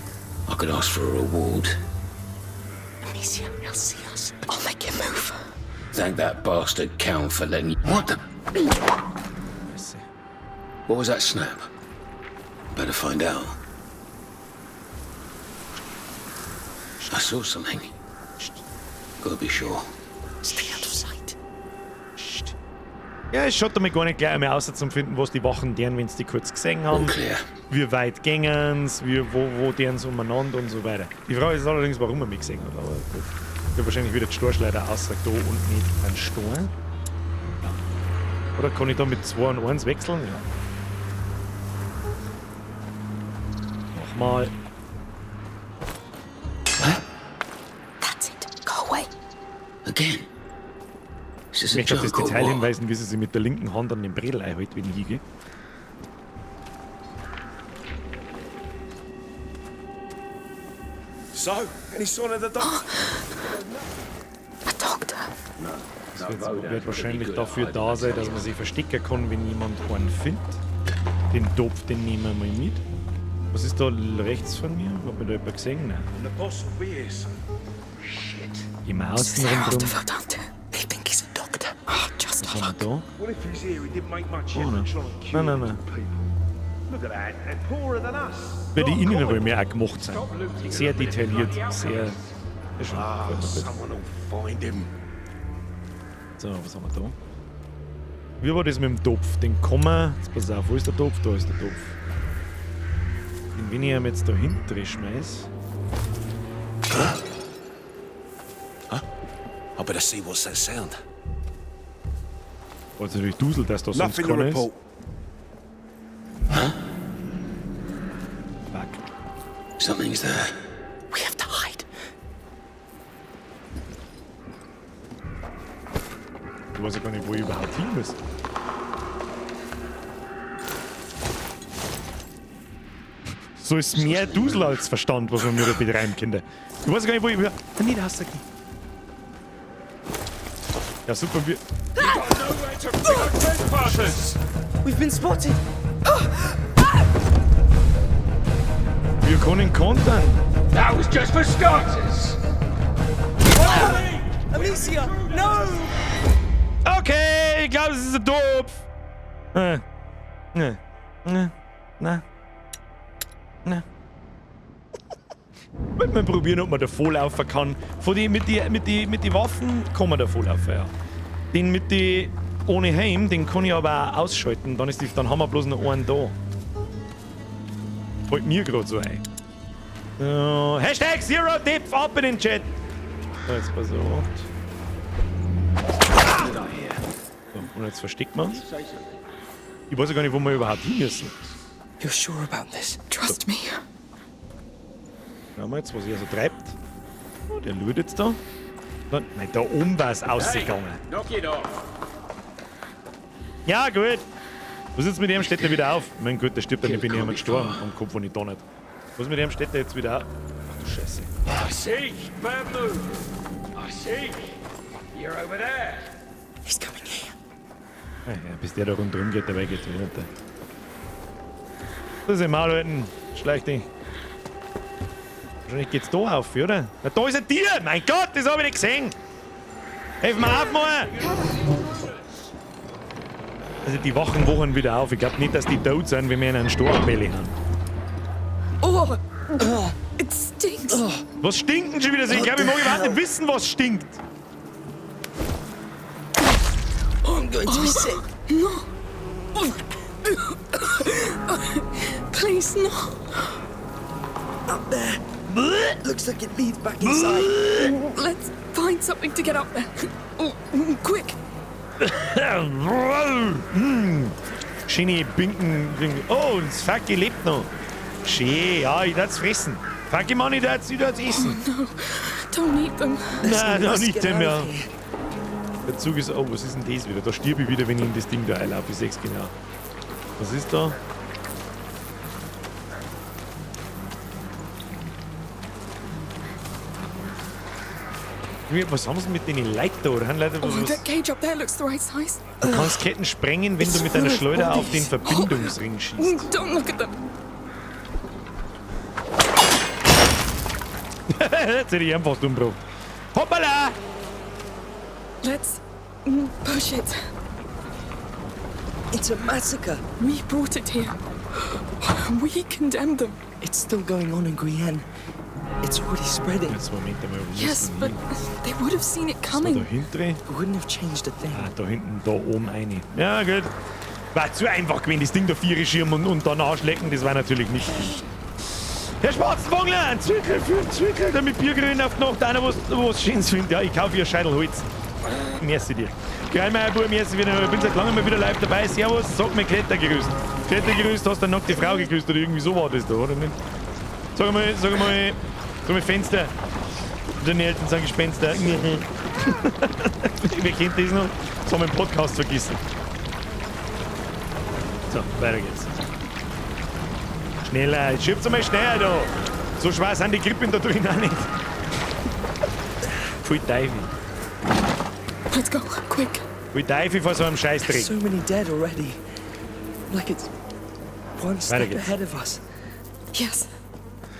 I could ask for a reward. Amicia, he'll see us. I'll make him move. Thank that bastard Count for letting you. What the? What was that snap? Better find out. I saw something. Gotta be sure. Stay out of sight. Ja, es schaut damit gar nicht gleich einmal aus, zum finden, was die Wachen deren, wenn sie die kurz gesehen haben. Unclear. Wie weit gingen sie, wo deren so umeinander und so weiter. Die Frage ist allerdings, warum er mich gesehen hat. Aber gut. Ich habe wahrscheinlich wieder die Storschleider aussagt, da und nicht an Stor. Oder kann ich da mit 2 und 1 wechseln? Ja. Nochmal. That's it. Go away. Again. Is this Ich a möchte auf das joke or Detail what? hinweisen, wie sie sich mit der linken Hand an den Bredel einhält, wenn ich hingehe. So, any sign of the doctor? A doctor. Das wird wahrscheinlich dafür da sein, dass man sich verstecken kann, wenn jemand einen findet. Den Topf, den nehmen wir mal mit. Was ist da rechts von mir? Hat mir da jemand gesehen? Nein. The boss will be here soon. Im Außen They're after rundherum. Vaudin. They think he's a doctor. Oh, just Was a haben wir look. da? What if he's here? He didn't make much Oh, effort no. trying to cure No. people. Look at that, and poorer than us. Weil die Innenräume auch gemacht sind. Sehr detailliert, sehr... Ah, someone will find him. So, was haben wir da? Wie war das mit dem Topf? Den kann man... Jetzt pass auf, wo ist der Topf? Da ist der Topf. Den, wenn ich ihn jetzt da hinten schmeiß... I better see what's that sound. Also natürlich duselt, dass da sonst Nothing to keiner ist. report. Fuck. Something's there. We have to hide. Ich weiß ja gar nicht, wo ich überhaupt hin muss. So ist mehr Dusel als Verstand, was man mir da betreiben könnte. Ich weiß gar nicht, wo ich... Ah, nicht aus, sag ich. Ja, super, wir... We've been spotted. Wir können kontern. That was just for starters. Amicia, no! Okay, ich glaube, es ist ein Topf. Na. Wollte mal probieren, ob man da volllaufen kann. Mit die Waffen kann man da volllaufen, ja. Den mit die ohne Heim, den kann ich aber auch ausschalten. Dann haben wir bloß noch einen da. Fällt mir gerade so ein. Hashtag ZeroDip ab in den Chat. So, jetzt pass auf. So, und jetzt versteckt man uns. Ich weiß ja gar nicht, wo wir überhaupt hin müssen. You're sure about this? Trust me. Schauen wir jetzt, was er so treibt. Oh, der lügt jetzt da. Nein, da oben war es ausgegangen. Ja, gut. Was ist jetzt mit dem? Steht der wieder auf? Mein Gott, der stirbt dann, ich bin jemand gestorben. Am Kopf, wo ich da nicht. Was mit dem steht der jetzt wieder auf? Ach du Scheiße. I see. Bad move. I see. You're over there. He's coming here. Ja, bis der da rundherum geht, dabei geht wieder nicht. Das ist im Maul halten. Schleich dich. Wahrscheinlich geht's da auf, oder? Na, da ist ein Tier! Mein Gott, das habe ich nicht gesehen! Helf mir auf, Mann! Also die wachen wieder auf. Ich glaube nicht, dass die tot sind, wenn wir in einen Storbelly haben. Oh, it stinks. Was stinkt denn schon wieder so? Ich glaube, ich mag überhaupt nicht wissen, was stinkt. I'm going to be sick. No. Please, no. Up there. Looks like it leads back inside. Let's find something to get up there. Oh, quick. Schöne Binken. Oh, das Facki lebt noch. Schön, ja, ich darf's fressen. Facki, Mann, ich darf's essen. Oh, no. Don't eat them. Nein, da nicht mehr. Der Zug ist. Oh, was ist denn das wieder? Da stirb ich wieder, wenn ich in das Ding da einlaufe. Ich seh's genau. Was ist da? Was haben sie mit den Leuten da? Oder haben Leute was? That cage up there looks the right size. Du kannst Ketten sprengen, wenn du mit deiner Schleuder auf den Verbindungsring schießt. Don't look at them. Jetzt hätte ich einfach umgebracht. Hoppala! Let's push it. It's a massacre. We brought it here. We condemned them. It's still going on in Guyenne. It's already spreading. Jetzt Moment einmal. Yes, but they would have seen it Da coming. hinten? Wouldn't have changed a thing. Ah, da hinten, da oben eine. Ja, gut. War zu einfach gewesen, das Ding da vier schirmen und danach schlecken, das war natürlich nicht. Herr Schwarzenwangler, ein Zwickel für einen Zwickel, damit Biergrün auf die Nacht einer was Schönes findet. Ja, ich kaufe hier Scheitel Holz. Merci dir. Geil, mein Bub, merci wieder. Ich bin seit langem mal wieder live dabei. Servus, sag mir Klettergerüst. Klettergerüst, hast du eine nackte Frau geküsst oder irgendwie so war das da, oder nicht? Sag mal Fenster. Deine Eltern sind Gespenster. Wer kennt das noch? Das haben wir im Podcast vergessen. So, weiter geht's. Schneller, jetzt schiebt's einmal schneller da. So schwer sind die Krippen da drin auch nicht. Voll Teufel. Let's go, quick. Voll Teufel vor so einem Scheißdreck. So many dead already. Like it's one step Weiter geht's. ahead of us. Yes,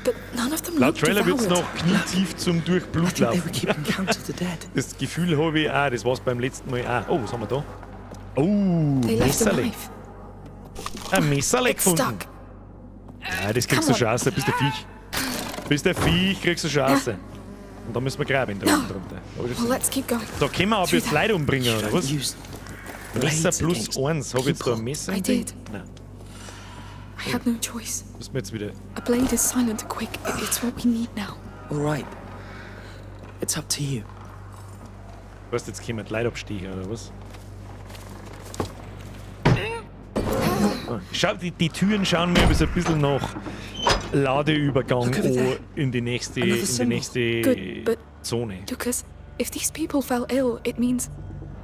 but none of them Laut look Trailer wird's devoured. noch knietief zum I Durchblut think they were laufen. keeping count of the dead. Das Gefühl habe ich auch, das war's beim letzten Mal auch. Oh, was haben wir da? Oh, They left the Messerle. knife. Ein Messerle It's gefunden. stuck. Ja, das kriegst du schon raus, bist der Viech. Bist der Viech, kriegst du schon raus. Und da müssen wir graben, da unten drunter. Aber das- Well, let's keep going. Da können wir aber jetzt Leute umbringen, oder was? Use Messer blades plus against 1. Habe ich jetzt da ein Messer? I im Ding? did. Nein. I had no choice. Müssen wir jetzt wieder. A blade is silent and quick. It's what we need now. All right. It's up to you. Was, jetzt können wir die Leute absteigen, oder was? Schau, die Türen schauen mir so ein bisschen nach Ladeübergang in die nächste, Good, but Zone. Lucas, if these people fell ill, it means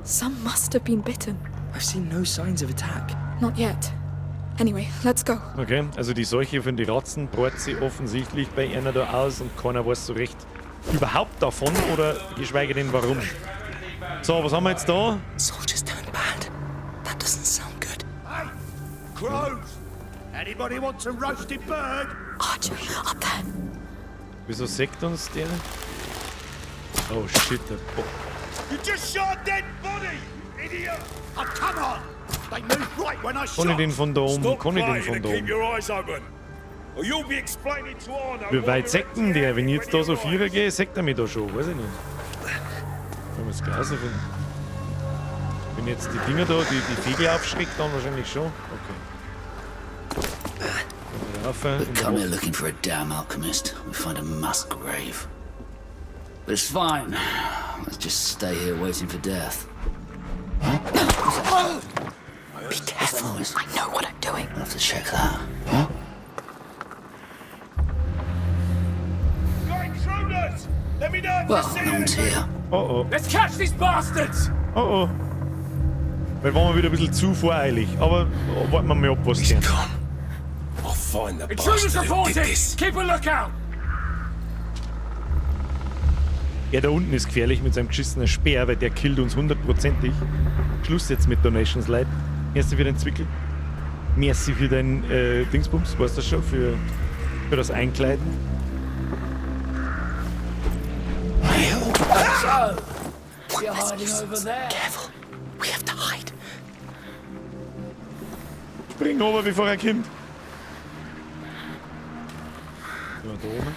some must have been bitten. I've seen no signs of attack. Not yet. Anyway, let's go. Okay, also die Seuche von den Ratzen breitet sich offensichtlich bei einer da aus und keiner weiß so recht überhaupt davon oder geschweige denn warum. So, was haben wir jetzt da? Soldiers turned bad. That doesn't sound good. Hey, crows! Anybody want a roasted bird? Archer, up there. Wieso sägt uns der? Oh shit, der Bock. You just shot a dead body, idiot! Oh, come on! They move right when I shot. Kann ich den von da oben? Stop Kann ich den fighting von and da keep oben? your eyes open. or you'll be explaining to Arno. Wie weit sagt denn der? Wenn ich jetzt da so Vierer gehe, sagt er mich da schon. Weiß ich nicht. Wenn wir es gleich so finden. Wenn jetzt die Dinger da, die Fegel aufschreckt, dann wahrscheinlich schon. Okay. But come here looking for a damn alchemist. We find a mass grave. But it's fine. Let's just stay here waiting for death. Be careful. I know what I'm doing. I'll have to check that. Huh? Got intruders! Let me know if Well, you see no one's anything. here. Oh. Let's catch these bastards! Oh. Weil waren wir wieder ein bisschen zu voreilig. Aber warten wir mal ab, was geht. I'll find the Intruders bastard who did reported! this. Keep a lookout! Ja, da unten ist gefährlich mit seinem geschissenen Speer, weil der killt uns 100%ig. Schluss jetzt mit Donations, Leute. Merci für den Zwickel. Merci für dein Dingsbums, weißt du schon, für das Einkleiden. You're hiding over there. Careful. We have to hide. Spring runter, bevor er kommt. Ja, da oben.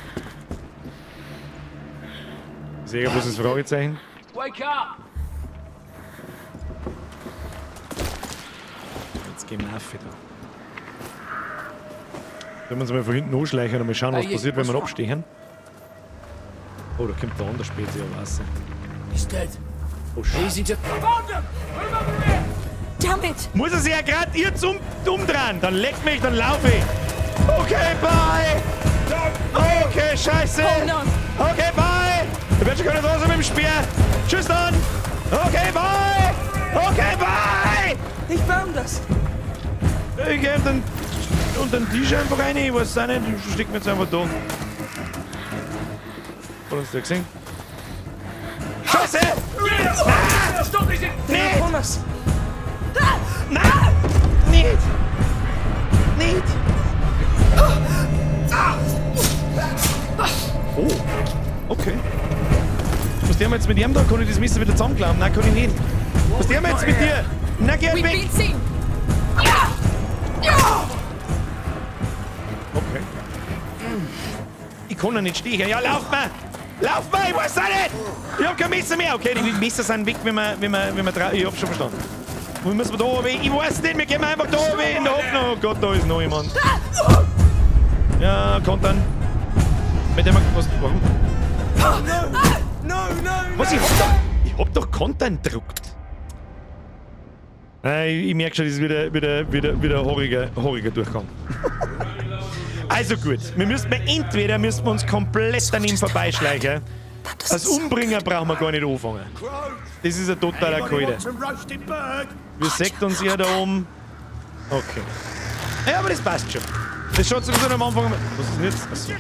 Ich sehe bloß das Fragezeichen. Wake up! Jetzt gehen wir auf wieder. Sollen wir uns mal von hinten anschleichen und mal schauen, was passiert, wenn wir abstehen? Oh, da kommt der andere Spezi am Wasser. He's dead. Oh, shit. Easy to... Found him! Put him over here! Damn it! Muss er sich ja gerade jetzt umdrehen? Dann leckt mich, dann laufe ich. Okay, bye! Okay, scheiße! Oh no! Okay, bye! Du wirst schon gar nicht raus mit dem Speer! Tschüss dann! Okay, bye! Okay, bye! They found us! Ich geh und den Tisch einfach rein, ich weiß auch nicht, ich steck mir jetzt einfach da. Hat uns der gesehen? Scheiße! Stop this! Nicht! On us! Nein! Nicht! Nicht! Oh, okay. Was der jetzt mit ihm da? Kann ich das Messer wieder zusammenklappen? Nein, kann ich nicht. Was der jetzt mit dir? Na, geh weg! Okay. Ich kann noch nicht stehen. Ja, lauf mal! Lauf mal, ich weiß auch nicht! Ich hab kein Messer mehr. Okay, die Messer sind weg, wenn wir ich hab schon verstanden. Wo müssen wir da oben? Ich weiß nicht, wir gehen einfach da oben in der Hoffnung. Oh Gott, da ist noch jemand. Ja, kontern. Mit dem was? Warum? No! Was? Ich hab doch kontern gedruckt. Ich merke schon, das ist wieder horriger Durchgang. Also gut, entweder müssen wir uns komplett an ihm vorbeischleichen. Als Umbringer brauchen wir gar nicht anfangen. Das ist ein totaler Keule. Wir sägt uns ja da oben. Okay. Ja, aber das passt schon. Das schaut sowieso am Anfang... Was ist denn jetzt? Achso.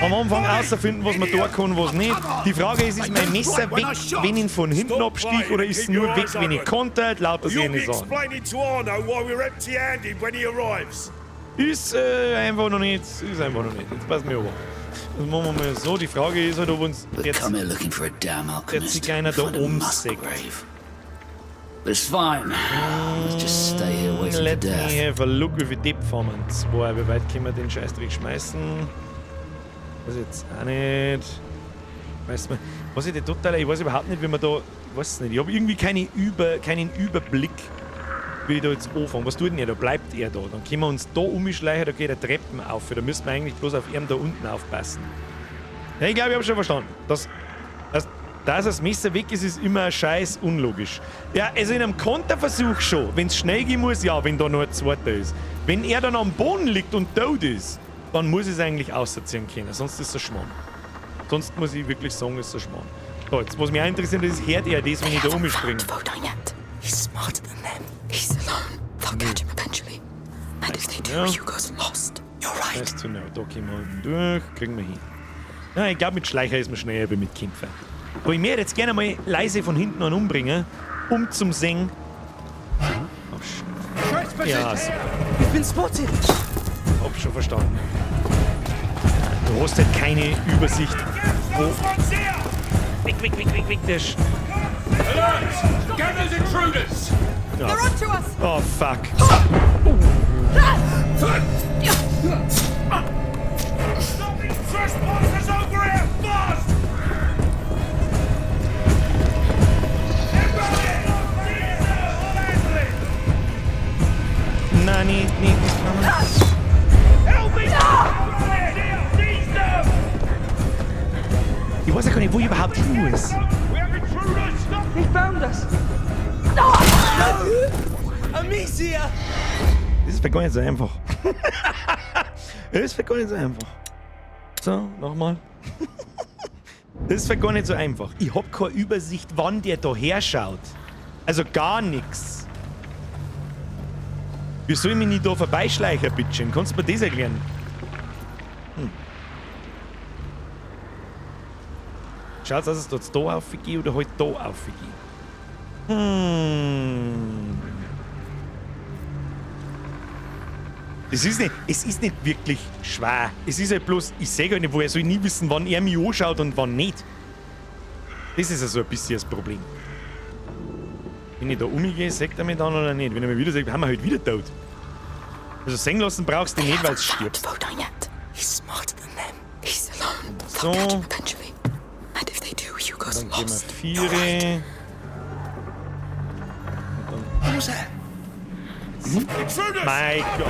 Am Anfang rausfinden, was man da kann, was nicht. Die Frage ist mein Messer weg, wenn ich ihn von hinten abstich, oder ist es nur weg, wenn ich kontert? Lauter sehe nicht an. Ist einfach noch nicht. Jetzt passen wir auf. Das machen wir mal so. Die Frage ist halt, ob uns jetzt der Zigeuner da oben sägt. But it's fine. Let's just stay here waiting for Let me death. have a look, wie viel Depth haben wir. 2. Wie weit können wir den Scheißdreck schmeißen? Weiß ich jetzt auch nicht. Weiß man. Was ich da total. Ich weiß überhaupt nicht, wie man da. Weiß es nicht. Ich habe irgendwie keinen Überblick, wie ich da jetzt anfange. Was tut denn er? Da bleibt er da. Dann können wir uns da umschleichen, da geht der Treppen auf. Da müssen wir eigentlich bloß auf ihm da unten aufpassen. Ja, ich glaube, ich habe schon verstanden. Dass das Messer weg ist, ist immer scheiß unlogisch. Ja, also in einem Konterversuch schon. Wenn es schnell gehen muss, ja, wenn da noch ein zweiter ist. Wenn er dann am Boden liegt und tot ist, dann muss ich es eigentlich ausziehen können. Sonst ist es ein Schmarrn. Sonst muss ich wirklich sagen, es ist ein Schmarrn. So, jetzt, was mich auch interessiert, ist, hört er das, wenn ich da umspringe? He's smarter than them. He's alone. They'll catch him eventually. And if they do, Hugo's lost. You're right. Nice to know. Da gehen wir unten durch, kriegen wir hin. Ja, ich glaube, mit Schleicher ist man schneller wie mit Kämpfen. Aber ich möchte jetzt gerne mal leise von hinten an umbringen, um zum Singen. Oh, shit. Ja, super. We've been spotted. Hab schon verstanden. Du hast halt keine Übersicht. Wo... Weg, der Get those intruders! Ja. They're onto us! Oh, fuck. Nein, nicht. Ich weiß ja gar nicht, wo ich überhaupt hin muss. He found us. No! Amicia! Das ist gar nicht so einfach. Das ist gar nicht so einfach. So, nochmal. Das ist gar nicht so einfach. Ich hab keine Übersicht, wann der da herschaut. Also gar nichts. Wie soll ich mich nicht da vorbeischleichen, Bitchen? Kannst du mir das erklären? Schaut's aus, dass es da aufgeht oder halt da aufgeht? Es ist nicht wirklich schwer. Es ist halt bloß, ich sehe gar nicht, woher soll ich nie wissen, wann er mich anschaut und wann nicht. Das ist also ein bisschen das Problem. Wenn ich da umgehe, sagt er mich dann oder nicht? Wenn er mir wieder sagt, haben wir halt wieder tot. Also sehen lassen brauchst du nicht, weil es stirbt. So. Dann gehen wir 4. Mein Gott.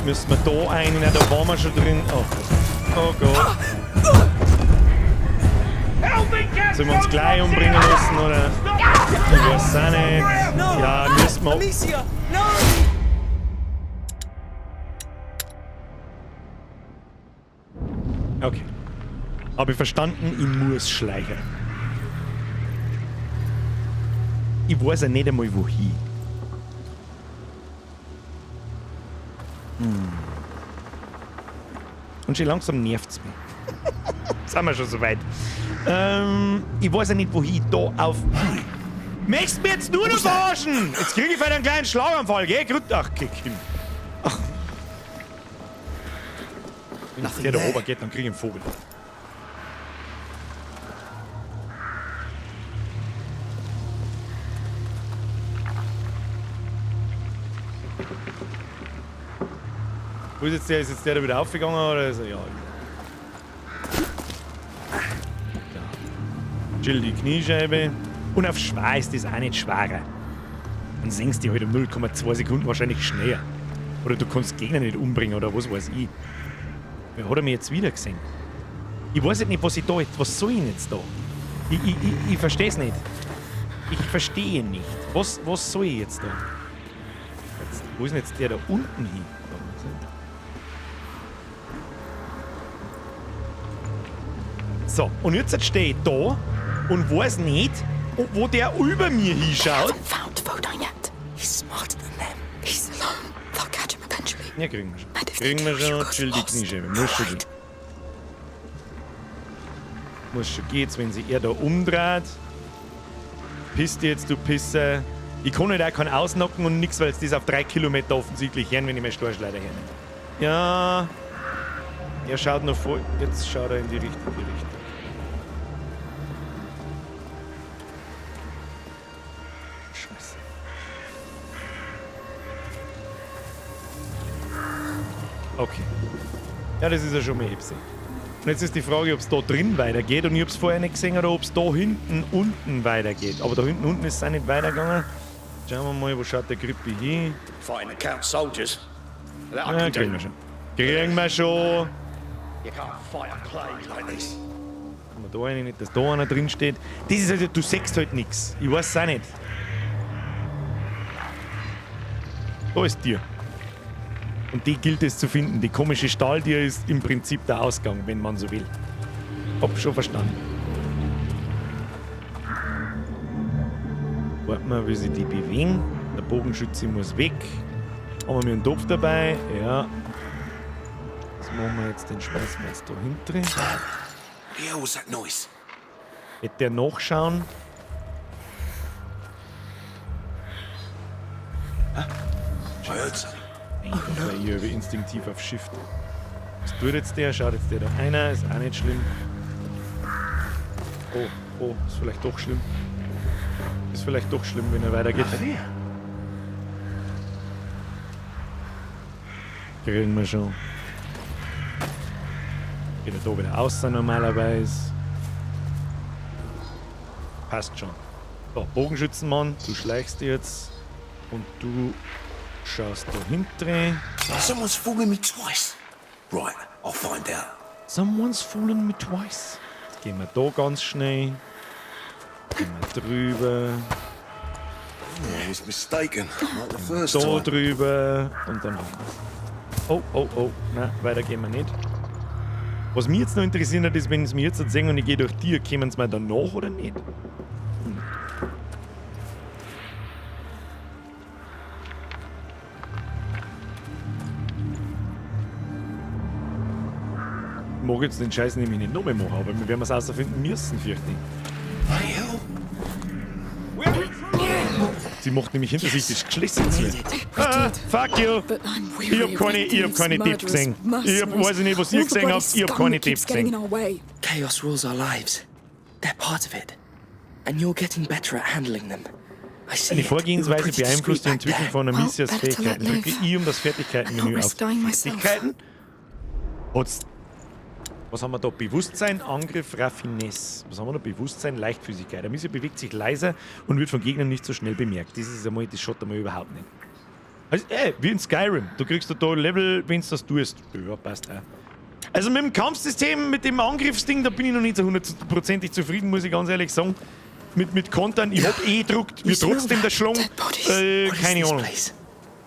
Müssen wir da einen? Da waren wir schon drin. Oh Gott. Sollen wir uns gleich umbringen lassen, oder? Ich weiß es auch nicht. Ja, müssen wir. Amicia, no! Okay. Habe ich verstanden, ich muss schleichen. Ich weiß ja nicht einmal wohin. Und schon langsam nervt's mich. Sind wir schon so weit. Ich weiß ja nicht, wohin ich da auf... Möchtest du mich jetzt nur noch verarschen? Jetzt krieg ich vielleicht einen kleinen Schlaganfall, gell? Ach, kick hin. Ach. Wenn der da oben geht, dann krieg ich einen Vogel. Wo ist jetzt der? Ist jetzt der da wieder aufgegangen oder ist er? Ja. Chill die Kniescheibe. Und auf schwer ist das auch nicht schwerer. Dann senkst du halt um 0,2 Sekunden wahrscheinlich schneller. Oder du kannst Gegner nicht umbringen oder was weiß ich. Wer hat er mich jetzt wieder gesehen? Ich weiß jetzt nicht, was ich da jetzt. Was soll ich denn jetzt da? Ich verstehe es nicht. Ich verstehe ihn nicht. Was soll ich jetzt da? Wo ist denn jetzt der da unten hin? So, und jetzt stehe ich da und weiß nicht, wo der über mir hinschaut. Ja, kriegen wir schon. Kriegen wir schon. Chill die Kniescheibe. Muss schon geht's, wenn sich er da umdreht. Pisst jetzt, du Pisser. Ich kann nicht auch keinen ausnocken und nix, weil es das auf 3 Kilometer offensichtlich hören, wenn ich meine Storchleiter hernehme. Ja. Er schaut noch vor. Jetzt schaut er in die richtige Richtung. Scheiße. Okay. Ja, das ist ja schon mal Hebse. Und jetzt ist die Frage, ob es da drin weitergeht. Und ich habe es vorher nicht gesehen oder ob es da hinten unten weitergeht. Aber da hinten unten ist es auch nicht weitergegangen. Schauen wir mal, wo schaut der Grippi hin? Fighting the Count's soldiers. Ja, kriegen wir schon. Kriegen wir schon. You can't fight a plague like this. Haben wir da einen nicht, dass da einer drin steht. Das ist halt, du siehst halt nichts. Ich weiß es auch nicht. Da ist Tier. Und die gilt es zu finden. Die komische Stahltier ist im Prinzip der Ausgang, wenn man so will. Hab schon verstanden. Warten wir, wie sie die bewegen. Der Bogenschütze muss weg. Haben wir einen Topf dabei. Ja. Jetzt machen wir jetzt den Schmeißen da hinten. Yeah, what's that noise? Wird der nachschauen? Ich habe instinktiv auf Shift. Was tut jetzt der? Schaut jetzt der da einer? Ist auch nicht schlimm. Oh, ist vielleicht doch schlimm. Ist vielleicht doch schlimm, wenn er weitergeht. Kriegen wir schon. Geht er da wieder raus normalerweise. Passt schon. So, Bogenschützenmann, du schleichst jetzt. Und du schaust da hinten. Someone's fooling me twice. Right, I'll find out. Someone's fooling me twice. Jetzt gehen wir da ganz schnell. Gehen wir drüber. Yeah, he's mistaken. Like the first Da time. drüber. Und dann. Oh, oh, oh. Nein, weiter gehen wir nicht. Was mich jetzt noch interessiert hat, ist, wenn es mir jetzt sehen und ich gehe durch die, kommen sie mir dann nach oder nicht? Ich mag jetzt den Scheiß nämlich nicht noch mehr machen, aber wir werden es herausfinden müssen, fürchte ich. Sie macht nämlich hinter sich das Geschlecht zu. Ah, fuck you! Ich hab keine Tipps gesehen. Weiß nicht, was ihr gesehen habt, ich hab keine Tipps gesehen. Chaos rules our lives. They're part of it. And you're getting better at handling them. I see Eine it. Vorgehensweise You were pretty beeinflusst die discreet back Entwicklung von there. Amicias Well, better to let Fähigkeiten. Drücke live. I um das Fertigkeitenmenü auf. Fertigkeiten? Was haben wir da? Bewusstsein, Angriff, Raffinesse. Was haben wir da? Bewusstsein, Leichtfüßigkeit. Amicia bewegt sich leiser und wird von Gegnern nicht so schnell bemerkt. Das ist einmal, das schaut einmal überhaupt nicht. Also, wie in Skyrim. Du kriegst da Level, wenn du das tust. Ja, passt auch. Also mit dem Kampfsystem, mit dem Angriffsding, da bin ich noch nicht so hundertprozentig zufrieden, muss ich ganz ehrlich sagen. Mit Kontern, ich hab gedruckt, wird trotzdem der Schlong. Keine Ahnung.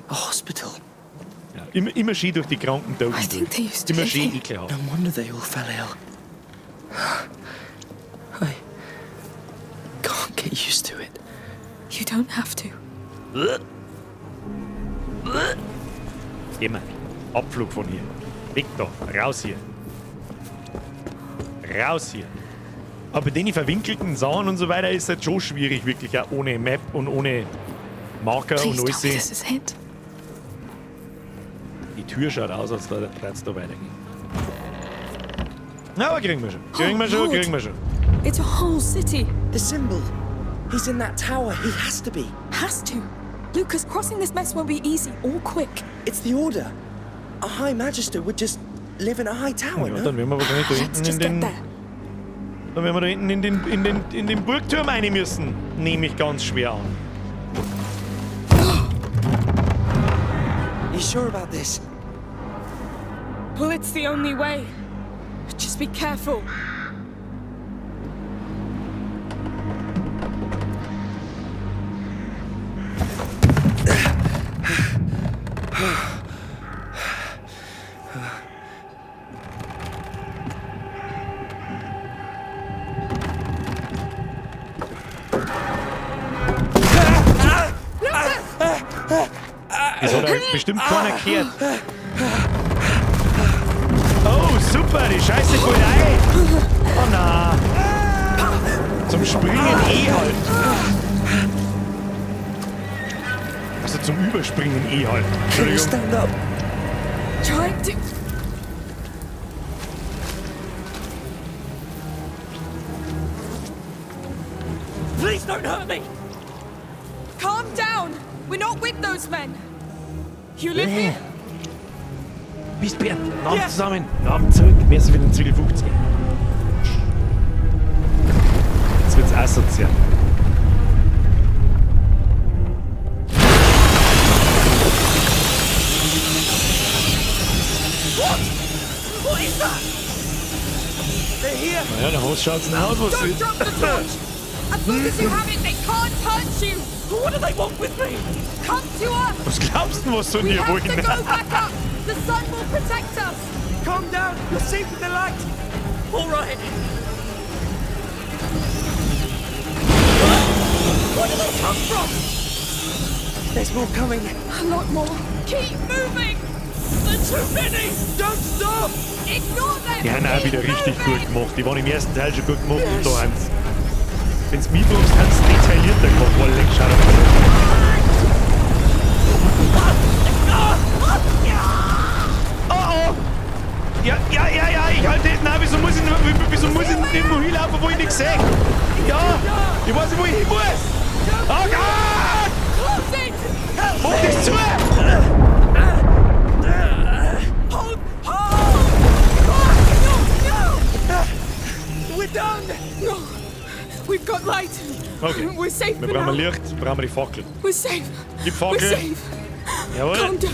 A hospital. Ja, immer schön durch die kranken Toten. Immer schön ekelhaft. No wonder they all fell ill. I can't get used to it. You don't have to. Immer. Abflug von hier. Weg da. Raus hier. Raus hier. Aber den verwinkelten Sachen und so weiter ist halt schon schwierig, wirklich auch ohne Map und ohne Marker und alles. Die Tür schaut aus, als da es da weitergeht. Na, aber kriegen wir schon. Kriegen wir schon. It's a whole city. The symbol. He's in that tower. He has to be. Has to. Lucas, crossing this mess won't be easy or quick. It's the order. A High Magister would just live in a high tower, Ja, no? dann werden wir wahrscheinlich da hinten in den... Dann werden wir da hinten in den Burgturm rein müssen. Nehme ich ganz schwer an. You sure about this? Well, it's the only way. Just be careful. Das hat halt bestimmt keiner gehört. Oh, super, die Scheiße geht rein. Oh na. Zum Springen halt. Also zum Überspringen halt. Entschuldigung. Stand up. Trying to... Please don't hurt me! Calm down. We're not with those men. You live here? Bist Bert, Namen zusammen. Namen zurück. Wir sind wieder in Zwiegel 50. Jetzt wird's asozial. What is that? They're here! Naja, der Haus schaut's denn aus, was Don't ist. drop the torch. As long as you have it, they can't hurt you. What do they want with me? Come to us. Was glaubst du, was sollen We die have wollen? to go back up. The sun will protect us. Calm down. You'll see with the light. All right. Where did they come from? There's more coming. A lot more. Keep moving. There's too many. Don't stop. Ignore them. Die haben auch wieder Keep richtig moving. gut gemacht. Die waren im ersten Teil schon gut gemacht und da haben sie. Wenn du mich fragst, haben sie detaillierter gemacht. Wolle, schau dir mal an. Oh oh! Ja, ich halte. Nein, wieso muss ich nicht noch hinlaufen, wo ich nichts sehe? Ja! Ich weiß nicht, wo ich hin muss! Oh Gott! Close it. Mach das zu! done! No. We've got light. Okay. We're safe Wir for brauchen now. Licht, brauchen wir die Fackel. We're safe. Gib We're Fackel. safe. Jawohl. Calm down.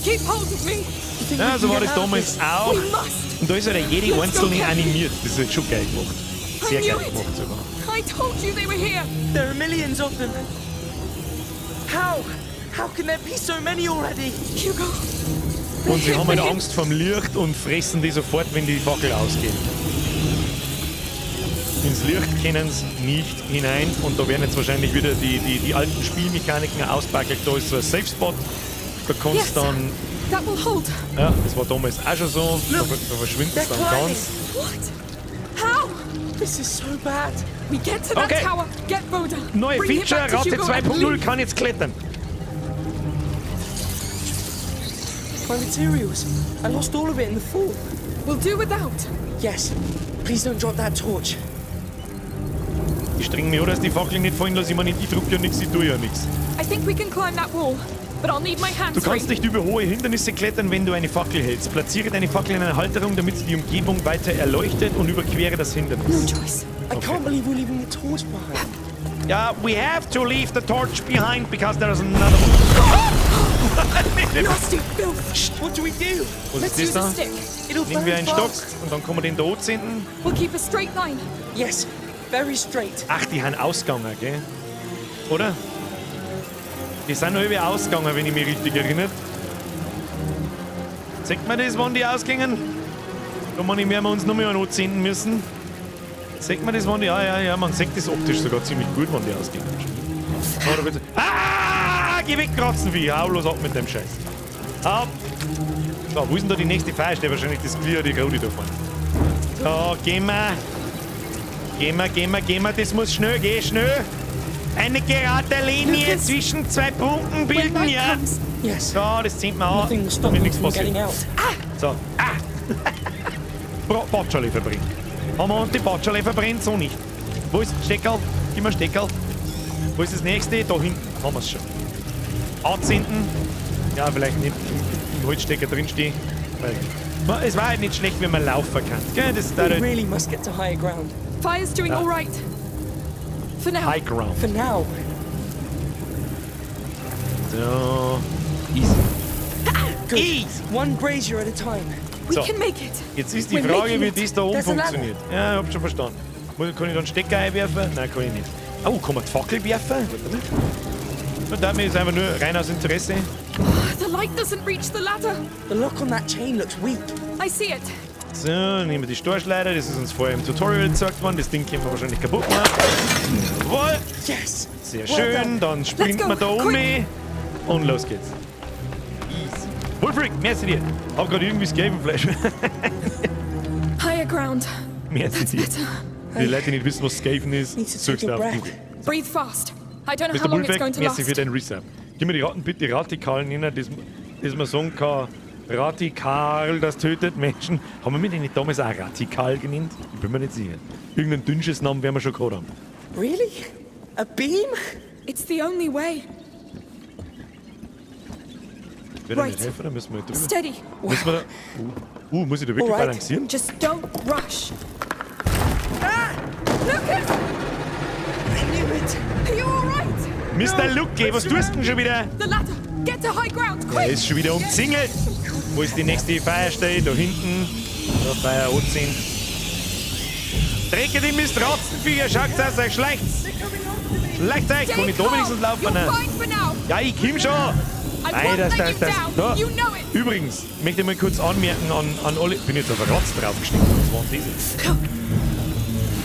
Keep hold of me. Ja, so war das damals auch. We must. Und da ist ja jede Let's go, einzelne Captain. animiert. Das ist jetzt schon geil gemacht. Sehr I knew geil it. gemacht sogar. I told you they were here. There are millions of them. How? How can there be so many already? Hugo. Und sie haben halt Angst vom Licht und fressen die sofort, wenn die Fackel ausgeht. Ins Licht können sie nicht hinein und da werden jetzt wahrscheinlich wieder die alten Spielmechaniken auspackelt. Da ist so ein Safe Spot. Da kannst du dann. That will hold. Ja, das war damals auch schon so. Da verschwindet es dann ganz. What? How? This is so bad. We get to that Okay. tower. Get Rhoda. Neue Bring him Feature, back to Ratte Hugo and 2.0 leave. kann jetzt klettern. My materials. I lost all of it in the fall. We'll do without. Yes. Please don't drop that torch. Ich streng mich an, dass die Fackel nicht fallen lassen. Ich meine, ich druck ja nichts, ich tue ja nichts. I think we can climb that wall, but I'll need my hands Du kannst free. nicht über hohe Hindernisse klettern, wenn du eine Fackel hältst. Platziere deine Fackel in eine Halterung, damit sie die Umgebung weiter erleuchtet und überquere das Hindernis. No choice. I can't believe we're leaving the torch behind. Yeah, we have to leave the torch behind because there's another one. Nasty filth. What do we do? Was Let's ist use a das da? stick. It'll Nehmen wir burn einen Stock fast. und dann kann man den da anzünden. We'll keep a straight line. Yes. Very straight. Ach, die haben ausgegangen, gell? Oder? Die sind noch irgendwie ausgegangen, wenn ich mich richtig erinnere. Sagt man das, wann die ausgingen? Da werden wir uns noch mal anzünden müssen. Sagt man das, wann die... Ja, man sagt das optisch sogar ziemlich gut, wann die ausgingen. Oder bitte... Ah! Geh weg, Kratzenvieh! Hau los ab mit dem Scheiß. Ab! So, wo ist denn da die nächste Feuerstelle? Wahrscheinlich das Clear, die Rodi da vorne. So, gehen wir. Gehen wir. Das muss schnell gehen, schnell. Eine gerade Linie Lucas. zwischen zwei Punkten When bilden, night ja. comes, Yes. So, das zieht man an, Nothing will stop damit them nichts from passiert. getting out. So, Botschale verbrennt. Haben wir uns die Botschale verbrennt? So nicht. Wo ist das Steckerl? Gib mir Steckerl. Wo ist das nächste? Da hinten haben wir es schon. Anzünden. Ja, vielleicht nicht im Holzstecker drinstehen. Weil es war halt nicht schlecht, wenn man laufen kann. Gell? Das ist We da really must get to higher ground. fire's doing all right. For now. High Ground. For now. So, easy. Good. Easy. One brazier at a time. We So. can make it. Jetzt ist die We're Frage, making wie it. das da oben There's a ladder. funktioniert. Ja, ich hab schon verstanden. Kann ich da einen Stecker einwerfen? Nein, kann ich nicht. Oh, kann man die Fackel werfen? Warte mal. Und damit ist einfach nur rein aus Interesse. The light doesn't reach the ladder. The lock on that chain looks weak. I see it. So, nehmen wir die Storchleiter. Das ist uns vorher im Tutorial gezeigt worden. Das Ding können wir wahrscheinlich kaputt machen. Jawohl. Yes. Sehr Well schön. done. Dann springt go, man da um. quick. Und los geht's. Easy. Wolfric, merci dir. Hab gerade irgendwie das Gavenfleisch. Higher ground. Merci That's dir. better. Für die Leute, die nicht wissen, was Skaven ist, Need to suchst take du a auf breath. Google. Breathe fast. I don't know Mr. how long it's Bullbeck, going to merci last. für den Resub. Gib mir die Ratten bitte radikal nennen, dass man sagen kann, radikal, das tötet Menschen. Haben wir mit denen nicht damals auch radikal genannt? Ich bin mir nicht sicher. Irgendein dünnsches Namen werden wir schon gehabt haben. Really? A beam? It's the only way. Wird er Right. nicht helfen, dann müssen wir drüber. Steady. Müssen wir da... muss ich da wirklich Alright. balancieren? Just don't rush. Ah! Lucas! I knew it. Are you alright? Mr. Luke, was tust du denn schon wieder? The ladder. Get to high ground, Er quick! ist schon wieder umzingelt. Wo ist die nächste Feuerstelle? Da hinten. Da Feuer anziehen. Drecke die Mistratzenviecher, schaut's aus, euch schleicht's. Schleicht euch, kann ich da wenigstens laufen? You're Nein. fine for now. Ja, ich komm schon. I Nein, won't das. let you down. Da. You know it. Übrigens, möchte ich mal kurz anmerken an alle. Ich bin jetzt auf einen Ratz draufgestiegen. Was waren diese?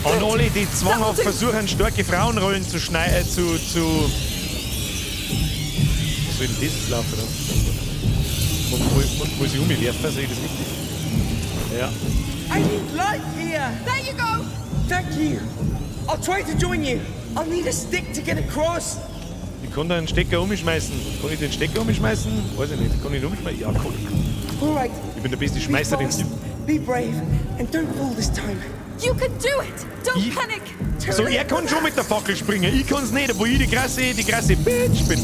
An alle, die zwanghaft versuchen, starke Frauenrollen zu schneiden. Was soll denn das laufen? Muss ich umwerfen? Sehe ich das richtig? Ja. I need light here. There you go. Thank you. I'll try to join you. I'll need a stick to get across. Ich kann da einen Stecker umschmeißen. Kann ich den Stecker umschmeißen? Weiß ich nicht. Kann ich ihn umschmeißen? Ja, kann ich. All right. Ich bin der beste Be Schmeißer, den es fast. gibt. Be brave and don't fall this time. You can do it. Don't panic. So, er kann schon mit der Fackel springen. Ich kann's nicht, obwohl ich die krasse Bitch bin.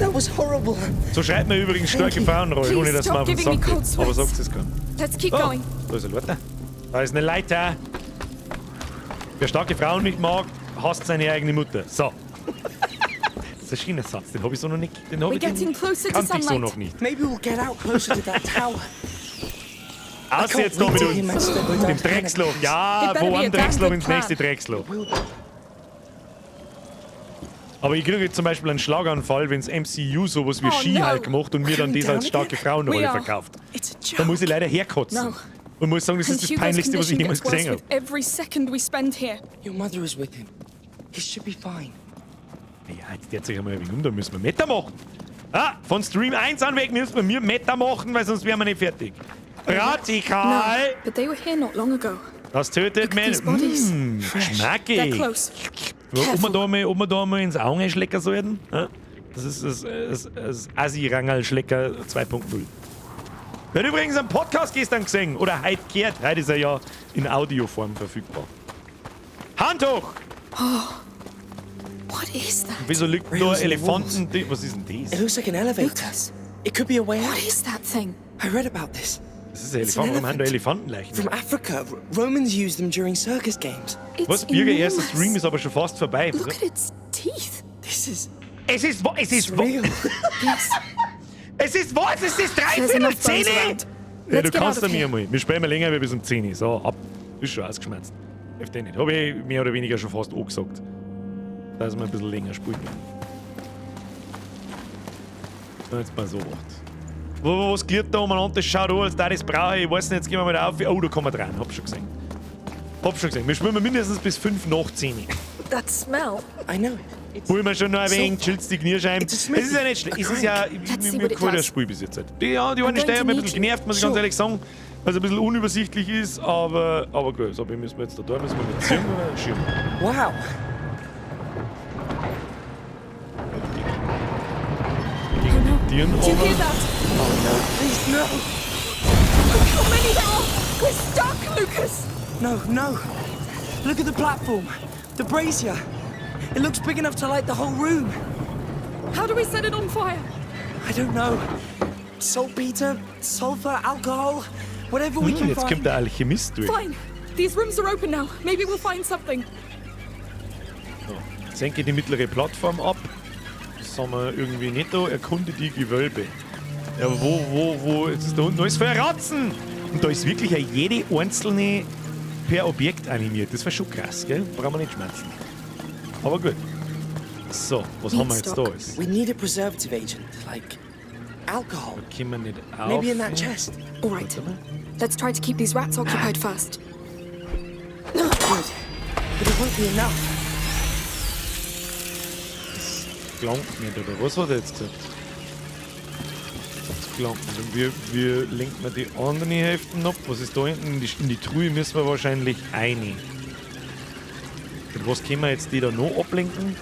That was horrible. So schreibt man übrigens starke Frauenrollen, ohne dass man Stop was giving me sagt. cold Aber sweats. sagt es gar nicht. Let's keep Oh, going. da ist ein Leute. Da ist eine Leiter. Wer starke Frauen nicht mag, hasst seine eigene Mutter. So. Das ist ein schöner Satz, den habe ich so noch nicht. Den habe ich kannte ich so noch nicht. Maybe we'll get out closer to that tower. Aus jetzt da mit uns. Im Drecksloch. Ja, von einem Drecksloch ins nächste Drecksloch. Aber ich kriege jetzt zum Beispiel einen Schlaganfall, wenn das MCU sowas wie Ski halt gemacht und mir dann das als starke Frauenrolle verkauft. Da muss ich leider herkotzen. Und muss sagen, das ist das Peinlichste, was ich jemals gesehen habe. Every second we spend here. Your mother is with him. He should be fine. Ja, jetzt dreht sich einmal ein wenig um, da müssen wir Meta machen. Ah, von Stream 1 an weg müssen wir Meta machen, weil sonst wären wir nicht fertig. Radikal! No, but they were here not long ago. Das tötet Menschen. Schmackig. Ob wir da mal ins Auge schlecken sollten? Ja? Das ist das Assi-Rangerl-Schlecker 2.0. Ich habe übrigens einen Podcast gestern gesehen. Oder heute gehört. Heute ist er ja in Audioform verfügbar. Hand hoch! Oh, what is that? Und wieso liegt da Elefanten? Was ist denn das? It looks like an elevator. It could be a way out. What is that thing? I read about this. Das ist ein Elefant. Warum haben da Elefantenleichen? From Africa. Romans used them during circus games. Was? Birger, erster Stream ist aber schon fast vorbei. Look at its teeth. This is... Es ist real. Yes. Es ist was? Es ist 3/4 Ja, du kannst da mir mal. Wir spielen mal länger wie bis um 10 Uhr. So, ab. Ist schon ausgeschmerzt. Hilft nicht. Habe ich mehr oder weniger schon fast angesagt. Dass wir ein bisschen länger spielen. Jetzt mal so. Was gliert da umeinander? Das schaut aus, als da das brauche ich. Ich weiß nicht, jetzt gehen wir mal auf. Oh, da kommen wir dran. Hab schon gesehen. Wir spielen mindestens bis 5 nach 10 Uhr. That smell. I know. Holen wir schon noch ein wenig, chillst die Knierscheiben. Es ist ja nicht schlecht. Es ist ja, mir gefällt das Spiel bis jetzt. Ja, die eine Stelle hat mich ein bisschen genervt, muss ich ganz ehrlich sagen. Weil es ein bisschen unübersichtlich ist, aber gut. So, wie müssen wir jetzt da müssen wir mit ziehen oder schieben? Wow. Did you hear that? Oh no, please no. Look how many there are! We're stuck, Lucas! No. Look at the platform. The brazier. It looks big enough to light the whole room. How do we set it on fire? I don't know. Saltpeter, sulfur, alcohol, whatever we can jetzt find. kommt der Alchemist durch. Fine. These rooms are open now. Maybe we'll find something. So, senke die mittlere Plattform ab. Das haben wir irgendwie nicht da. Erkunde die Gewölbe. Ja, wo? Jetzt ist da unten alles verratzen! Und da ist wirklich jede einzelne per Objekt animiert. Das war schon krass, gell? Brauchen wir nicht schmerzen. Aber gut. So, was haben wir jetzt da? We need a preservative agent, like alcohol. Können wir nicht auf? Maybe in that chest. All right. Let's try to keep these rats occupied first. Good. But it won't be enough. Das klangt nicht, oder was hat er jetzt gesagt? Das klangt nicht. Wir lenken wir die anderen Hälften ab. Was ist da hinten? In die Truhe müssen wir wahrscheinlich eine. Und was können wir jetzt die da noch ablenken?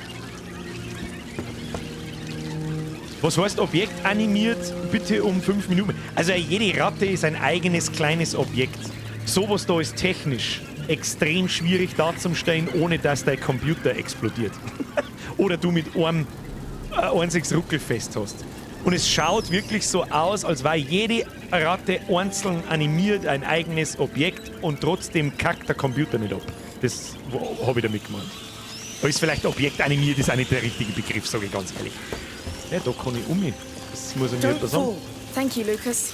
Was heißt Objekt animiert? Bitte um 5 Minuten. Also jede Ratte ist ein eigenes kleines Objekt. Sowas da ist technisch extrem schwierig darzustellen, ohne dass dein Computer explodiert. Oder du mit einem einziges Ruckelfest hast. Und es schaut wirklich so aus, als war jede Ratte einzeln animiert, ein eigenes Objekt und trotzdem kackt der Computer nicht ab. Das habe ich damit gemeint. Aber ist vielleicht Objekt animiert, ist auch nicht der richtige Begriff, sage ich ganz ehrlich. Ja, da kann ich um. Das muss ich mir etwas sagen. Thank you, Lucas.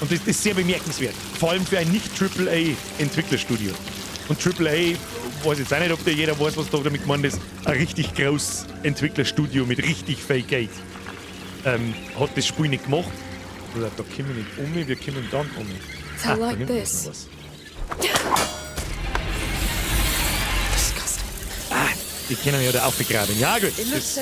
Und das ist sehr bemerkenswert. Vor allem für ein Nicht-AAA-Entwicklerstudio. Und AAA, weiß jetzt auch nicht, ob da jeder weiß, was da damit gemeint ist, ein richtig großes Entwicklerstudio mit richtig viel Geld hat das Spiel nicht gemacht. Oder da kommen wir nicht um, wir kommen dann um. So like this. Disgusting. Die können wir ja da aufbegraben. Ja gut, das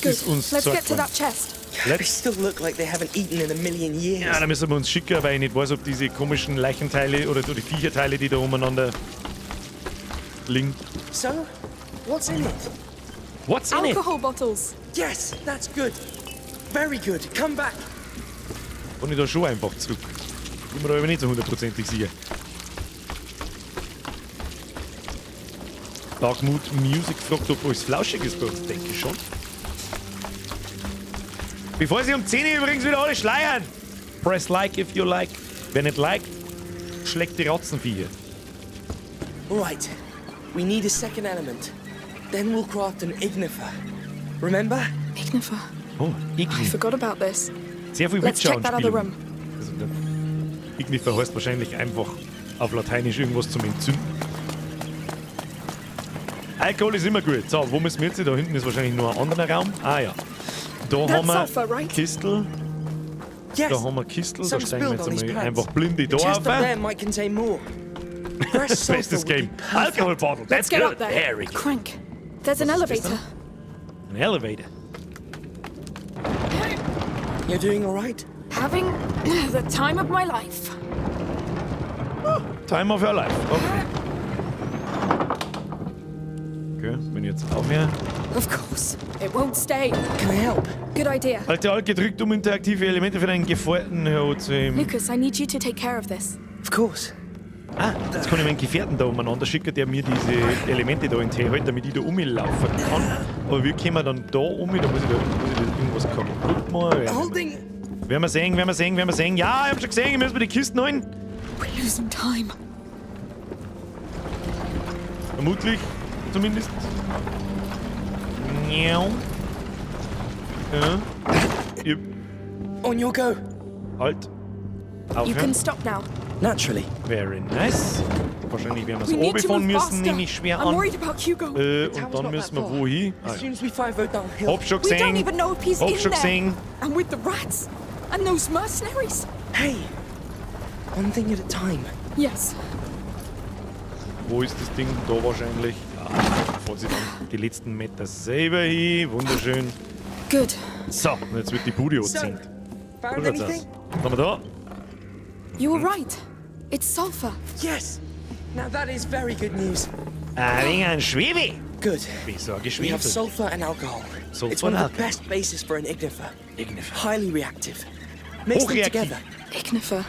ist uns Let's get to worden. that chest. They still look like they haven't eaten in a million years. Ja, da müssen wir uns schicken, weil ich nicht weiß, ob diese komischen Leichenteile oder die Viecherteile, die da umeinander liegen. So, what's in it? What's in it? Alcohol bottles. Yes, that's good. Very good. Come back. Und ich da schon einfach zurück. Bin mir da aber nicht so hundertprozentig sicher. Darkmood Music fragt, ob alles flauschig ist bei uns. Denke ich schon. Bevor sie um 10 Uhr übrigens wieder alle schleiern. Press like if you like. Wer nicht liked, schlägt die Ratzenviecher. Right. We need a second element. Then we'll craft an ignifer. Remember? Ignifer. Oh, I forgot about this. Sehr viel Let's check Witcher that other anspielen. room. Also der Ignifer heißt wahrscheinlich einfach auf Lateinisch irgendwas zum Entzünden. Alkohol ist immer gut. So, wo müssen wir jetzt? Da hinten ist wahrscheinlich nur ein anderer Raum. Ah ja. Da haben wir sulfur, right? Kistel. Yes. Da haben wir Kistel. Da Some steigen wir spilled on jetzt these einmal plants. einfach blinde da The chest auf. up there might contain more. Fresh sulfur Bestes would be Game. perfect. Alkoholbottle. That's Let's get good. up there. There we go. Crank. There's an Was ist das elevator. Ein Elevator. You're doing all right? Having the time of my life. Time of your life. Okay. Okay, wenn ich jetzt aufhöre. Of course. It won't stay. Can I help? Good idea. Halte Alt gedrückt, um interaktive Elemente für deinen Gefährten herzuheben. Lucas, I need you to take care of this. Of course. Ah, jetzt kann ich meinen Gefährten da umeinander schicken, der mir diese Elemente da in den Tee hält, damit ich da rumlaufen kann. Aber wie kommen wir dann da um? Da muss ich da irgendwas kaputt machen. Holding. Werden wir sehen. Ja, ich hab schon gesehen, ich muss mir die Kisten holen. We're losing time. Vermutlich, zumindest. Ja. Ja. On your go. Halt. You Aufhören. can stop now. Naturally. Very nice. Wahrscheinlich werden We wir need es to oben move müssen, faster. nehme ich schwer I'm an. worried about Hugo. Und dann müssen wir wohin? Ah, As ja. soon as we 5-0 downhill. Hab schon We don't gesehen. even know if he's Hab in schon there. gesehen. And with the rats. And those mercenaries. Hey. One thing at a time. Yes. Wo ist das Ding? Da wahrscheinlich. Ja, fahren sie dann die letzten Meter selber hin. Wunderschön. Good. So, und jetzt wird die Bude angezogen. Found Gut, anything? was haben wir da? You were right. It's sulfur. Yes. Now that is very good news. Ein wenig ein Schwebe. Good. Wieso We have Schwebe? sulfur and alcohol. Sulfur It's one and of the alcohol. best bases for an ignifer. Ignifer. Highly reactive. Mix them Hochreaktiv. together. Ignifer.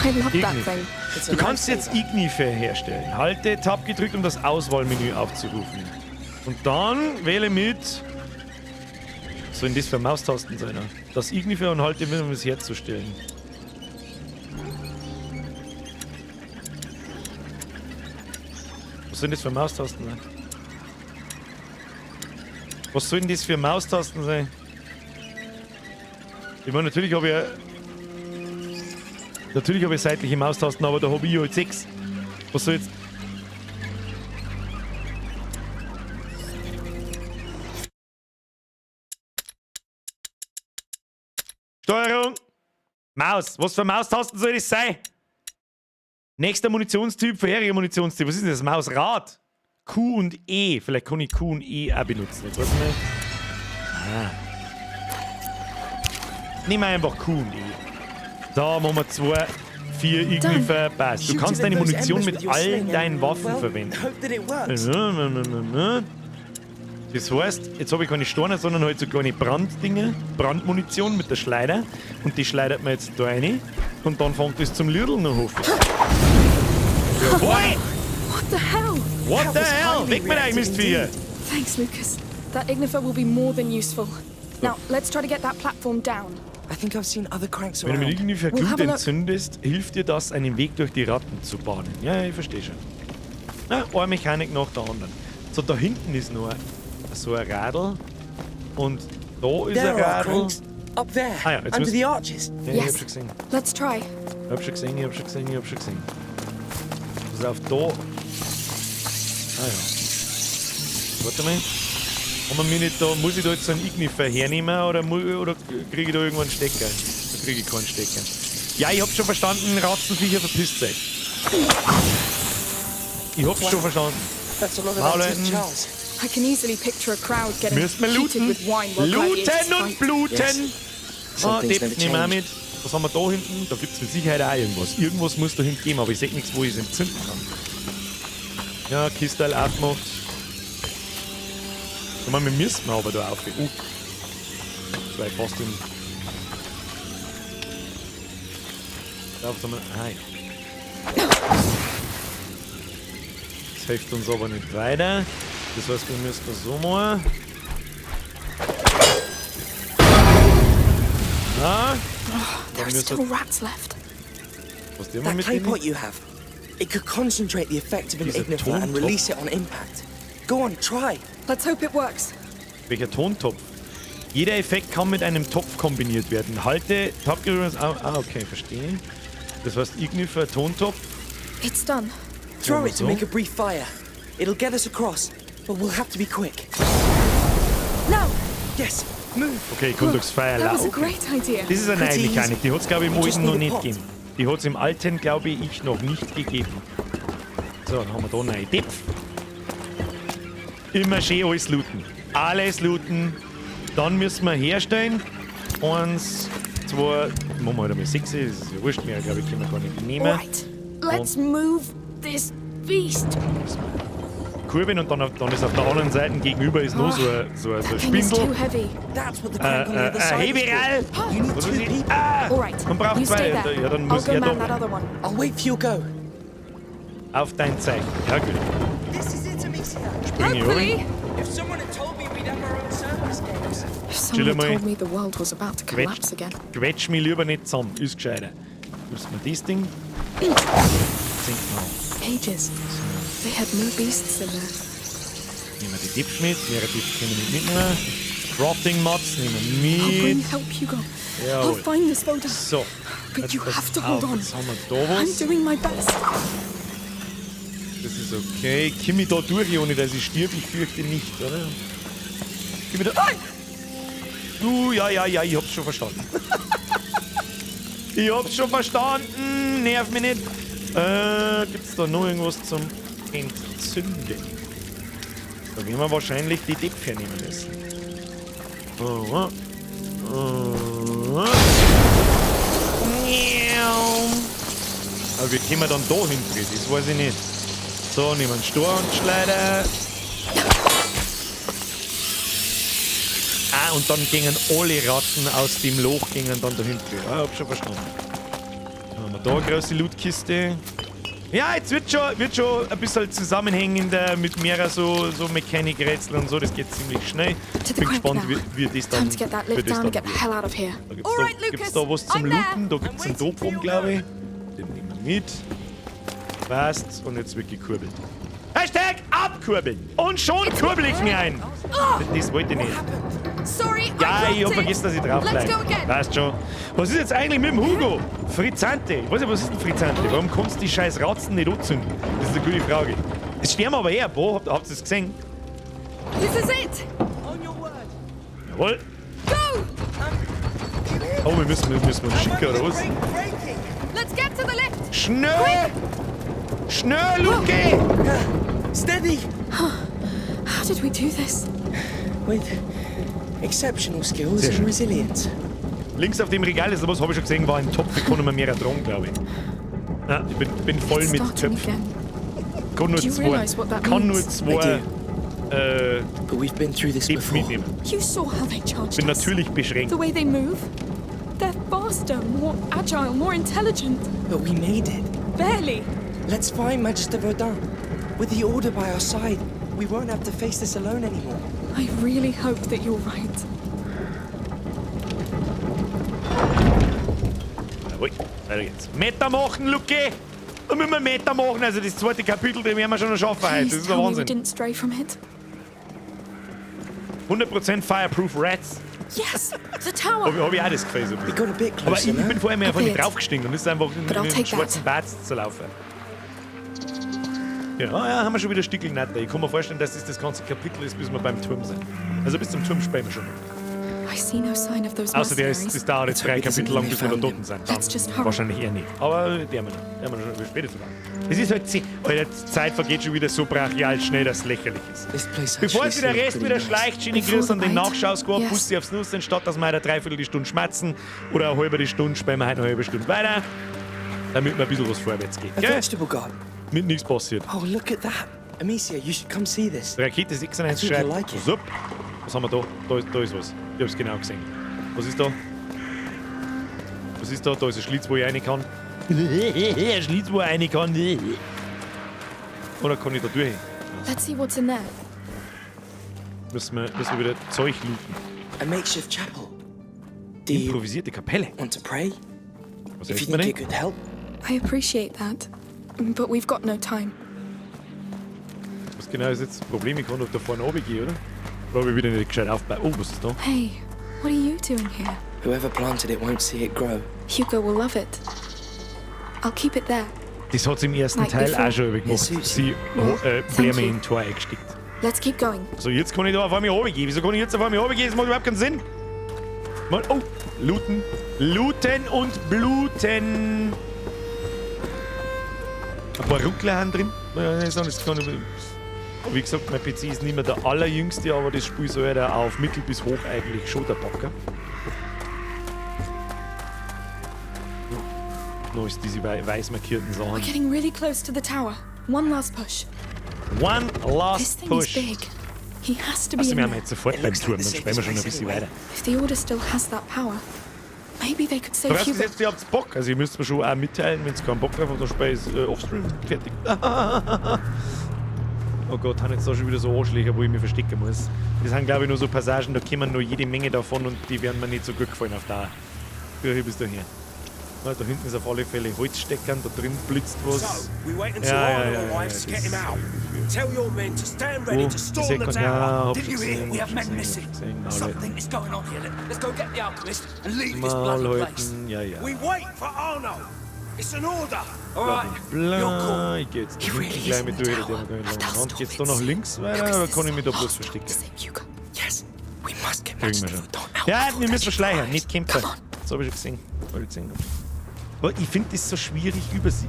I love that Ignifer. thing. It's a Du kannst nice jetzt Ignifer herstellen. Halte Tab gedrückt, um das Auswahlmenü aufzurufen. Und dann wähle mit. Was soll denn das für Maustasten sein? Das Ignifer und halte mit, um es herzustellen. Was sind das für Maustasten sein? Was sollen das für Maustasten sein? Ich meine, natürlich habe ich seitliche Maustasten, aber da habe ich halt 6. Was soll jetzt? Steuerung! Maus! Was für Maustasten soll das sein? Nächster Munitionstyp, vorheriger Munitionstyp. Was ist denn das? Mausrad? Q und E. Vielleicht kann ich Q und E auch benutzen. Jetzt warte mal. Ah. Nehmen wir einfach Q und E. Da machen wir 2, 4 Ignifer. Passt. Du kannst deine Munition mit allen deinen Waffen verwenden. Das heißt, jetzt habe ich keine Steine, sondern halt so kleine Branddinge, Brandmunition mit der Schleider. Und die schleudert man jetzt da rein. Und dann fängt es zum Lirdeln noch hoch. Jawohl! What the hell? What the hell? Weg mit euch, Mistviecher! Thanks, Lucas. That ignifer will be more than useful. Now, let's try to get that platform down. I think I've seen other cranks Wenn du mit around. Ignifer We'll Glut have a look. entzündest, hilft dir das, einen Weg durch die Ratten zu bahnen. Ja, ich verstehe schon. Na, eine Mechanik nach der anderen. So, da hinten ist noch so ein Radl. Und da ist There ein are Radl. cranks. Up there. Ah ja, jetzt under müssen- the arches. Ja, ich hab Yes. schon gesehen. Let's try. Ich hab schon gesehen. Pass auf, da. Ah ja. Warte mal. Haben wir mir nicht da, muss ich da jetzt so einen Ignifer hernehmen oder kriege ich da irgendwo einen Stecker? Da kriege ich keinen Stecker. Ja, ich hab's schon verstanden, Ratzenviecher, verpisst euch. Ich hab's schon verstanden. That's a lot of Maulleuten. antique Charles. I can easily picture a crowd getting Müssen wir heated looten? with wine while Looten gladiators und fight. bluten! Yes. Ah, Some things das never nehmen wir auch change. mit. Was haben wir da hinten? Da gibt's mit Sicherheit auch irgendwas. Irgendwas muss da hinten geben, aber ich sehe nichts, wo ich es entzünden kann. Ja, Kistel aufgemacht. Ich meine, wir müssen aber da aufgehen. Das war fast im. Da auf einmal. Ah, ja. Das hilft uns aber nicht weiter. Das heißt, wir müssen das so machen. Na? There are still rats left. Was der mal That mit clay denen? pot you have. It could concentrate the effect of an Dieser ignifer and Tontopf. release it on impact. Go on, try. Let's hope it works. Welcher Tontopf? Jeder Effekt kann mit einem Topf kombiniert werden. Halte... okay, verstehe. Das heißt, Ignifer, Tontopf. It's done. Throw it to make a brief fire. It'll get us across, but we'll have to be quick. Now! Yes, move. Okay, ich kann durchs Feuer That was a laufen. great idea. Das ist eine neue Mechanik. Die hat es, glaube ich, im Just Alten noch need a nicht pot. gegeben. Die hat es im Alten, glaube ich, noch nicht gegeben. So, dann haben wir da neue Depf. Immer schön alles looten. Alles looten. Dann müssen wir herstellen. 1, 2, machen wir halt einmal 6. Das ist ja wurscht mehr, glaube ich, können wir gar nicht nehmen. Right, let's move this beast. Kurbeln und dann ist auf der anderen Seite gegenüber ist noch so ein Thing is too Spindel. heavy. That's what the crank on the other side is Heberall! for. You need Was two weiß ich? people. Ah! All right, Man braucht you zwei. stay there. Ja, dann I'll muss go er man da that other one. I'll wait for your go. auf dein Zeichen. Ja, gut. This is it, Amicia. Spring ich Hopefully. If someone had told me we'd have our own service games. If Chill someone mal. told me the world was about to collapse again. Quetsch mich lieber nicht zusammen. Ist gescheiter. Müssen wir das Ding. Cages. They had more beasts in there. Nehmen wir die Dips mit. Mehrere Dips können wir nicht mitnehmen. Crafting Mods nehmen I'll wir bring mit. help, Hugo. Jawohl. I'll find this photo. So. But you Pass have to hold auf, on. Jetzt haben wir da was. I'm doing my best. Das ist okay. Komm ich da durch, ohne dass ich stirb? Ich fürchte nicht, oder? Komm ich da... Nein! Du, ja, ich hab's schon verstanden. Ich hab's schon verstanden. Nerv mich nicht. Gibt's da noch irgendwas zum Entzünden? Da werden wir wahrscheinlich die Depf hernehmen müssen. Aber wie kommen wir dann da hin? Das weiß ich nicht. So, nehmen wir einen Sturmschleider. Ah, und dann gingen alle Ratten aus dem Loch gingen dann da hinten. Ah, hab schon verstanden. Dann haben wir da eine große Lootkiste. Ja, jetzt wird schon ein bisschen zusammenhängender mit mehreren so Mechanik-Rätsel und so. Das geht ziemlich schnell. To the Bin crank gespannt, now. wie das dann Time to get that wie lift das down and dann get the wird. hell out of here. Da gibt's da was zum Looten. Da gibt's einen Dopum, glaube ich. Den nehmen wir mit. Passt. Und jetzt wird gekurbelt. Hashtag abkurbeln! Und schon kurbel ich mir ein! Das wollte ich nicht. Sorry, Ja, I ich hab dropped vergessen, dass ich drauf Let's bleibe. go again. Weißt schon. Was ist jetzt eigentlich mit dem Hugo? Frizzante. Ich weiß nicht, was ist denn Frizzante? Warum kannst du die scheiß Ratzen nicht anzünden? Das ist eine gute Frage. Jetzt sterben wir aber her. Wo? Habt ihr das gesehen? This is it. Jawohl. Go! Oh, wir müssen uns schicken, oder was? Let's get to the lift. Schnell! Schnell, Luke! Steady! How did we do this? With exceptional skills Sehr and schön. resilience. Links auf dem Regal ist was, habe ich schon gesehen, war ein Topf. Ich kann noch mehr dran, glaube ich. Ja, ich bin voll It's mit starting Töpfen. again. Kann nur Do you zwei. realise what that Kann nur means? zwei. But we've been through this Depf before. mitnehmen. You saw how they charged Bin us. natürlich beschränkt. The way they move. They're faster, more agile, more intelligent. But we made it. Barely. Let's find Magister Verdun. With the Order by our side, we won't have to face this alone anymore. I really hope that you're right. Jawohl, weiter geht's. Meter machen, Luke! Da müssen wir Meter machen. Also das zweite Kapitel, den werden wir schon noch schaffen heute. Das Please ist der tell me we Wahnsinn. didn't stray from it. 100% Fireproof Rats. Yes, the tower. Hab ich auch das Gefühl so ein We bisschen. got a bit Aber closer ich now. bin vorher mir einfach A nicht bit. draufgestiegen und es ist einfach in But I'll den take schwarzen Bats zu laufen. Ja, haben wir schon wieder Stückel netter. Ich kann mir vorstellen, dass das ganze Kapitel ist, bis wir beim Turm sind. Also bis zum Turm spähen wir schon. I see no sign of those Außer mercenaries. das dauert jetzt 3 Kapitel lang, bis wir da dort sind. Dann Let's just hurry. wahrscheinlich eher nicht. Aber der haben wir schon später sogar. Es ist halt, Alter, die Zeit vergeht schon wieder so brachial schnell, dass es lächerlich ist. This place Bevor actually es der seems Rest pretty wieder nice. schleicht, schöne Before Grüße an the den bite. Nachschauskopf, Yes. Pusti aufs Nuss, anstatt dass wir eine Dreiviertelstunde schmatzen oder eine halbe Stunde, spielen wir heute eine halbe Stunde weiter, damit wir ein bisschen was vorwärts geht. A Gell? vegetable garden. Mit nichts passiert. Oh, look at that. Amicia, you should come see this. Rakete 96 I think schreibt, you like it. Sup. Was haben wir da? Da ist was. Ich hab's genau gesehen. Was ist da? Was ist da? Da ist ein Schlitz, wo ich rein kann. Ein Schlitz, wo ich rein kann. Oder kann ich da durch? Let's see what's in there. Müssen wir wieder Zeug looten. A makeshift chapel. Do you Improvisierte Kapelle. want to pray? Was If heißt you man think it denn? could help, I appreciate that, but we've got no time. Was genau ist jetzt das Problem? Ich kann doch da vorne runtergehen, oder? Oder habe ich wieder nicht gescheit aufbauen? Oh, was ist da? Hey, what are you doing here? Whoever planted it won't see it grow. Hugo will love it. I'll keep it there. Das hat sie im ersten Like Teil before. auch schon gemacht. Sie Bläme in ein Tor eingesteckt. Let's keep going. So, jetzt kann ich da auf einmal runtergehen. Wieso kann ich jetzt auf einmal runtergehen? Das macht überhaupt keinen Sinn. Mal, oh, looten. Looten und bluten. Ein paar Ruckler haben drin. Wie gesagt, mein PC ist nicht mehr der allerjüngste, aber das Spiel soll ja auf mittel bis hoch eigentlich schon der Backer. Noch ist diese weiß markierten We're Sachen. getting really close to the tower. One last push. One This last thing push. is big. He has to be Also in wir haben there. jetzt sofort beim Turm, dann spähen wir schon ein bisschen weiter. If the Order still has that power, maybe they could save Hugo. Jetzt, ihr habt Bock. Also ihr müsst mir schon auch mitteilen, wenn ihr keinen Bock drauf habt, dann spiele ich offstream. Fertig. Oh Gott, haben jetzt da schon wieder so Arschlöcher, wo ich mich verstecken muss. Das sind glaube ich nur so Passagen, da kommen nur jede Menge davon und die werden mir nicht so gut gefallen auf Dauer. Hier bis dahin. Ja, da hinten ist auf alle Fälle Holzsteckern, da drin blitzt was. Tell your men to stand ready to storm the tower. Did you hear? We have men missing. Something is going on here. Let's go get the alchemist and leave this bloody place. We wait for Arno. It's an order. All right. You're cool. Ich geh jetzt gleich mit durch. Und geht's da nach links weiter oder kann ich mich da bloß verstecken? Yes, we must get Kriegen wir schon. Ja, wir müssen schleichen, nicht kämpfen. Das habe ich schon gesehen. Weil ich gesehen habe. Aber ich finde das so schwierig,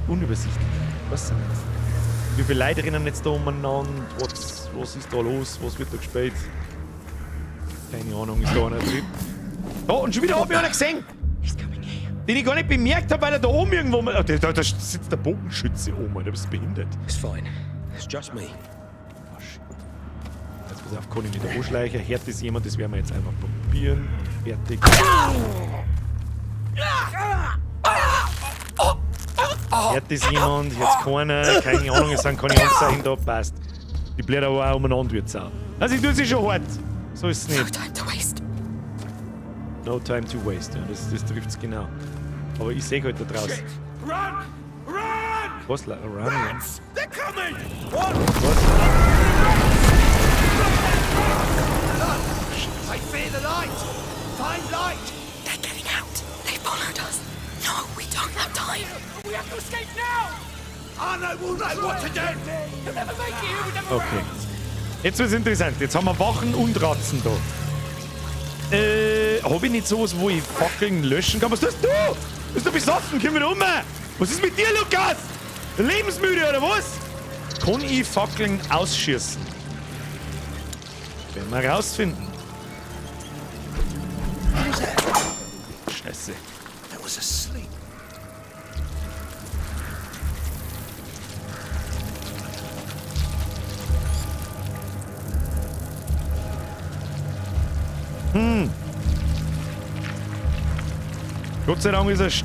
unübersichtlich. Was denn jetzt? Wie viele Leute rennen jetzt da umeinander? Was ist da los? Was wird da gespielt? Keine Ahnung, ist da einer drin? Oh, und schon wieder habe ich einen gesehen! Den ich gar nicht bemerkt habe, weil er da oben irgendwo... Da sitzt der Bogenschütze oben, Alter, bist du behindert? It's fine. It's just me. Oh, shit. Jetzt pass auf, kann ich nicht anschleichen. Hört das jemand? Das werden wir jetzt einfach probieren. Fertig. Hört das jemand? Jetzt keiner. Keine Ahnung, es sind keine Anzeichen da. Passt. Die bläht aber auch umeinander jetzt auch. Also ich tue sie schon hart. So ist es nicht. No time to waste. No time to waste. Ja, das trifft es genau. Aber ich sehe halt da draußen. Run! Run! Was? Run? They're coming! What? I fear the light! Find light! They're getting out. They followed us. No, we don't have time. We have to escape now! Arno will know what to do! You'll never make it here, we never Okay. Jetzt wird's interessant. Jetzt haben wir Wachen und Ratzen da. Hab ich nicht sowas, wo ich Fackeln löschen kann? Was tust du? Bist du besoffen? Komm wieder um! Was ist mit dir, Lukas? Lebensmüde oder was? Kann ich Fackeln ausschießen? Werden wir rausfinden. Scheiße. I was asleep. Gott sei Dank ist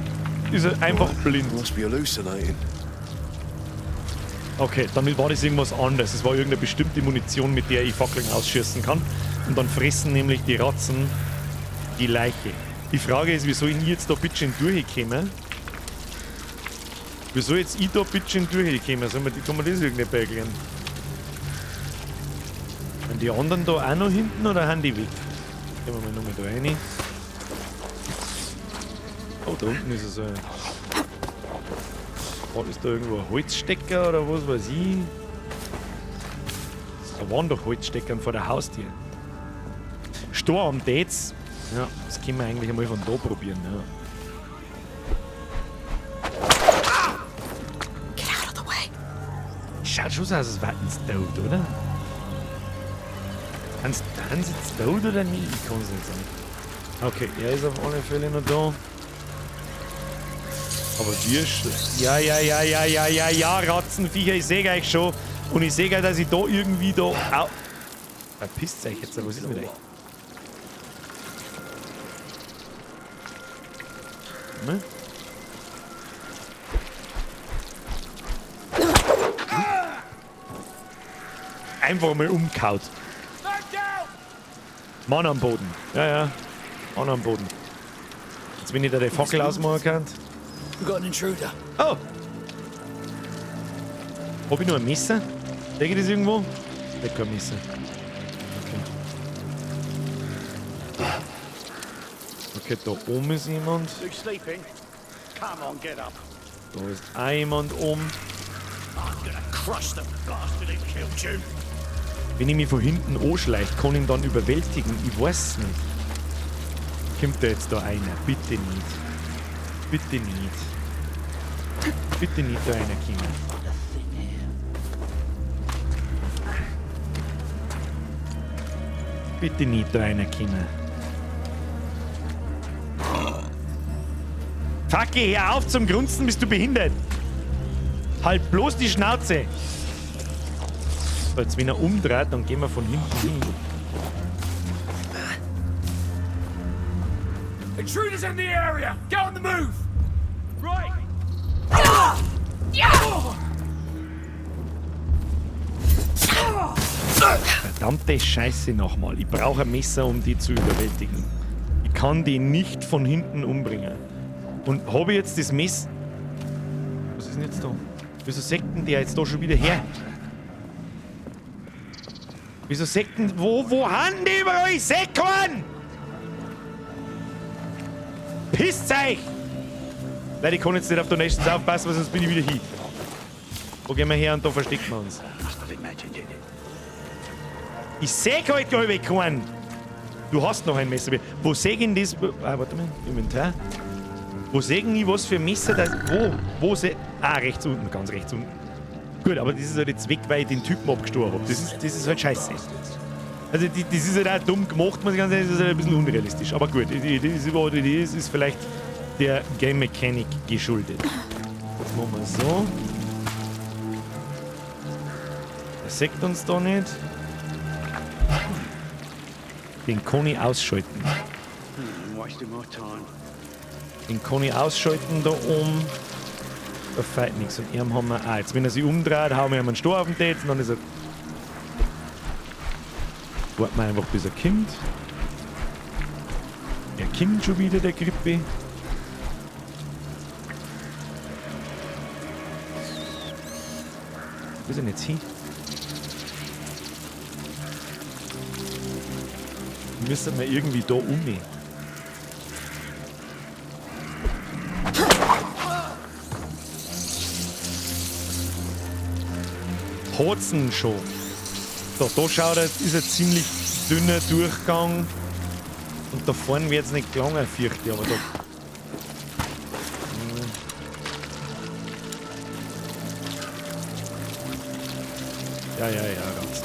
er einfach blind. Must be hallucinating. Okay, damit war das irgendwas anderes. Es war irgendeine bestimmte Munition, mit der ich Fackeln ausschießen kann. Und dann fressen nämlich die Ratzen die Leiche. Die Frage ist, wieso ich jetzt da bitteschön durchkomme? Wieso jetzt ich da bitteschön durchkomme? Kann man das irgendwie beigern? Sind die anderen da auch noch hinten oder haben die weg? Gehen wir mal nochmal da rein. Oh, da unten ist so ein... Ist da irgendwo ein Holzstecker oder was weiß ich? Da waren doch Holzsteckern vor der Haustür. Sturm Dates. Ja, das können wir eigentlich einmal von da probieren. Ja. Get out of the way. Schaut schon so aus, als wären sie tot, oder? Haben sie jetzt tot oder nicht? Ich kann es nicht sagen. Okay, er ist auf alle Fälle noch da. Aber wir ja, Ratzenviecher, ich sehe euch schon. Und ich sehe, dass ich da irgendwie da... Au! Verpisst euch jetzt, was ist mit euch? Ne? Einfach mal umkaut. Mann am Boden. Ja. Mann am Boden. Jetzt, wenn ich da die Fackel ausmachen kann. We got an intruder. Oh! Hab ich noch ein Messer? Sehe ich das irgendwo? Ich hab kein Messer. Okay, da oben ist jemand. You sleeping? Come on, get up. Da ist auch jemand oben. I'm gonna crush the bastard who killed you. Wenn ich mich von hinten anschleiche, kann ich ihn dann überwältigen. Ich weiß nicht. Kommt da jetzt da einer? Bitte nicht. Bitte nicht. Bitte nicht da einer kommen. Bitte nicht da einer kommen. Fuck, hör auf zum Grunzen, bist du behindert? Halt bloß die Schnauze. So, jetzt wenn er umdreht, dann gehen wir von hinten hin. Intruders in the area! Get on the move! Right! Verdammte Scheiße nochmal. Ich brauche ein Messer, um die zu überwältigen. Ich kann die nicht von hinten umbringen. Und habe ich jetzt das Messer... Was ist denn jetzt da? Wieso sekten der jetzt da schon wieder her? Wieso sekten... Wo haben die überall? Ich seh keinen! Pisst euch! Leider, ich kann jetzt nicht auf der nächsten aufpassen, weil sonst bin ich wieder hin. Wo gehen wir her und da verstecken wir uns? Ich seh halt gar nicht keinen! Du hast noch ein Messer. Wo sehe ich denn das... Ah, warte mal. Inventar. Wo sehe ich was für ein Messer das... Wo sehe... Ah, rechts unten. Ganz rechts unten. Gut, aber das ist halt jetzt weg, weil ich den Typen abgestoßen habe. Das ist halt scheiße. Also das ist halt auch dumm gemacht, muss ich ganz ehrlich sagen. Das ist halt ein bisschen unrealistisch. Aber gut, das ist vielleicht der Game Mechanic geschuldet. Jetzt machen wir so. Er sagt uns da nicht. Den kann ich ausschalten. Den kann ich ausschalten da oben. Da fällt nichts. Und ihm haben wir auch. Jetzt, wenn er sich umdreht, hauen wir ihm einen Stor auf den Tät und dann ist er. Warten wir einfach, bis er kommt. Er kommt schon wieder, der Grippe. Wo ist er denn jetzt hin? Müssen wir irgendwie da umgehen. Hat's schon. So, da schaut er, ist ein ziemlich dünner Durchgang. Und da vorne wird es nicht gelangen, fürchte ich, aber da. Ja, ganz.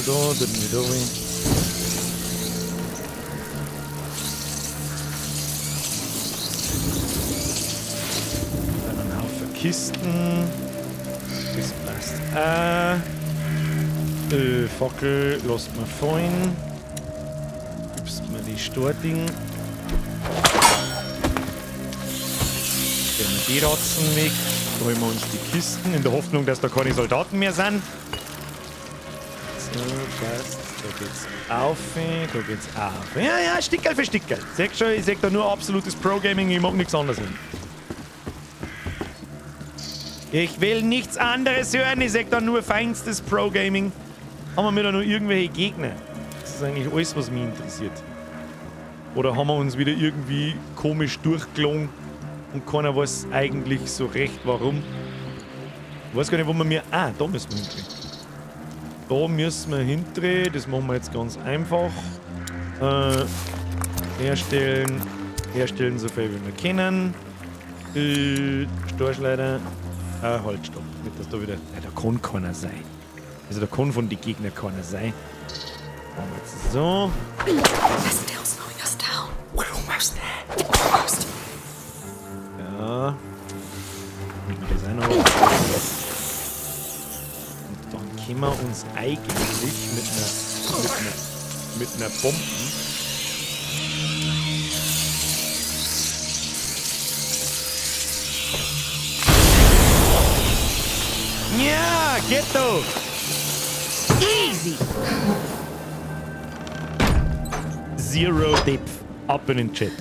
Da, dürfen wir da rein. Dann ein Haufen Kisten. Das passt auch. Fackel lässt man fallen. Gibst mir die Stording. Stellen wir die Ratzen weg. Holen wir uns die Kisten in der Hoffnung, dass da keine Soldaten mehr sind. Passt. Da geht's auf, da geht's auf. Ja, Stickerl für Stickerl. Seht schon, ich sag da nur absolutes Pro-Gaming, ich mag nichts anderes hören. Ich will nichts anderes hören, ich sag da nur feinstes Pro-Gaming. Haben wir da nur irgendwelche Gegner? Das ist eigentlich alles, was mich interessiert. Oder haben wir uns wieder irgendwie komisch durchgelungen und keiner weiß eigentlich so recht warum. Ich weiß gar nicht, wo wir mir... Ah, da müssen wir hinkriegen. Da müssen wir hindrehen, das machen wir jetzt ganz einfach. Herstellen so viel wie wir können. Storchleiter. Halt, stopp. Nicht, dass da wieder. Ja, da kann keiner sein. Also da kann von den Gegnern keiner sein. Machen wir jetzt so. Ja. Nehmen wir das auch noch. Können wir uns eigentlich mit einer Bombe Ja, geht doch. Easy. Zero Depth. Ab in den Chat.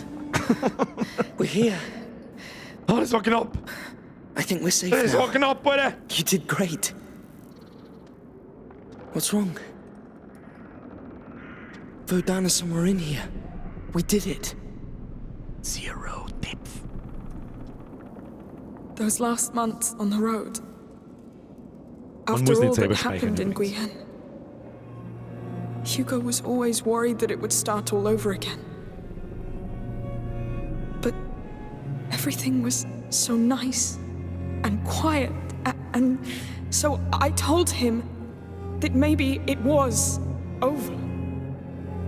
We're here. Oh, das war knapp. I think we're safe Das now. war knapp, Alter. You did great. What's wrong? Vodana's somewhere in here. We did it. Zero Depth. Those last months on the road. Man After muss nicht all selber that happened in übrigens. Guyenne. Hugo was always worried that it would start all over again. But everything was so nice and quiet, and so I told him that maybe it was over,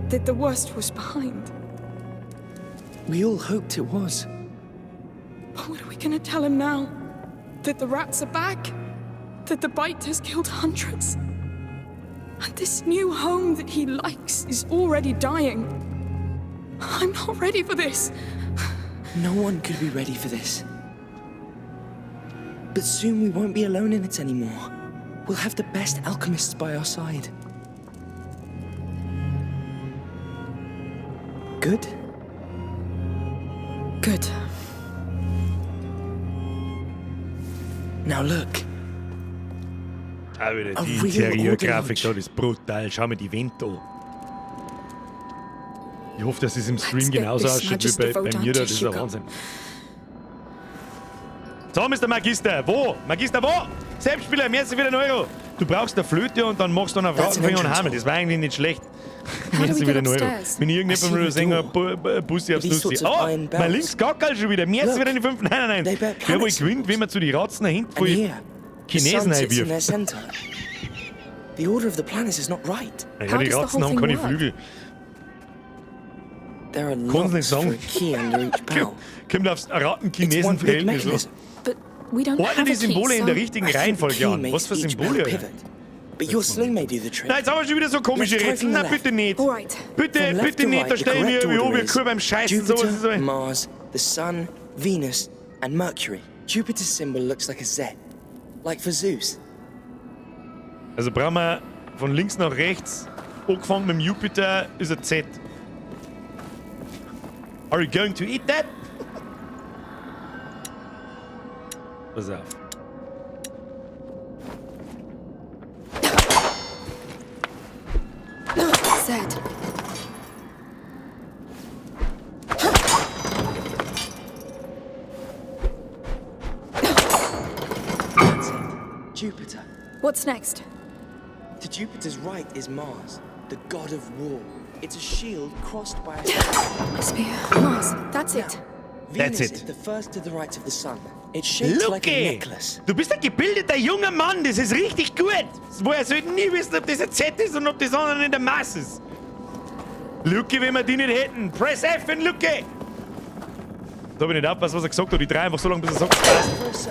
that the worst was behind. We all hoped it was. But what are we gonna tell him now? That the rats are back? That the bite has killed hundreds? And this new home that he likes is already dying. I'm not ready for this. No one could be ready for this. But soon we won't be alone in it anymore. We'll have the best alchemists by our side. Good? Good. Now look. Aber A die real Interiorgrafik order da, das ist brutal. Schau mir die Wände an. Ich hoffe, dass es im Stream genauso ausschaut wie bei mir da. Das ist der Wahnsinn. So, Mr. Magister, wo? Magister, wo? Selbstspieler, merci für den Euro. Du brauchst eine Flöte und dann machst du noch Frauenfinger und Hammer. Das war eigentlich nicht schlecht. Merci für den Euro. Wenn irgendjemand mal sagen, Bussi aufs Lustig. Oh, mein Linksgackerl schon wieder. Merci für den 5. Nein. Wer wohl gewinnt, wenn man zu den Ratzen da hinten voll Chinesen einwirft. The order of the planets is not right. Ja, die Ratzen haben keine Flügel. There are Kannst nicht lots for a sagen. key under each bell. Kommt aufs Ratten-Chinesen-Verhältnis los. We don't Ordne have die a key, Symbole in der so- richtigen I think the Reihenfolge key an. Was makes für each Symbole, bell Alter? pivot. But your sling may do the trick. Na, jetzt haben wir schon wieder so komische Let's try Rätsel. from Na, the bitte nicht. Alright. Bitte, From left bitte to nicht. right, Da the stellen wir correct wie order oben is cool beim Scheißen. So, Jupiter, so. Mars, the Sun, Venus, and Mercury. Jupiter's symbol looks like a Z, like for Zeus. Also brauchen wir von links nach rechts. Angefangen mit dem Jupiter ist ein Z. Are you going to eat that? Pass auf. Seit. That's it. Jupiter. What's next? To Jupiter's right is Mars, the god of war. It's a shield crossed by a Spear. Mars. That's it. Venus it. is the first to the right of the sun. It's shaped like a Lucky! necklace. Du bist ein gebildeter junger Mann, das ist richtig gut. Woher sollten nie wissen, ob das ein Z ist und ob das andere in der Maß ist. Lucky, wenn wir die nicht hätten. Press F in Lucky! Da habe ich nicht aufgepasst, was er gesagt hat. Ich drehe einfach so lange, bis er sagt, passt.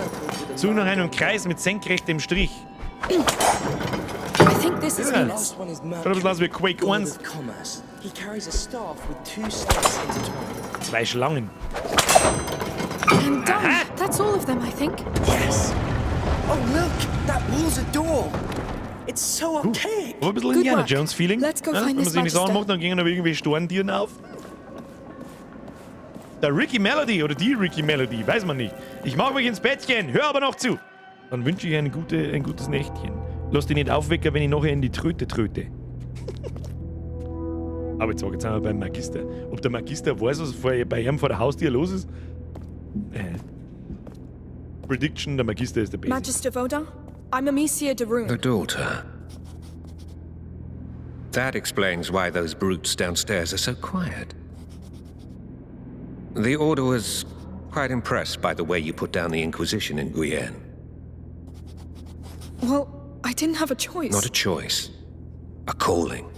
Such nach einem Kreis mit senkrechtem Strich. I think this is Ja. Venus. Last one is Schaut ein bisschen aus wie Quake god 1. of commerce. He carries a staff with two snakes intertwined. 2 Schlangen. I'm done. That's all of them, I think. Yes. Oh look, that wall's a door. It's so archaic. Aber ein bisschen Good Indiana work. Jones Feeling. Let's go Ja, find wenn man this sich nicht Sachen Magister. macht, dann gehen aber irgendwie Storntieren auf. Der Ricky Melody oder die Ricky Melody, weiß man nicht. Ich mag mich ins Bettchen, hör aber noch zu. Dann wünsche ich ein gutes Nächtchen. Lass dich nicht aufwecken, wenn ich nachher in die Tröte tröte. Aber jetzt sind wir beim Magister. Ob der Magister weiß, was bei ihm vor der Haustür los ist? Prediction, der Magister ist der Beste. Magister Voda, I'm Amicia Darum. The daughter. That explains why those brutes downstairs are so quiet. The Order was quite impressed by the way you put down the Inquisition in Guyenne. Well, I didn't have a choice. Not a choice. A calling.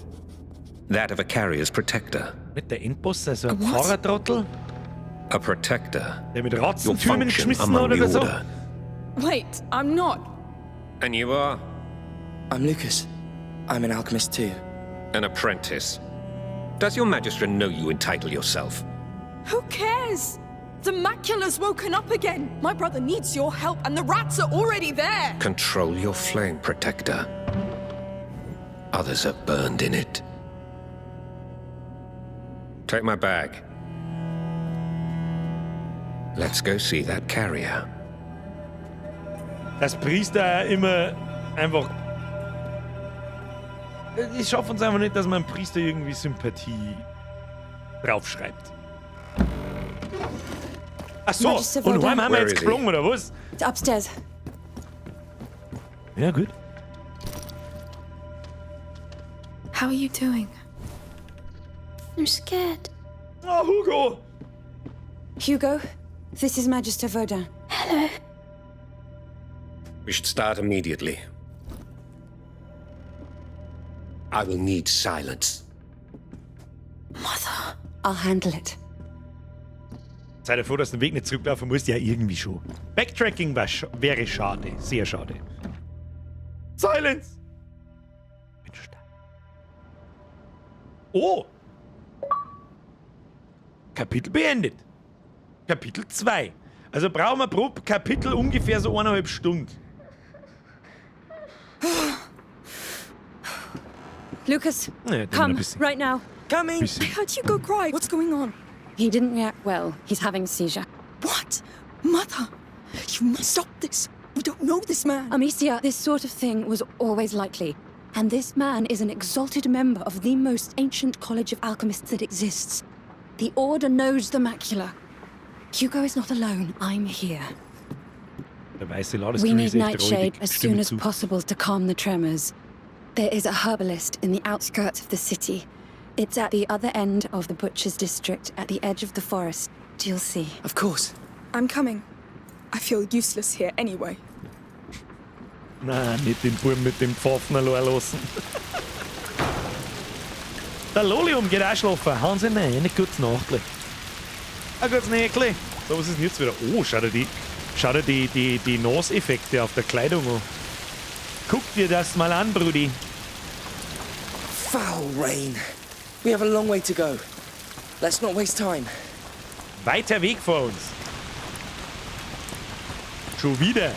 That of a carrier's protector. Mit der Endboss, also ein A what? Pfarrertrottel, A protector. der mit Your Ratzentürmen function geschmissen among hat the oder so. Order. Wait, I'm not. And you are I'm Lucas. I'm an alchemist too. an apprentice. Does your Magister know you entitle yourself? Who cares? The macula's woken up again. My brother needs your help, and the rats are already there. Control your flame, Protector. Others are burned in it. Take my bag. Let's go see that carrier. Dass Priester immer einfach... Ich schaffe uns einfach nicht, dass man einem Priester irgendwie Sympathie draufschreibt. Ach so, und heim haben wir jetzt gesprungen, oder was? It's upstairs. Ja, gut. How are you doing? I'm scared. Oh, Hugo! Hugo, this is Magister Vaudin. Hello. We should start immediately. I will need silence. Mother. I'll handle it. Sei dir froh, dass du den Weg nicht zurücklaufen musst. Ja, irgendwie schon. Backtracking wäre schade. Sehr schade. Silence! Oh! Kapitel beendet. Kapitel 2. Also brauchen wir pro Kapitel ungefähr so 1,5 Stunden. Lucas, Ja, come, right now. Coming. I heard Hugo cry. What's going on? He didn't react well. He's having a seizure. What? Mother, you must stop this. We don't know this man. Amicia, this sort of thing was always likely. And this man is an exalted member of the most ancient college of alchemists that exists. The Order knows the macula. Hugo is not alone. I'm here. We need nightshade as soon as possible to calm the tremors. There is a herbalist in the outskirts of the city. It's at the other end of the Butcher's District, at the edge of the forest. You'll see. Of course. I'm coming. I feel useless here anyway. Nein, nicht den Buben mit dem Pfaffen allein lassen. Der Lolium geht auch schlafen. Hauen Sie rein, ein gutes Nachtli. Ein gutes Nächtli. So, was ist denn jetzt wieder? Oh, schau dir die Naseffekte auf der Kleidung an. Guck dir das mal an, Brudi. Foul rain. We have a long way to go. Let's not waste time. Weiter Weg vor uns. Schon wieder.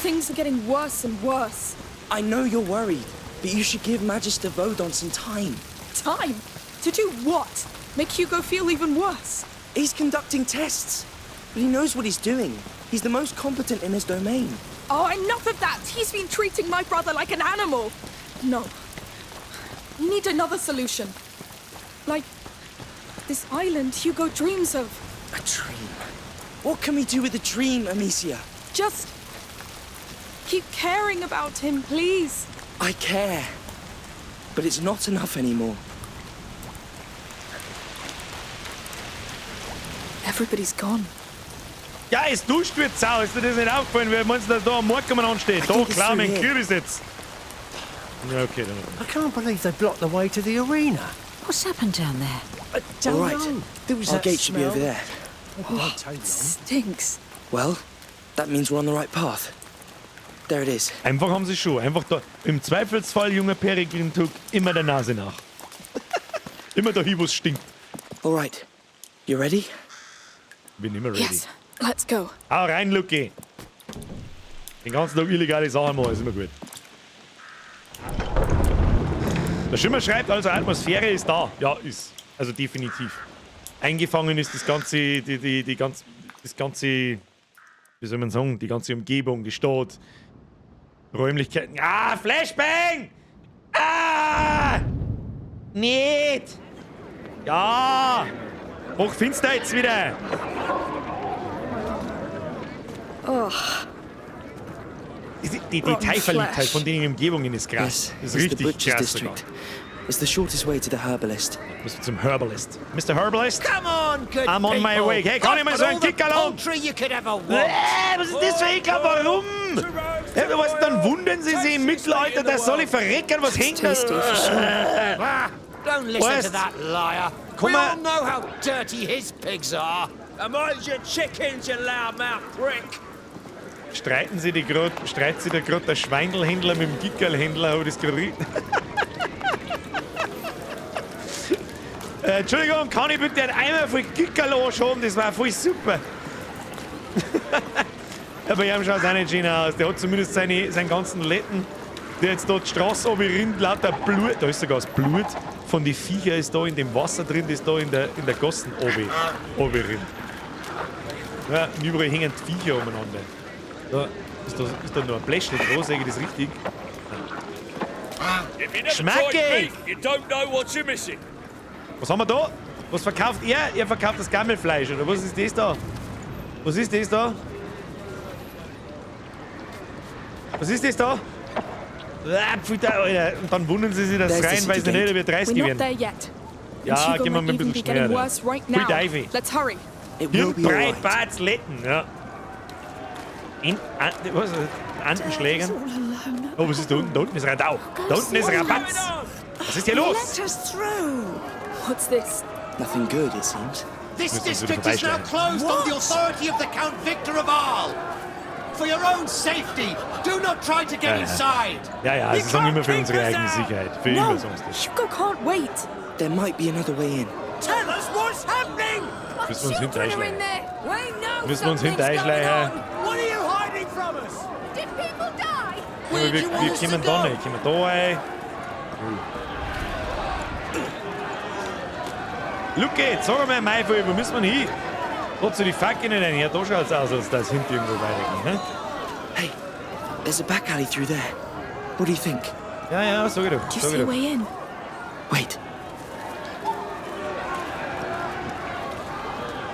Things are getting worse and worse. I know you're worried, but you should give Magister Vaudin some time. Time? To do what? Make Hugo feel even worse? He's conducting tests, but he knows what he's doing. He's the most competent in his domain. Oh, enough of that! He's been treating my brother like an animal! No. We need another solution. Like this island Hugo dreams of. A dream? What can we do with a dream, Amicia? Just keep caring about him, please. I care, but it's not enough anymore. Everybody's gone. Ja, es duscht wie Sau. Ist dir das nicht aufgefallen, wie meinst du, dass da am Morgen ansteht? Da, klar, mein Kürbis jetzt. Ja, okay, dann. I can't believe they blocked the way to the arena. What's happened down there? I don't All right. know. There was Our that gate should be smell. over there. Oh, it stinks. Well, that means we're on the right path. There it is. Einfach haben sie schon. Einfach da. Im Zweifelsfall, junger Peregrin, tut immer der Nase nach. Immer dahin, wo es stinkt. All right. You ready? Bin immer ready. Yes, let's go. Hau rein, Lucky. Den ganzen Tag illegale Sachen machen, ist immer gut. Der Schimmer schreibt also, Atmosphäre ist da. Ja, ist. Also definitiv. Eingefangen ist das ganze, das ganze, wie soll man sagen, die ganze Umgebung, die Stadt, Räumlichkeiten. Ah, Flashbang! Ah! Nicht! Ja! Hochfinster jetzt wieder! Oh. Die Detailverliebtheit von den Umgebungen ist krass. Yes, Das ist it's the richtig Butcher's krass. District. It's the shortest way to the herbalist. Musst du zum Herbalist. Mr. Herbalist? Come on, good I'm on my way. Hey, kann ich mal so einen Kicker lang? You could ever want. Was ist das für ekelhaft? Warum? Ja, was, dann wundern sie sich im Mittelalter, da soll ich verrecken, was hängt da? Don't listen to that liar. Come We all on. know how dirty his pigs are. And mind your chickens, you loudmouth prick. Streiten sie da gerade der Schweindelhändler mit dem Gickerlhändler, habe ich das gerade Entschuldigung, kann ich bitte einmal voll Kickerl anschauen? Das war voll super. Aber ihm schaut es auch nicht schön aus. Der hat zumindest seinen ganzen Letten, der jetzt dort die Straße runterrinnt, lauter Blut. Da ist sogar das Blut von den Viechern ist da in dem Wasser drin, das da in der Gossen runterrinnt. Ja, und überall hängen die Viecher umeinander. Da ist da noch ein Bläschchen dran, sage ich das richtig? Schmacke! Was haben wir da? Was verkauft er? Er verkauft das Gammelfleisch, oder was ist das da? Was ist das da? Was ist das da? Alter. Und dann wundern sie sich, dass es rein, weil sie nicht über 30 werden. Ja, gehen wir mal ein bisschen schneller. Viel Teufel. Hier breit Barzletten, ja. Was? Antenschlägern? Oh, was ist da unten? Da unten ist Radau. Da unten ist Rabatz. Was ist hier los? Let us through. What's this? Nothing good, it seems. This district is now closed on the authority of the Count Victor of Arles. For your own safety, do not try to get inside. Ja, sie sagen immer für unsere eigene Sicherheit. Für immer sonst das. Hugo can't wait. There might be another way in. Tell us what's happening. Müssen wir uns hinterschleichen. Müssen wir uns hinterschleichen. What are you hiding from us? Did people die? Wir kommen da nicht. Wir kommen da rein. Luke, sag mal, mein Fall, wo müssen wir hin? Dort zu die Fackeln rein. Ja, da schaut es aus, als das hinter irgendwo weitergeht. Ne? Hey, there's a back alley through there. What do you think? Ja, sag ich doch. Do you see a way in? Wait.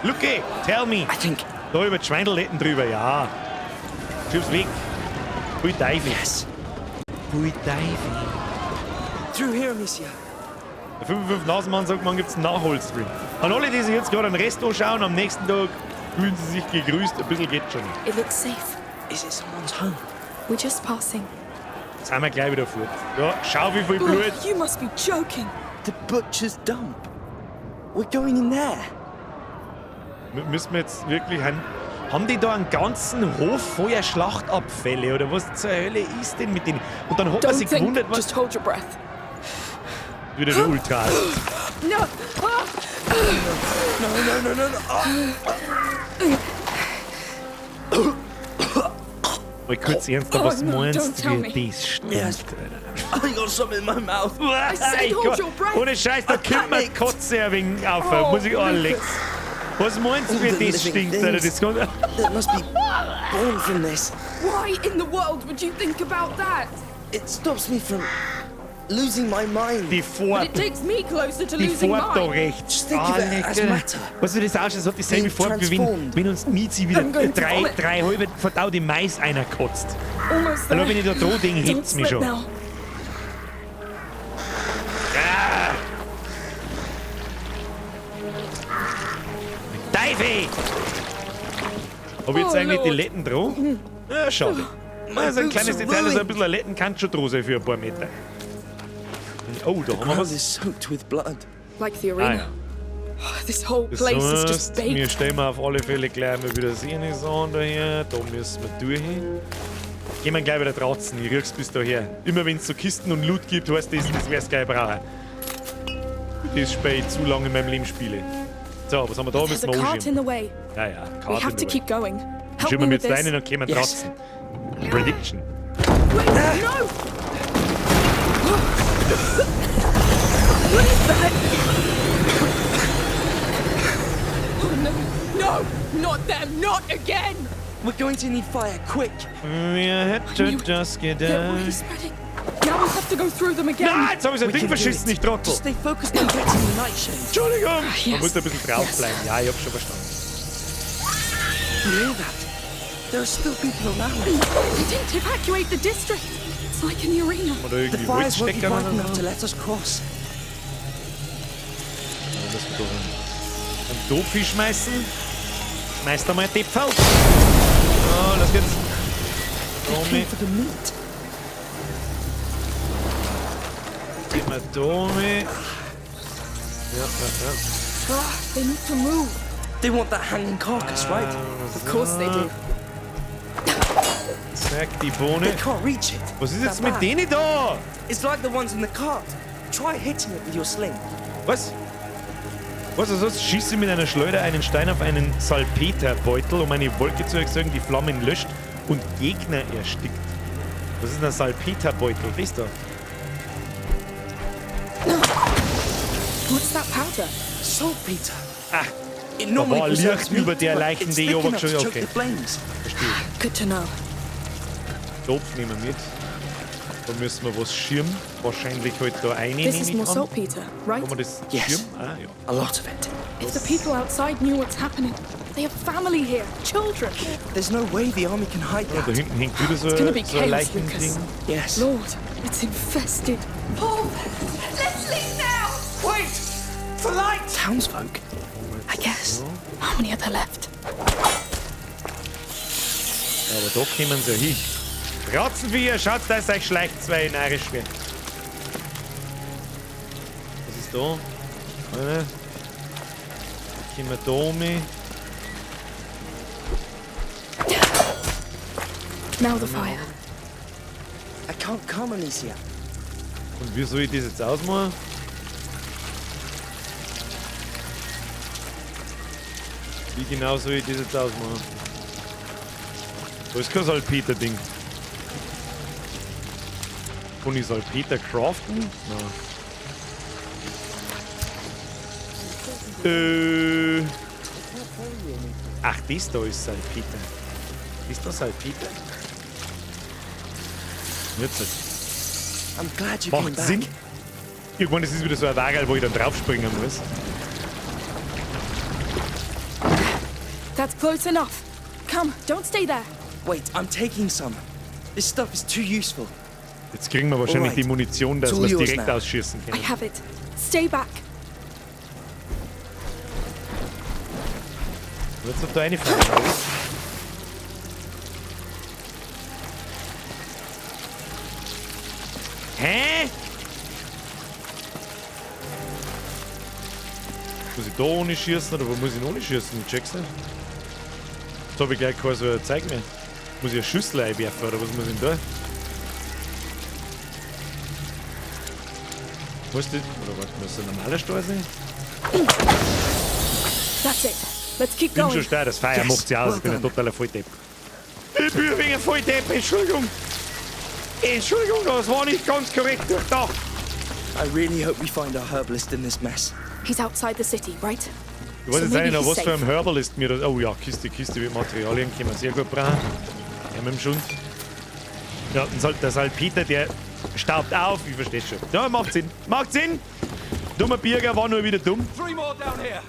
Luke, tell me. I think. Da über die Schweindelletten drüber, ja. Schieb's weg. Vui Teil. Yes. Vui Teil. Through here, Amicia. Der 55 Nasenmann sagt, man gibt's einen Nachholstream. An alle, die sich jetzt gerade einen Rest anschauen, am nächsten Tag fühlen sie sich gegrüßt. Ein bisschen geht schon. It looks safe. Is it someone's home? We're just passing. Jetzt sind wir gleich wieder fort. Ja, schau wie viel Blut. You must be joking. The butcher's dump. We're going in there. Müssen wir jetzt wirklich haben die da einen ganzen Hof voller Schlachtabfälle oder was zur Hölle ist denn mit denen? Und dann hat man sich gewundert, was. Just hold your breath. Wieder der Ultra. No. Mal kurz ernst, was meinst du, wie das stinkt? I got something in my mouth. I said hold your breath. Ohne Scheiß, da kommt mir die Kotze ein wenig auf. Muss ich anlegen. Was meinst du, wie das stinkt? That must be born from this. Why in the world would you think about that? It stops me from losing my mind. Die Fahrt. But it takes me closer to Die losing Fahrt da mine. rechts. Think of it as matter. Was du das ausschaut, das hat dieselbe Farbe, wie wenn uns Miezi wieder drei halbe verdaute Mais einer kotzt. Almost Hallo, there. wenn ich da dran denke, Don't hebt's mich slip schon. now. Teufel! Hab ich jetzt eigentlich die Letten dran? Ja, schade. Also ein kleines Detail, also ein bisschen eine Letten kann schon dran sein für ein paar Meter. Oh, da haben wir was. Is soaked with blood. Like the arena. This whole place is just Wir baked. stellen wir auf alle Fälle gleich mal wieder das Innocence an daher. Da müssen wir durch. Gehen wir gleich wieder draußen. Ich riech's bis daher. Immer wenn es so Kisten und Loot gibt, heißt das, das wär's gleich brauchen. Das spiele ich zu lange in meinem Leben spiele. So, was haben wir da? There's Müssen a wir cart in anschieben. the way. Ja, We Karte have to keep going. Help Schieben me wir with jetzt rein this. und dann können wir Yes. draußen. Prediction. Wait, no! What is that? Oh no! No! Not them! Not again! We're going to need fire, quick! Wir hätten das They're gedacht. already spreading. Now we have to go through them again. Nein, jetzt hab ich so ein Ding verschissen, ich Trottel. Just stay focused on getting the nightshade. Entschuldigung! Yes. Man muss da ein bisschen draufbleiben. Ja, ich hab schon verstanden. You hear that? There are still people around. They didn't evacuate the district. It's like in the arena. Oder The irgendwie fires won't be Holzstecker bright oder enough so. to let us cross. Da müssen wir doch einen Topfi schmeißen. Schmeißt da mal ein Tepfel. Oh, los geht's. They came for the meat. Gehen wir da mit. Ja. They need to move. They want that hanging carcass, right? Of course they do. Zack, die Bohne. They can't reach it. Was ist jetzt That mit bad. denen da? It's like the ones in the cart. Try hitting it with your sling. Was? Was ist das? Schieße mit einer Schleuder einen Stein auf einen Salpeterbeutel, um eine Wolke zu erzeugen, die Flammen löscht und Gegner erstickt. Was ist ein Salpeterbeutel? Wisst ihr? What's that powder? Saltpeter. Ah, It da normally war preserves Licht über meat, der but Leichen, it's die thick ich aber enough to schon... choke Okay, the flames. verstehe. Good to know. Topf nehmen wir mit. Da müssen wir was schirmen. Wahrscheinlich halt da eine This is nehme more ich an. saltpeter, right? Kann man das Yes. schirmen? Ah, ja. A lot of it. If the people outside knew what's happening, they have family here, children. There's no way the army can hide Ja, that. da hinten hängt wieder so It's gonna be ein chaos, Leichending. Lucas. Yes. Lord, it's infested. Paul, let's leave now! Wait! For light! Townsfolk. I guess. How many are there left? Ja, aber da kommen sie ja hin. Ratzen wir, schaut, dass euch schleicht zwei in eure Schwer. Was ist da? Eine. Da kommen wir da um. Now the fire. I can't come, Amicia. Und wie soll ich das jetzt ausmachen? Wie genau soll ich das jetzt ausmachen? Da ist kein Salpeter-Ding. Kann ich Salpeter craften? Nein. Ach, das da ist Salpeter. Ist das Salpeter? Jetzt. I'm glad you came Macht back. Sinn. Irgendwann ist es wieder so ein Wagel, wo ich dann draufspringen muss. That's close enough. Come, don't stay there. Wait, I'm taking some. This stuff is too useful. Jetzt kriegen wir wahrscheinlich Alright. die Munition, dass It's wir all es yours direkt now. ausschießen I können. have it. Stay back. Jetzt auf da eine Frage. Hä? Muss ich da ohne schießen oder wo muss ich noch nicht schießen? Ich check's nicht. Jetzt habe ich gleich kein so ein Zeug mehr. Muss ich eine Schüssel einwerfen oder was muss ich denn da? Muss das? Oder was muss ein normaler Stahl sein? That's it. Let's keep Ich bin schon going. stark, das Feuer macht sie aus. Ich bin ein totaler Volldepp. Ich bin wegen Volldepp, Entschuldigung. Entschuldigung, das war nicht ganz korrekt durchdacht. I really hope we find our herbalist in this mess. He's outside the city, right? Ich weiß jetzt maybe nicht noch, he's was für safe. ein Herbalist mir das... Oh ja, Kiste mit Materialien können wir sehr gut brauchen. Ja, mit dem Schund. Ja, der Salpeter, der staubt auf, ich verstehe schon. Ja, macht Sinn. Macht Sinn! Dummer Bürger war nur wieder dumm. 3 more down here.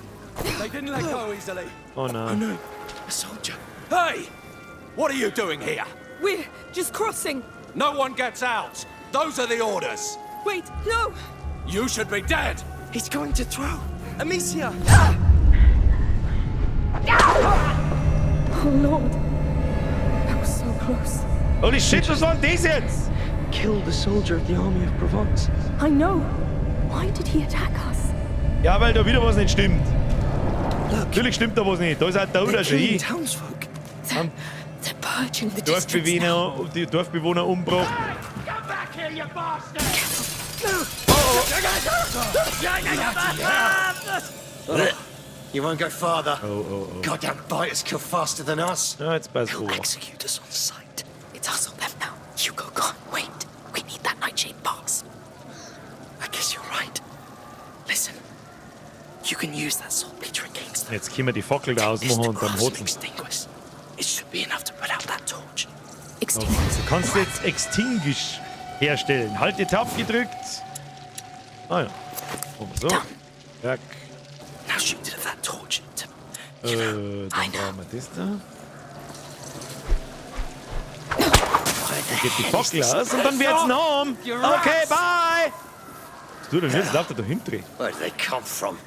They didn't let go easily. Oh Oh nein. no, a soldier. Hey! What are you doing here? We're just crossing. No one gets out. Those are the orders. Wait, no! You should be dead. He's going to throw. Amicia! Oh Lord. That was so close. Holy shit, was war denn das jetzt? Killed a soldier of the army of Provence. I know. Why did he attack us? Ja, weil da wieder was nicht stimmt. Look, Natürlich stimmt da was nicht. Da ist auch der they're oder schon killing hin. townsfolk. They're purging the districts now. Die Dorfbewohner umbruch. Come back here, you bastard! You won't go farther. Oh. Goddamn biters kill faster than us. Ja, jetzt passt They'll vor. execute us on sight. It's us or them now. Hugo can't wait. We need that nightshade pass. I guess you're right. Listen, you can use that saltpeter against them. Jetzt können wir die Fackel da Take this ausmachen to und dann grass and hoteln. extinguish. It should be enough to put out that torch. Extinguish. Du kannst jetzt Extinguish herstellen. Halt die Tab gedrückt. Ah ja. Und so. Zack. Now shoot it at that torch. Dann brauchen wir das da. Dann geht die Fackel aus und dann wird's warm. Okay, bye! Was du denn jetzt? Darf der da hinten? Where did they come from?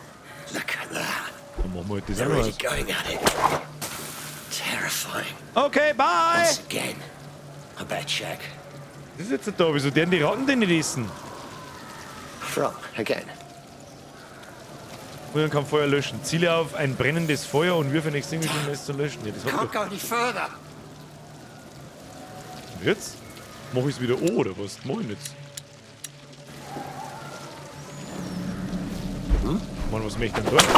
Look at that. Dann machen wir halt das They're auch noch really aus. going at it. Terrifying. Okay, bye! Once again. I better check. Was ist jetzt da? Wieso deren die Ratten denn nicht essen? From again. Feuer kann Feuer löschen. Ziele auf ein brennendes Feuer und wirf ein Extinguisher, um es zu löschen. Ja, das hat Can't doch. go any further. Und jetzt? Mach ich es wieder O oder was? Mach ich jetzt? Mann, was möchte ich denn tun?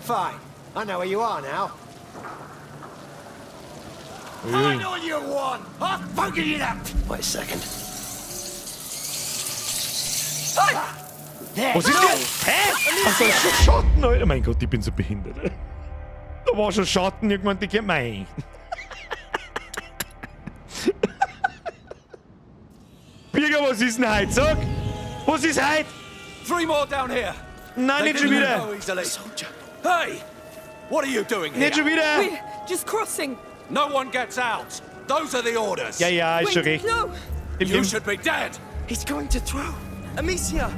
Fine. I know where you are now. Find all you want! I've spoken it up! Wait a second. Was ist das? Hä? Achso, das ist schon Schatten, Alter. Mein Gott, ich bin so behindert. Da war schon Schatten, irgendwann, die geht mein. Birger, was ist denn heute? Sag! Was ist heute? 3 more down here. Nein, nicht schon wieder. Hey! What are you doing here? Nicht schon wieder. We're just crossing. No one gets out. Those are the orders. Ja, ja, ist schon recht. No. You should be dead. He's going to throw. Amicia!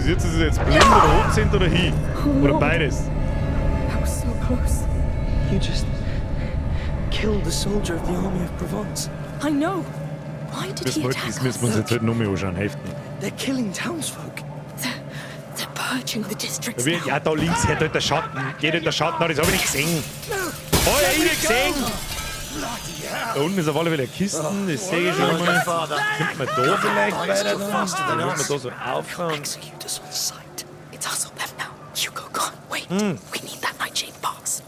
Ist es jetzt blind oder Hochzent oder hin? Oder beides? That was so close. You just killed a soldier of the army of Provence. I know. Why did he attack Das müssen wir uns jetzt halt noch mehr anschauen. Hilft nicht. They're killing townsfolk. They're purging the districts Ja, ja, da links hört halt der Schatten. Geht halt der Schatten an, das habe ich nicht gesehen. Oh ja, ich nicht gesehen. Da unten ist auf alle Fälle Kisten, das sehe ich schon mal. Könnte man da vielleicht weiter? Dann muss man da so aufhören. Executors on site. It's us or them now. Hugo, gone. Wait. We need that nightshade pass.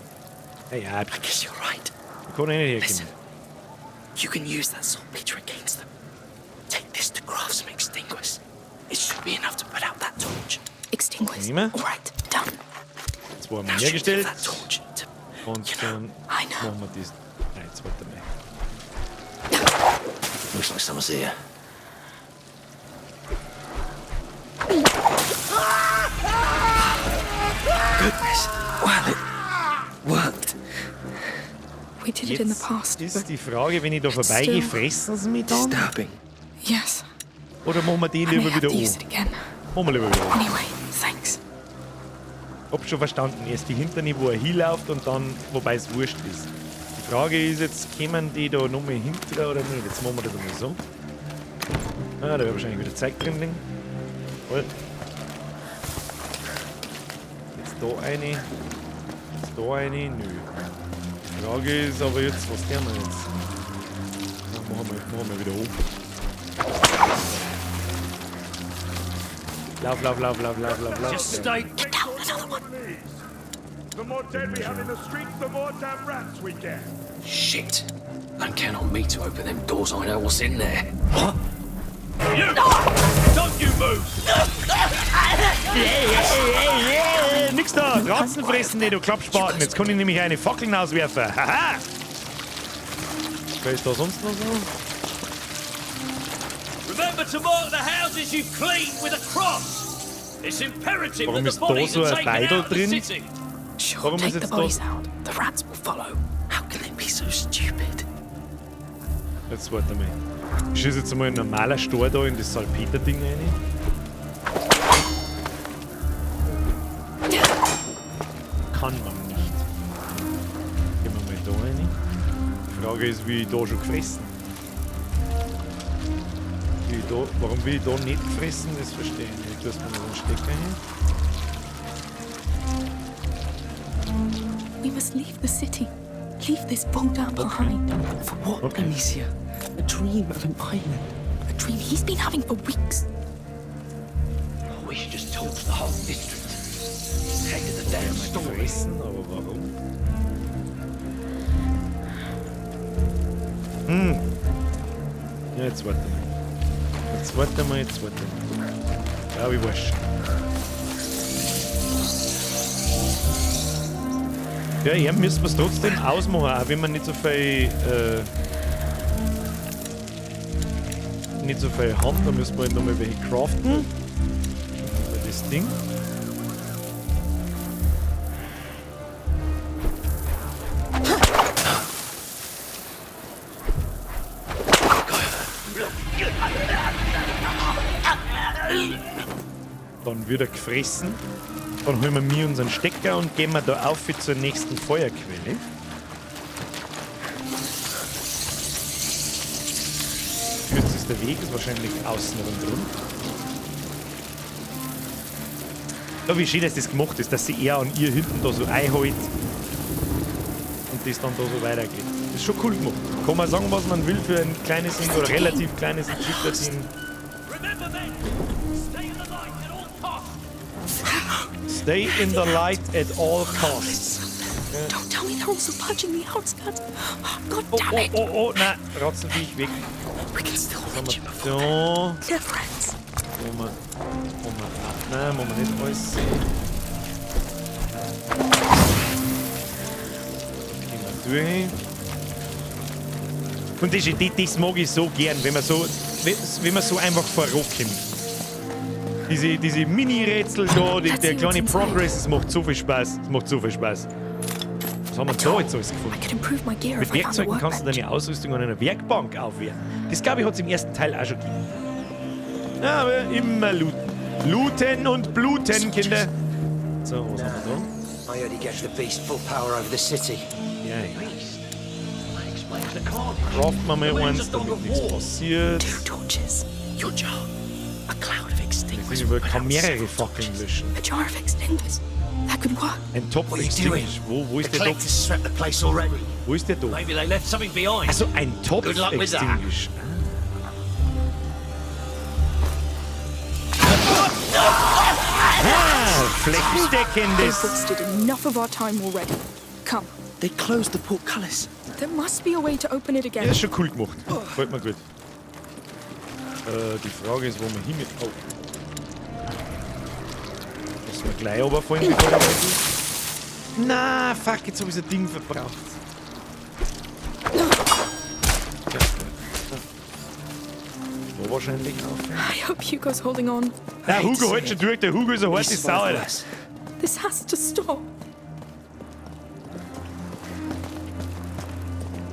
Ja, ja, I guess you're right. ich kann eh nicht Listen, hergehen. you can use that saltpeter against them. Take this to craft some extinguish. It should be enough to put out that torch. Extinguish. Nehmen. All right, done. Jetzt haben wir Now hergestellt. that torch to... Und dann machen wir das. Nein, jetzt warte mal. Looks like someone's here. Goodness. Well, it worked. We did it in the past. Jetzt ist die Frage, wenn ich da vorbeigehe, fressen sie mich dann? Disturbing. Yes. Oder machen wir die I may lieber have wieder to use an? it again. Machen wir lieber wieder an. Anyway, thanks. Hab schon verstanden. Erst die Hinterne, wo er hinläuft und dann, wobei es wurscht ist. Die Frage ist jetzt, kommen die da nochmal hinterher oder nicht? Jetzt machen wir das einmal so. Ah, da wäre wahrscheinlich wieder Zeug drin liegen. Voll. Jetzt da eine. Jetzt da eine. Nö. Die Frage ist aber jetzt, was tun wir jetzt? Na, machen wir wieder hoch. Lauf, lauf, lauf, lauf, lauf, lauf, lauf. Just stay. Get down, another one. The more dead we have in the streets, the more damn rats we get. Shit. Don't count on me to open them doors. I know what's in there. You! Don't you move! Nix da! Ratzen fressen, nee, du Klappspaten. Jetzt kann ich nämlich eine Fackeln auswerfen. Haha! Was ist da sonst noch so? Remember to mark the houses you clean with a cross. It's imperative Warum that ist the da bodies so are ein taken Beidel out of the drin? city. Sure, Warum ist take the jetzt bodies da... out. The rats will follow. How can they be so stupid? Jetzt warte mal. Ich schieße jetzt mal ein normaler Stor da in das Salpeter-Ding rein. Kann man nicht. Gehen wir mal da rein. Die Frage ist, wie ich da schon gefressen? Warum will ich da nicht fressen, das verstehe ich nicht. Du hast mir noch einen Stecker hier. We must leave the city. Leave this bull down behind. For what, Amicia? A dream of an island. A dream he's been having for weeks. We should just torch the whole district. Head to the damn store. Fressen, aber warum? Ja, jetzt warte mal. Jetzt warte mal. Ja, ich weiß schon. Ja, hier müssen wir es trotzdem ausmachen, auch wenn wir nicht so viel haben, dann müssen wir halt nochmal welche craften. Das Ding. Dann wird er gefressen. Dann holen wir mir unseren Stecker und gehen wir da auf zur nächsten Feuerquelle. Kürzester Weg ist wahrscheinlich außen rundherum. Ja, wie schön, dass das gemacht ist, dass sie eher an ihr hinten da so einhält. und das dann da so weitergeht. Das ist schon cool gemacht. Kann man sagen, was man will für ein kleines oder relativ kleines Entwicklerteam. Stay in the light at all costs. Don't tell me they're also punching the outskirts. Oh, God Oh, damn it. oh, nein, Ratzenviech weg. We can still reach him da. They're friends. Nein, muss man nicht alles sehen. Gehen wir durch. Und das mag ich so gern, wenn man so einfach vorkommt. Diese Mini-Rätsel da, der kleine Progress, das macht so viel Spaß. Das macht so viel Spaß. Was haben wir da jetzt alles gefunden? Mit Werkzeugen kannst du deine Ausrüstung an einer Werkbank aufwerten. Das, glaube ich, hat es im ersten Teil auch schon gegeben. Ja, aber immer looten. Looten und bluten, Kinder. So, was haben wir da? I heard he gets the beast full power over the city. Ja, ja. Craften wir mal eins, damit nichts passiert. Your jar. A cloud of extinguished. Ich kann mehrere Fackeln löschen. A jar of extinguished. That could work. Ein Topf extinguished. Wo ist der Topf? Wo ist der Topf? Maybe they left something behind. Also ein Topf extinguished. Flächendeckendes. They've wasted enough of our time already. Come. They closed the portcullis. There must be a way to open it again. Ja, ist schon cool gemacht. Gefällt mir gut. Die Frage ist, wo wir hin mit... Oh. Dass wir gleich runterfallen, bevor wir weggehen. Na, fuck, jetzt habe ich so ein Ding verbraucht. Da wahrscheinlich auch. I hope Hugo's holding on. Der Hugo hält schon durch. Der Hugo ist ein hartes Sau, Alter. This has to stop.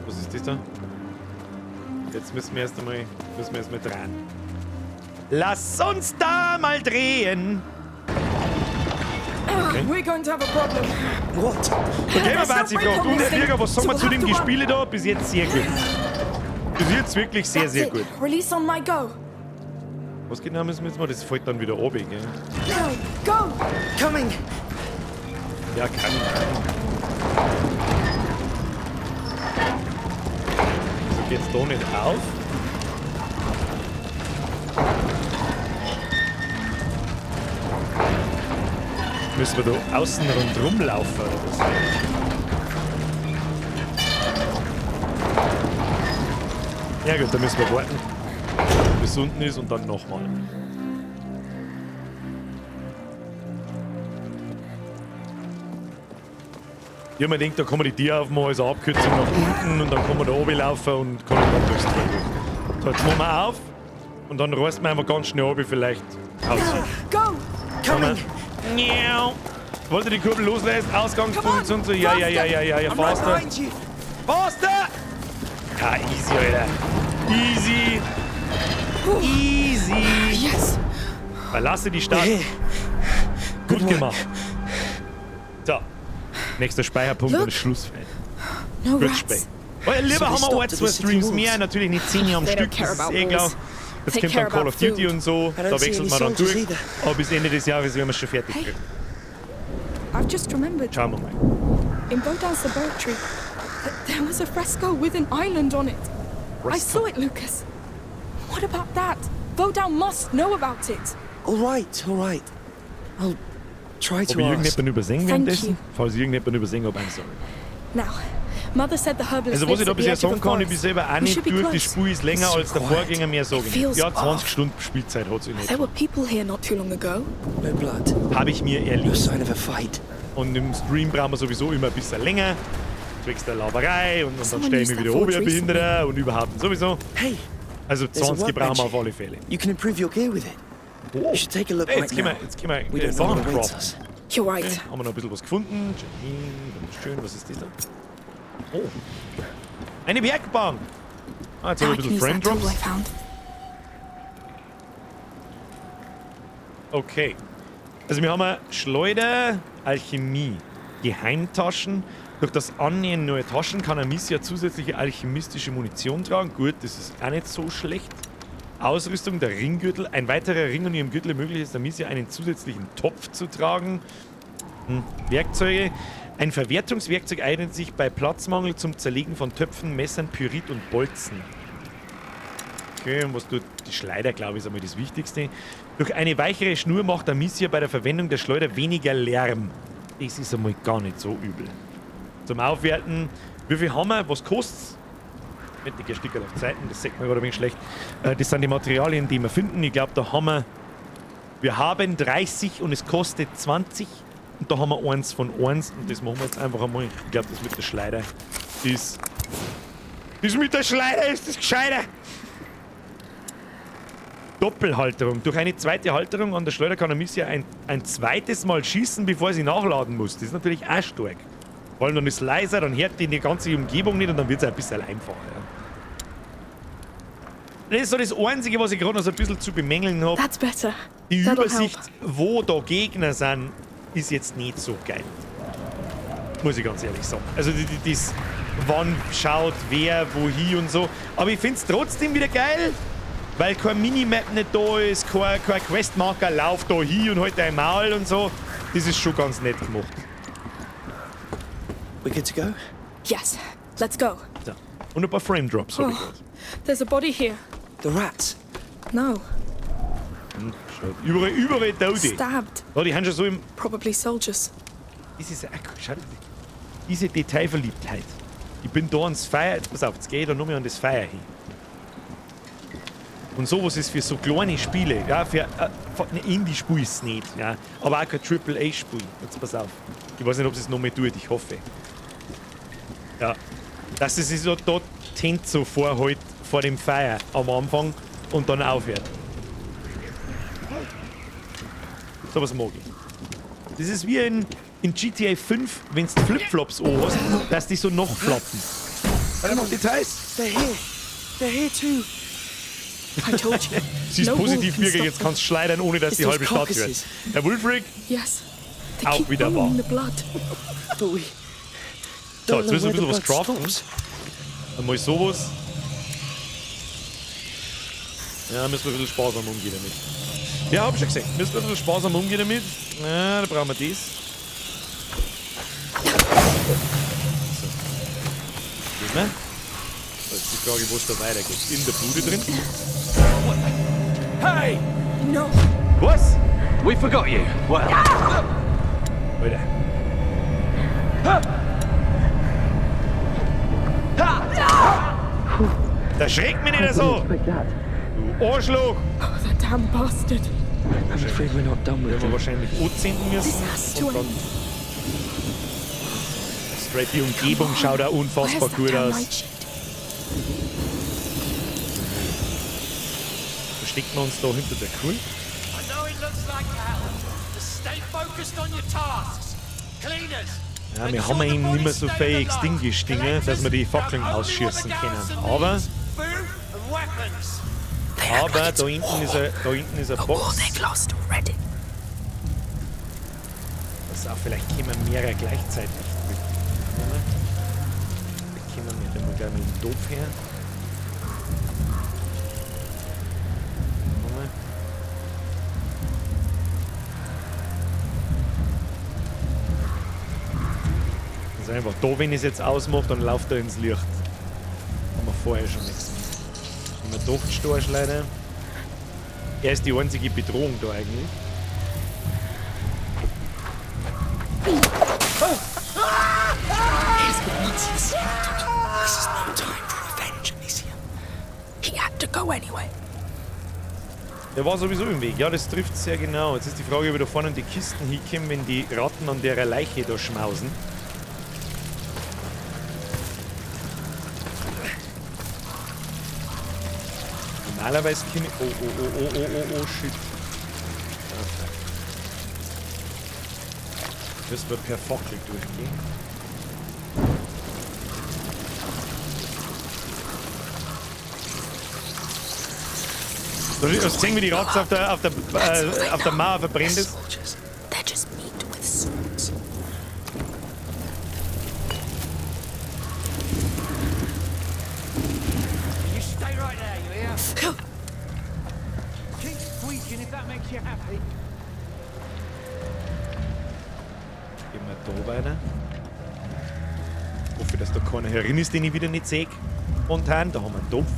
Was ist das da? Jetzt müssen wir erst einmal drehen. Lass uns da mal drehen! Okay. We're going to have a problem. What? Okay, man weiß sich gerade. Und Herr Bürger, was sagen wir zu den Spiele da? Bis jetzt sehr gut. Bis jetzt wirklich sehr, sehr gut. Release on my go. Was genau müssen wir jetzt mal? Das fällt dann wieder runter, gell? Go! Coming! Ja, kann. So geht's da nicht auf. Müssen wir da außen rundherum laufen oder was? Ja gut, dann müssen wir warten, bis es unten ist und dann nochmal. Ja, man denkt, da kann man die Tieraufmache als Abkürzung nach unten und dann kann man da oben laufen und kann dann durchs Tor durch. So, jetzt machen wir auf und dann reißt man einfach ganz schnell oben vielleicht aus. Go! Coming! Wollt ihr die Kurbel loslassen? Ausgangsposition so. Ja, faster. Faster! Ja, easy, Alter. Easy. Easy. Yes. Verlasse die Stadt. Gut gemacht. So. Nächster Speicherpunkt und Schlussfeld. No Gut rats. spät. Lieber haben wir ein, zwei Streams mehr, natürlich nicht 10 Jahre am Stück, das ist eh klar. Jetzt kommt dann Call of Duty und so, da wechselt man dann durch. Aber bis Ende des Jahres werden wir es schon fertig kriegen. I've just remembered. Schauen wir mal. In Bodan's laboratory, there was a fresco with an island on it. I saw it, Lucas. What about that? Bodan must know about it. All right. I'll try Ob to ich ask. irgendjemanden übersehen währenddessen? Falls ich irgendjemanden übersehen habe, I'm sorry. Now, Mother said the herbalist Also was ich lives da at the bisher edge of sagen the kann, ich bin forest. selber auch We nicht should be durch. Die close. Spur ist länger als der Vorgänger, mehr sagen. feels Ja, off. 20 Stunden Spielzeit hat es in There were people here not too long ago. No blood. Habe ich mir No erlebt. sign of a fight. Und im Stream brauchen wir sowieso immer ein bisschen länger. Zwecks der Laberei und dann Someone stelle ich mich used wieder that oben, forge Behinderer und überhaupt sowieso. Hey, Also there's a 20 brauchen wir auf workbench. alle Fälle. You can improve your gear with it. You should take a look Hey, right jetzt now. können wir We don't know Sachen what awaits craften. us. You're right. Okay, haben wir noch ein bisschen was gefunden. Schön, was ist das da? Oh. Eine Werkbank! Ah, jetzt Now habe I ich can ein bisschen use that tool I Frame-Drops. found. Okay. Also wir haben eine Schleuder, Alchemie, Geheimtaschen. Durch das Annähen neuer Taschen kann Amicia zusätzliche alchemistische Munition tragen. Gut, das ist auch nicht so schlecht. Ausrüstung, der Ringgürtel. Ein weiterer Ring an ihrem Gürtel ermöglicht es Amicia, einen zusätzlichen Topf zu tragen. Werkzeuge. Ein Verwertungswerkzeug eignet sich bei Platzmangel zum Zerlegen von Töpfen, Messern, Pyrit und Bolzen. Okay, und was tut die Schleuder, glaube ich, ist einmal das Wichtigste. Durch eine weichere Schnur macht Amicia bei der Verwendung der Schleuder weniger Lärm. Das ist einmal gar nicht so übel. Zum Aufwerten, wie viel haben wir, was kostet's? Nicht ein Stück auf Zeiten, das sieht man gerade ein wenig schlecht. Das sind die Materialien, die wir finden. Ich glaube, da haben wir haben 30 und es kostet 20. Und da haben wir eins von eins und das machen wir jetzt einfach einmal. Ich glaube, das mit der Schleuder ist. Das mit der Schleuder ist das Gescheiter! Doppelhalterung. Durch eine zweite Halterung an der Schleuder kann Amicia ein zweites Mal schießen, bevor sie nachladen muss. Das ist natürlich auch stark. Vor allem dann ist es leiser, dann hört die ganze Umgebung nicht und dann wird es ein bisschen einfacher. Ja. Das ist so das Einzige, was ich gerade noch so ein bisschen zu bemängeln habe. Die Übersicht, wo da Gegner sind, ist jetzt nicht so geil. Muss ich ganz ehrlich sagen. Also das, wann schaut wer, wohin und so. Aber ich finde es trotzdem wieder geil, weil kein Minimap nicht da ist, kein Questmarker läuft da hin und halt ein Maul und so. Das ist schon ganz nett gemacht. We good to go? Yes, let's go. So. Und ein paar Frame Drops habe ich gehört. There's a body here. The rats? No. Überall Tote. Stabbed. Ja, die haben schon so im... Probably soldiers. Diese Detailverliebtheit. Ich bin da ans Feuer, jetzt pass auf, jetzt gehe ich da nur mehr an das Feuer hin. Und sowas ist für so kleine Spiele, ja, für ein Indie-Spiel ist es nicht, ja, aber auch kein AAA-Spiel. Jetzt pass auf. Ich weiß nicht, ob es noch mehr tut, ich hoffe. Ja, dass es sich so dort so vorhält vor dem Feuer am Anfang und dann aufhört. So was mag ich. Das ist wie in GTA 5, wenn du Flipflops hast, dass die so noch floppen. Come on, Details. They're here. They're here too. I told you. Sie ist positiv wirklich, jetzt kannst du schleudern, ohne dass die halbe Stadt hört. Der Wulfric? Yes. Auch wieder wahr. So, jetzt müssen wir ein bisschen was craften. Einmal sowas. Ja, müssen wir ein bisschen sparsam umgehen damit. Ja, hab ich schon gesagt. Müssen wir ein bisschen sparsam umgehen damit. Ja, da brauchen wir das. So. Gehen wir. Das ist die Frage, wo es da weitergeht. In der Bude drin. Hey! No. Was? We forgot you. Well. Alter. Da schreckt mich nicht so! Du Arschloch! Oh, that damn bastard. I'm afraid we're not done with Werden wir wahrscheinlich anzünden müssen. Und dann straight die Umgebung schaut auch unfassbar gut aus. Versteckt man uns da hinter der Kuh? Ja, wir haben ihn nicht mehr so viel Extinguish-Dinge, dass wir die Fackeln ausschießen können. Aber da hinten ist eine Box. Pass auf, vielleicht können wir mehrere gleichzeitig. Da können wir dann gleich mal den Topf her. Also einfach da, wenn ich es jetzt ausmache, dann läuft er ins Licht. Haben wir vorher schon nichts. Wenn wir doch den Storch leider. Er ist die einzige Bedrohung da eigentlich. This is no time for revenge, Amicia. He had to go anyway. Der war sowieso im Weg, ja, das trifft sehr genau. Jetzt ist die Frage, wie da vorne die Kisten hinkommen, wenn die Ratten an der Leiche da schmausen. Normalerweise können... Oh, shit. Müssen wir per Fackel durchgehen. Du hast gesehen, wie die Ratze auf der Mauer verbrennt ist? Gehen wir da weiter. hoffe, dass da keiner herin ist, den ich wieder nicht sehe. Spontan, da haben wir einen Topf.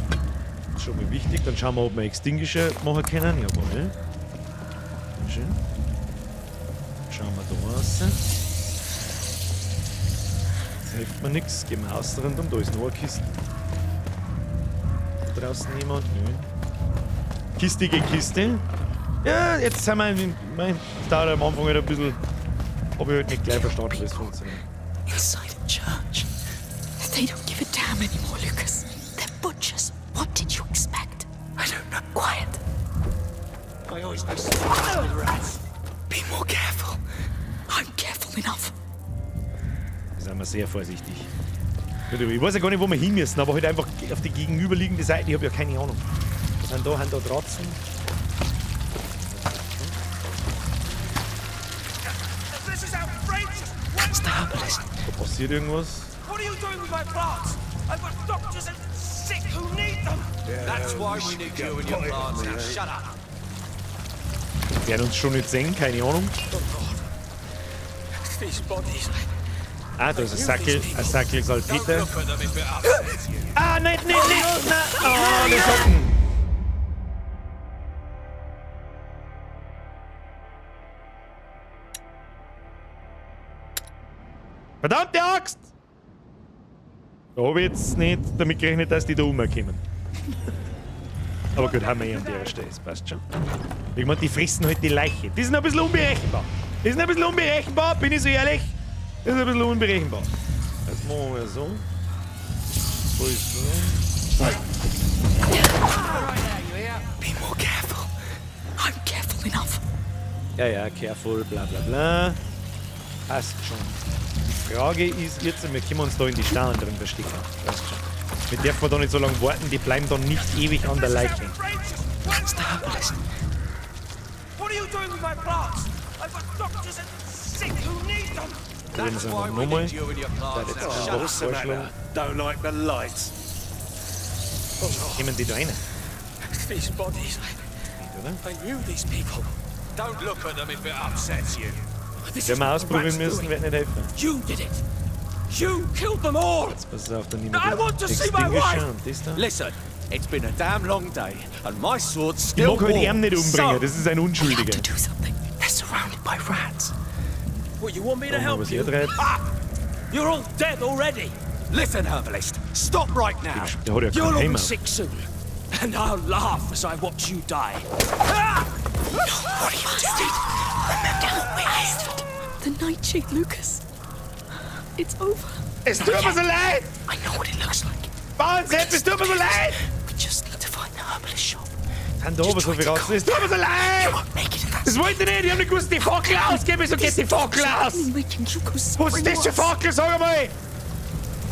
Das ist schon mal wichtig. Dann schauen wir, ob wir Extinguisher machen können. Jawohl. Schön. Schauen wir da raus. Jetzt hilft mir nichts. Gehen wir außen rundum. Da ist noch eine Kiste. Da draußen jemand? Nö. Kiste gegen Kiste. Ja, jetzt sind wir in. Das dauert am Anfang halt ein bisschen. Aber ich halt nicht gleich verstanden, wie es funktioniert. Inside a church. They don't give a damn anymore, Lucas. They're butchers. What did you expect? I don't know. Quiet. I always know something with rats. Be more careful. I'm careful enough. Da sind wir sehr vorsichtig. Ich weiß ja gar nicht, wo wir hin müssen, aber halt einfach auf die gegenüberliegende Seite. Ich habe ja keine Ahnung. Was sind da Dratzen? That's the herbalist. Da passiert irgendwas. What are you doing with my plants? I've got doctors and sick who need them. That's why we need you and your plants. Now shut up. Die werden uns schon nicht sehen, keine Ahnung. These bodies. Ah, da ist ein Sackel Salpeter. Ah, nicht! Nein! Oh, der Socken! Verdammte Axt! Da habe ich jetzt nicht damit gerechnet, dass die da rumkommen. Aber gut, haben wir an der Stelle, das passt schon. Ich meine, die fressen halt die Leiche. Die sind ein bisschen unberechenbar. Bin ich so ehrlich? Das ist ein bisschen unberechenbar. Jetzt machen wir so. So ist so. Be more careful. I'm careful enough. Ja, careful, bla bla bla. Passt schon. Die Frage ist jetzt, wir können uns da in die Steine drin verstecken. Passt schon. Wir dürfen da nicht so lange warten, die bleiben dann nicht ewig an der Leiche. That's the herbalist. What are you doing with my plants? I've got doctors and sick who need them. That's why we need you and your plants. Now shut up. Don't like the lights. Kommen die da rein? These bodies. I knew these people. Don't look at them if it upsets you. Wenn wir ausprobieren müssen, wird nicht helfen. You did it. You killed them all. Jetzt pass auf, dann nehmen I wir want to see my Extinguisher wife. und das da. Listen, it's been a damn long day, and my sword's Ich still mag halt warm. ihn nicht umbringen, das ist ein Unschuldiger. Do something. They're surrounded by rats. Well, you want me to Schauen wir, help was you? ihr treibt. Ah! You're all dead already. Listen, herbalist, stop right now. Der hat ja You'll keinen all Heim be auf. sick soon, and I'll laugh as I watch you die. Ah! No, what are you doing? Remember, we're Eastford. The nightshade, Lucas. It's over. Es tut mir so leid! I know what it looks like. Bauernsepp, es tut mir so leid! We just need to find the herbalist shop. Sind da oben so viel raus? Es tut mir so leid! Das wollte ich nicht, ich hab nicht gewusst, die Fackel ausgeben, so geht die Fackel aus! Was ist das für Fackel, sag einmal!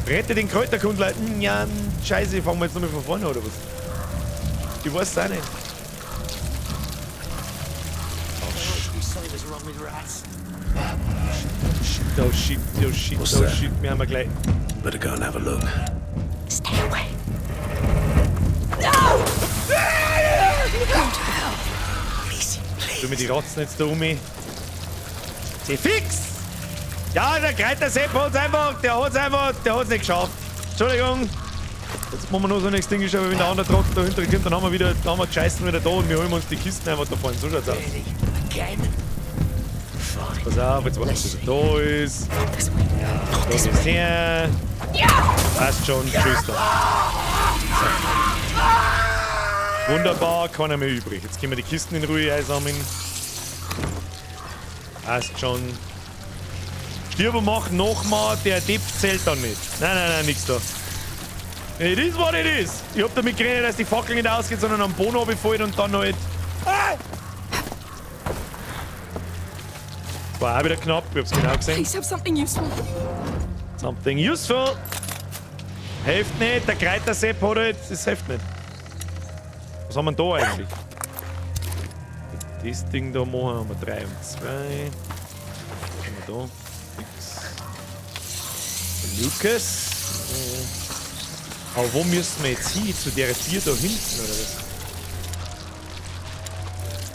Rette den Kräuterkundler. Ja, scheiße, fangen wir jetzt nochmal von vorne, oder was? Ich weiß es auch nicht. Oh shit, wir haben gleich. Better go and have a look. Stay away. Tu mir die Rotzen jetzt da um mich. Sie fix! Ja, der Kreitersepp hat's einfach, der hat's nicht geschafft. Entschuldigung. Jetzt machen wir noch so ein Extinguisher, aber wenn der andere Trottel da hinter kommt, dann haben wir die Scheißen wieder da und wir holen uns die Kisten einfach da vorne. So schaut's aus. Pass auf, jetzt warten wir, bis er da ist. Ja, da ist her. Passt schon, tschüss da. So. Wunderbar, keiner mehr übrig. Jetzt können wir die Kisten in Ruhe einsammeln. Passt schon. Stirber machen nochmal, der Depp zählt dann nicht. Nein, nix da. It is what it is. Ich hab damit gerechnet, dass die Fackel nicht ausgeht, sondern am Boden runterfällt und dann halt. War auch wieder knapp, ich hab's genau gesehen. Please have something useful. Something useful. Hilft nicht, der Kreitersepp hat halt, das hilft nicht. Was haben wir da eigentlich? Das Ding da machen haben wir 3 und 2. Was haben wir da? Lucas. Aber wo müssen wir jetzt hin? Zu der 4 da hinten, oder was?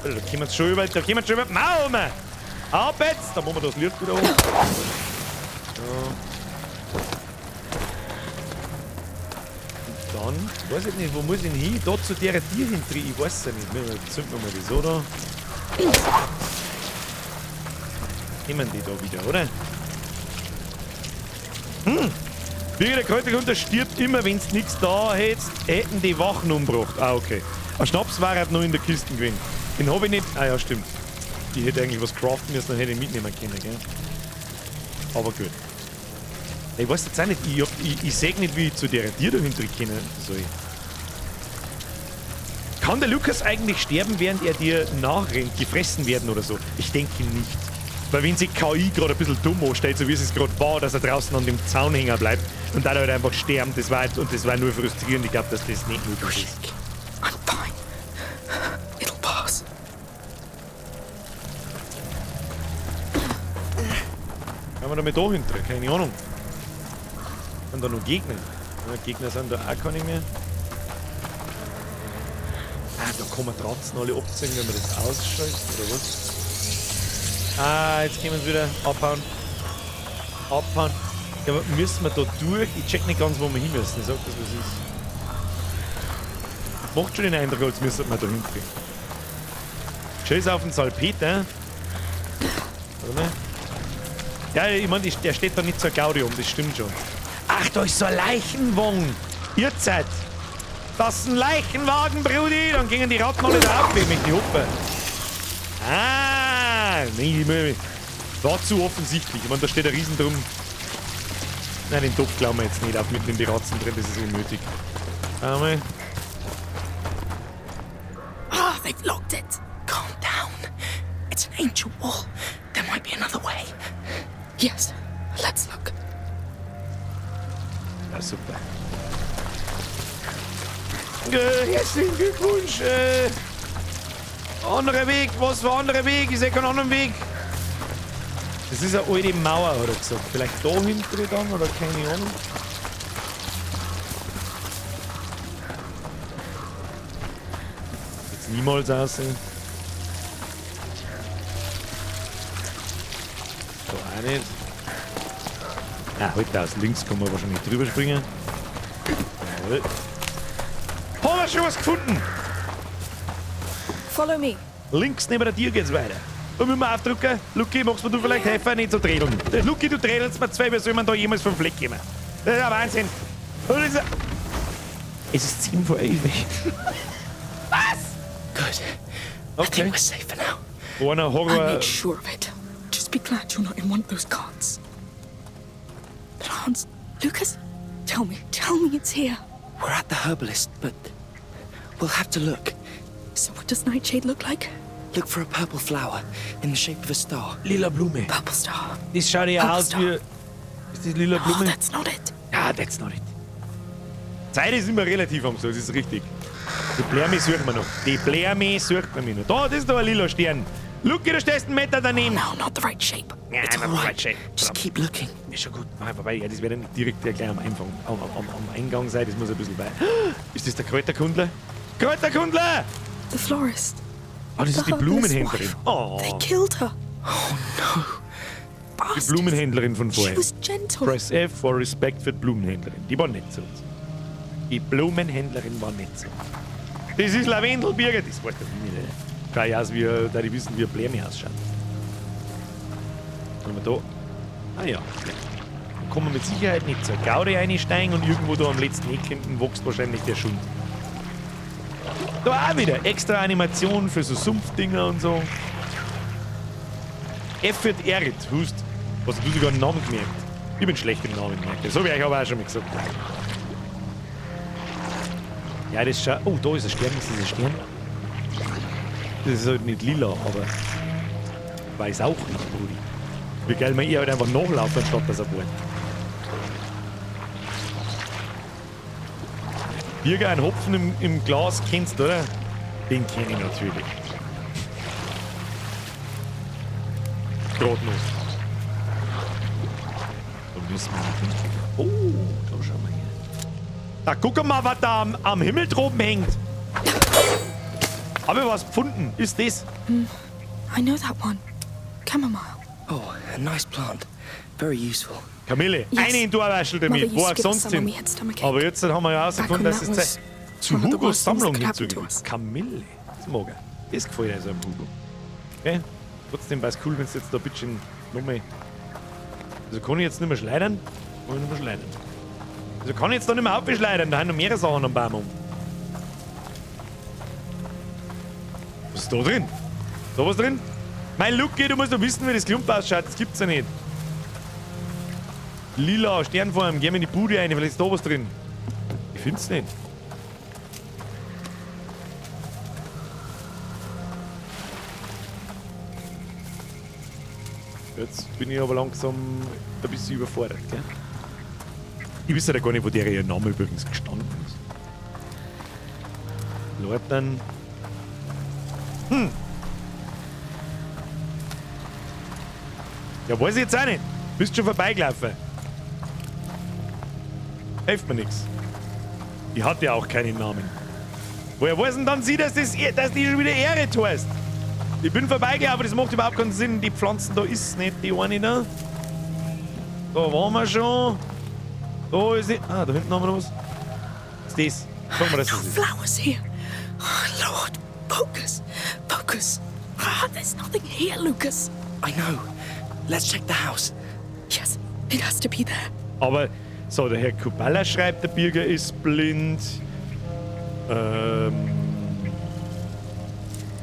Da können wir schon über die Mauer. Ab jetzt! Da machen wir das Licht wieder um. So. dann, weiß ich nicht, wo muss ich denn hin? Da zu der Tier hinten, ich weiß es nicht. Wir zünden wir mal das, oder? Nehmen die da wieder, oder? Der Kräuterhunter stirbt immer, wenn du nichts da hättest, hätten die Wachen umgebracht. Ah, okay. Ein Schnaps war halt noch in der Kiste gewesen. Den habe ich nicht. Ah ja, stimmt. Ich hätte eigentlich was craften müssen, dann hätte ich mitnehmen können, gell? Aber gut. Ich weiß jetzt auch nicht, ich sehe nicht, wie ich zu der Tier dahinter kommen soll. Kann der Lukas eigentlich sterben, während er dir nachrennt, gefressen werden oder so? Ich denke nicht. Weil wenn sich KI gerade ein bisschen dumm anstellt, so wie es gerade war, dass er draußen an dem Zaun hängen bleibt und dann halt einfach sterben, das war nur frustrierend. Ich glaube, dass das nicht möglich ist. I'm fine. It'll pass. Kann man da mit da hinter? Keine Ahnung. Sind da noch Gegner? Ja, Gegner sind da auch keine mehr. Ah, da kann man trotzdem alle abziehen, wenn man das ausschaltet, oder was? Ah, jetzt können wir wieder abhauen. Abhauen. Ja, aber müssen wir da durch? Ich check nicht ganz, wo wir hin müssen. Ich sag das, was ist. Macht schon den Eindruck, als müssen wir da hinkriegen. Scheiß auf den Salpeter. Warte mal. Ja, ich meine, der steht da nicht zur Gaudi um, das stimmt schon. Ach, da ist so ein Leichenwagen. Ihr seid. Das ist ein Leichenwagen, Brudi. Dann gingen die Ratten alle da auf, mit die Hoppe. Ah, nee, war zu offensichtlich. Ich meine, da steht ein Riesen drum. Nein, den Topf klauen wir jetzt nicht auf, mitten in die Ratzen drin, das ist unnötig. Einmal. Ah, they've locked it. Calm down. It's an ancient wall. There might be another way. Yes, let's look. Ja, super. Herzlichen Glückwunsch. Anderer Weg, was für anderer Weg? Ich sehe keinen anderen Weg. Das ist eine alte Mauer, hat er gesagt. Vielleicht da hinten dann oder keine Ahnung. Jetzt niemals aussehen. So auch nicht. Ah, halt aus links kann man wahrscheinlich drüber springen. Jawohl. Haben wir schon was gefunden? Follow me. Links neben der Tür geht's weiter. Da müssen wir aufdrücken. Lucky, magst du vielleicht helfen, nicht zu trädeln? Lucky, du trädelst mir zwei, wie soll man da jemals vom Fleck gehen? Das ist ja Wahnsinn. Es ist 10 vor 11. Was? Good. Okay. I think we're safe for now. Einer I Horror. made sure of it. Just be glad you're not in one of those carts. But Hans, Lucas, tell me it's here. We're at the herbalist, but we'll have to look. So what does Nightshade look like? Look for a purple flower in the shape of a star. Lila Blume. Purple star. Das schaut ja aus wie... Ist das lila Blume? Oh, that's not it. Ja, that's not it. Zeit ist immer relativ am Schluss, das ist richtig. Die Blärme sucht man noch. Die Blärme sucht man noch. Da, das ist doch ein lila Stern. Lucky, du stehst einen Meter daneben. No, not the right shape. Ja, It's not all the right. right shape. Just keep looking. Ist schon gut. Nein, vorbei. Ja, das wird nicht direkt gleich am Eingang sein. Das muss ein bisschen bei. Ist das der Kräuterkundler? Kräuterkundler! The florist. Oh, das ist die Blumenhändlerin. Oh, They killed her. Oh no. die Bastards. Blumenhändlerin von She vorher. was gentle. Press F for Respect für die Blumenhändlerin. Die war nicht so. Die Blumenhändlerin war nicht so. Das ist Lavendelbirger. Das weiß ich nicht. Schau ja aus, wie, da die wissen, wie ein Bläme ausschaut. Können wir da? Ah ja. Dann kommen wir mit Sicherheit nicht zur Gaudi einsteigen und irgendwo da am letzten Eck hinten wächst wahrscheinlich der Schund. Da auch wieder extra Animation für so Sumpfdinger und so. F wird Erit, hust. Was hast du sogar einen Namen gemerkt? Ich bin schlecht im Namen gemerkt. Das habe ich euch aber auch schon mal gesagt. Ja, das schaut. Oh, da ist ein Stern. Was ist ein Stern? Das ist halt nicht lila, aber. Weiß auch nicht, Brudi. Wie geil man halt einfach nachlaufen, anstatt dass er bohrt. Birger, ein Hopfen im Glas kennst du, oder? Den kenne ich natürlich. Gerade noch. Da müssen wir nicht. Oh, da schauen wir her. Da guck mal, was da am Himmel droben hängt. Habe ich was gefunden? Ist das? I know that one. Chamomile. Oh, a nice plant. Very useful. Kamille, eine in Dorwaschel damit, wo auch sonst hin. Aber jetzt haben wir ja herausgefunden, dass es Zeit zu Hugos Sammlung hinzugehen. Kamille, das mag er. Das gefällt also am Hugo. Okay, trotzdem wäre es cool, wenn es jetzt da ein bisschen nochmal... Also kann ich jetzt nicht mehr schleudern? Kann ich nicht mehr schleudern. Also kann ich jetzt da nicht mehr aufschleudern, da haben noch mehrere Sachen am Baum. Was ist da drin? Ist da was drin? Mein Lucky, du musst doch wissen, wie das Klump ausschaut. Das gibt's ja nicht. Lila Sternform, geh mir in die Bude rein, vielleicht ist da was drin. Ich find's nicht. Jetzt bin ich aber langsam ein bisschen überfordert, gell? Ich weiß ja gar nicht, wo der ihr Name übrigens gestanden ist. Leuten. Ja, weiß ich jetzt auch nicht. Bist schon vorbeigelaufen. Hilft mir nichts. Die hat ja auch keinen Namen. Woher weiß denn dann sie, dass die schon wieder Ehre heißt? Ich bin vorbeigelaufen, das macht überhaupt keinen Sinn. Die Pflanzen, da ist nicht die eine da. Da waren wir schon. Da ist sie. Ah, da hinten haben wir noch was. Was ist das? Sag mal, das ist flowers here. Oh, Lord, focus. Focus. Ah, there's nothing here, Lucas. I know. Let's check the house. Yes, it has to be there. Aber, so, der Herr Kubala schreibt, der Birger ist blind.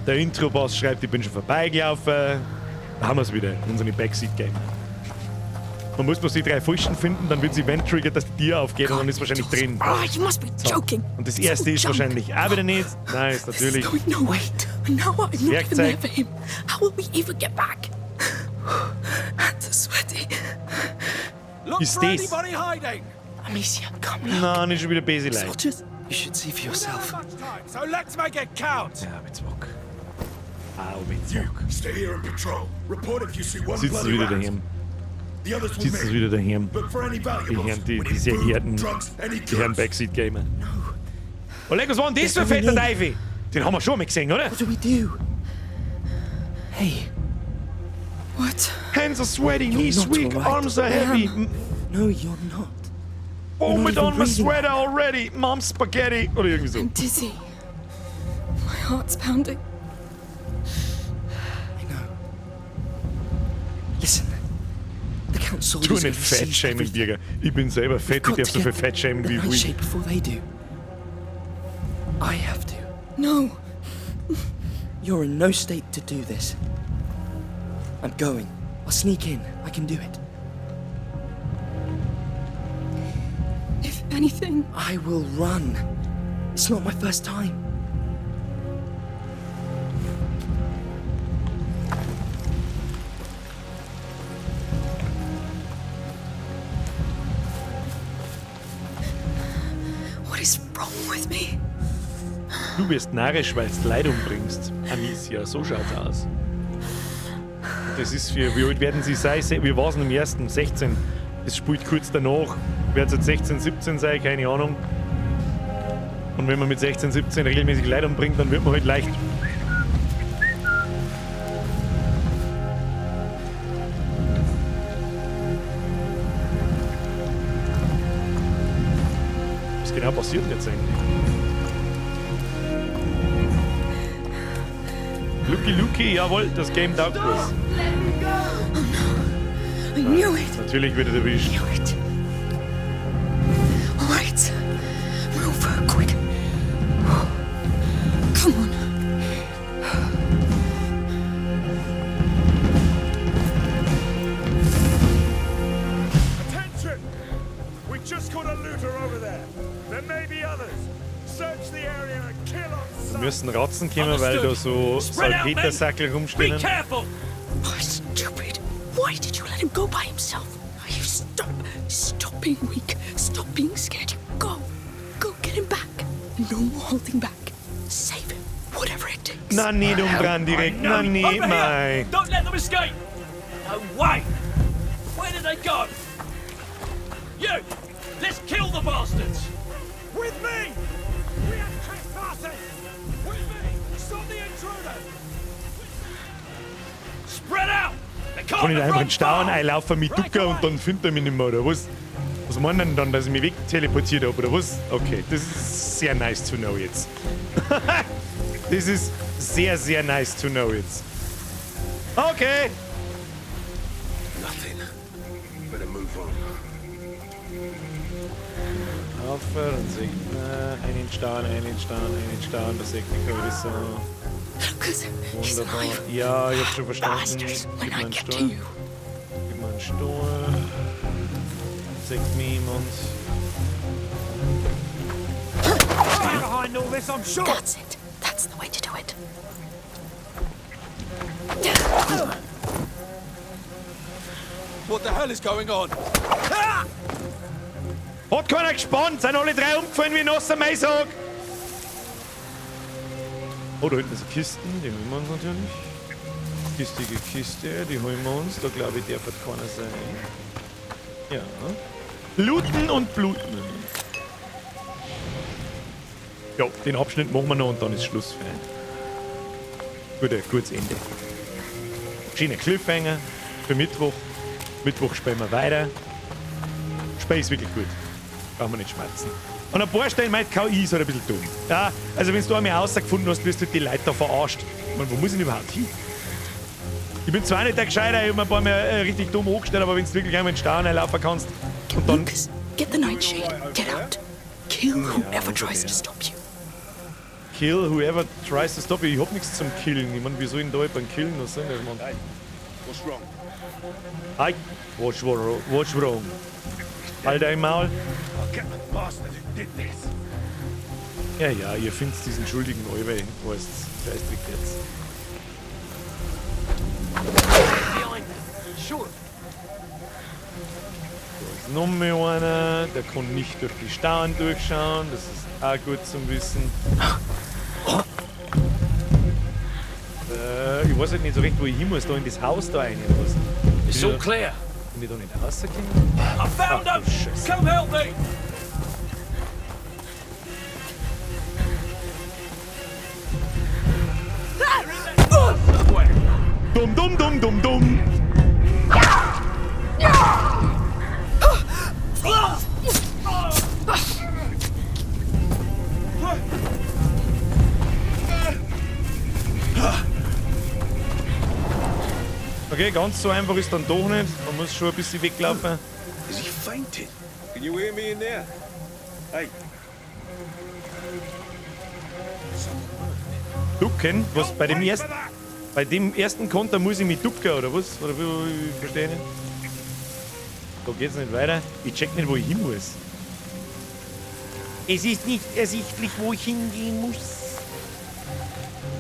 Der Intro-Boss schreibt, ich bin schon vorbeigelaufen. Da haben wir es wieder, unsere Backseat-Game. Man muss bloß die 3 Frischen finden, dann wird das Event triggert, dass die Tür aufgeht und dann ist wahrscheinlich drin. Oh, you must be joking. Und das erste ist wahrscheinlich auch wieder nicht. Nein, ist natürlich. No, wait. Now I'm not even there for him. How will we ever get back? Hands are sweaty. Look Ist for das? anybody hiding. Amicia, come now. Nein, nicht schon wieder busy like. Soldiers, you should see for yourself. So let's make it count. Ja, mit Zwock. Au, mit Zwock. Stay here and patrol. Report if you see one Sitzt bloody wieder rat. daheim. The others will Sitzt make. wieder daheim. Look for any Die valuables. Herren, die We need sehr food, geehrten, drugs, any die Herren goods. Backseat-Gamer. Oleg, was war denn das für ein fetter Teufel? Den haben wir schon mal gesehen, oder? What do we do? Hey. What? Hands are sweaty, knees not weak, all right. arms are heavy. No, you're not. Vomit not on even my breathing. sweater already. Mom's spaghetti. Oder irgendwie so. I'm dizzy. My heart's pounding. I know. Listen. The Count Tu soldiers nicht Fettshaming, Birger. Ich bin selber fett, ich darf so viel Fettshaming wie the ich. shape before they do. I have to. No. You're in no state to do this. I'm going. I'll sneak in. I can do it. If anything... I will run. It's not my first time. What is wrong with me? Du wirst narrisch, weil du Leid umbringst. Amicia, so schaut's aus. Das ist für, wie alt werden sie sein? Wir waren im ersten, 16. Das spielt kurz danach. Wird jetzt 16, 17 sein, keine Ahnung. Und wenn man mit 16, 17 regelmäßig Leid umbringt, dann wird man halt leicht. Was genau passiert denn jetzt eigentlich? Lucky, jawohl, das Game taugt was. I knew it. Natürlich wird er erwischt. Right. Move, quick. Come on. Attention! We just caught a looter over there. There may be others. Search the area and kill on Wir müssen Ratzen kommen, weil da so Salpetersackel rumstehen. Be careful! Oh, stupid. Why did you let him go by himself? You stop being weak. Stop being scared. Go get him back. No more holding back. Save him, whatever it takes. Na, nicht umdrehen direkt. Na, nicht, mei. Don't let them escape! No way! Where did they go? You! Let's kill the bastards! With me! We are trespassing! With me! Stop the intruder! Spread out! The Kann ich da einfach in den Stauern einlaufen mit Ducker und dann findet er mich nicht mehr, oder was? Was meinen denn dann, dass ich mich wegteleportiert habe, oder was? Okay, das ist sehr nice to know jetzt. Das ist sehr, sehr nice to know jetzt. Okay. Nothing. Better move on. Aufhören, einen Stern, da sagt die Carissa. Lucas, he's Wunderbar. alive. Ja, ich hab schon verstanden. Bastards, when I get to Stuhl. you. Gib mir einen Stuhl. Sagt mir jemand. Behind all this, I'm sure. That's it. That's the way to do it. What the hell is going on? Hat keiner gespannt, sind alle drei umgefallen wie ein nasser Maisog. Oh, da hinten sind Kisten, die holen wir uns natürlich. Kistige Kiste, die holen wir uns. Da glaube ich, darf halt keiner sein. Ja. Looten und bluten. Ja, den Abschnitt machen wir noch und dann ist Schluss für ein gutes Ende. Schöner Cliffhanger für Mittwoch. Mittwoch spielen wir weiter. Spiel ist wirklich gut. Brauchen wir nicht schmerzen. An ein paar Stellen meint KI ist halt ein bisschen dumm. Ja, also wenn du einmal rausgefunden hast, wirst du die Leute da verarscht. Man, wo muss ich denn überhaupt hin? Ich bin zwar nicht der Gescheiter, ich hab mir ein paar Mal richtig dumm angestellt, aber wenn du wirklich einmal in den Stau reinlaufen kannst und dann... Lucas, get the nightshade. Get out. Kill whoever tries to stop you. Kill whoever tries to stop you. Ich hab nichts zum Killen. Ich meine, wie soll ich denn da beim Killen noch sein? Mann? Hey, what's wrong? Hey, what's wrong? Halt dein Maul. I'll get the bastard who did this. Ja, ja, ihr findet diesen Schuldigen Euwe, weißt geistig jetzt. Da ist noch mehr einer, der kann nicht durch die Stauen durchschauen, das ist auch gut zum Wissen. Ich weiß halt nicht so recht, wo ich hin muss, da in das Haus da rein oder was. It's all clear. Kann ich da nicht rausgehen? I found him! Come help me! Dumm, dumm, dumm, dumm, dumm! Okay, ganz so einfach ist dann doch nicht. Man muss schon ein bisschen weglaufen. Is he fainted? Can you hear me in there? Hey. Ducken? Was bei dem ersten? Bei dem ersten Konter muss ich mich ducken, oder was? Oder wie, ich verstehe nicht. Da geht's nicht weiter. Ich check nicht, wo ich hin muss. Es ist nicht ersichtlich, wo ich hingehen muss.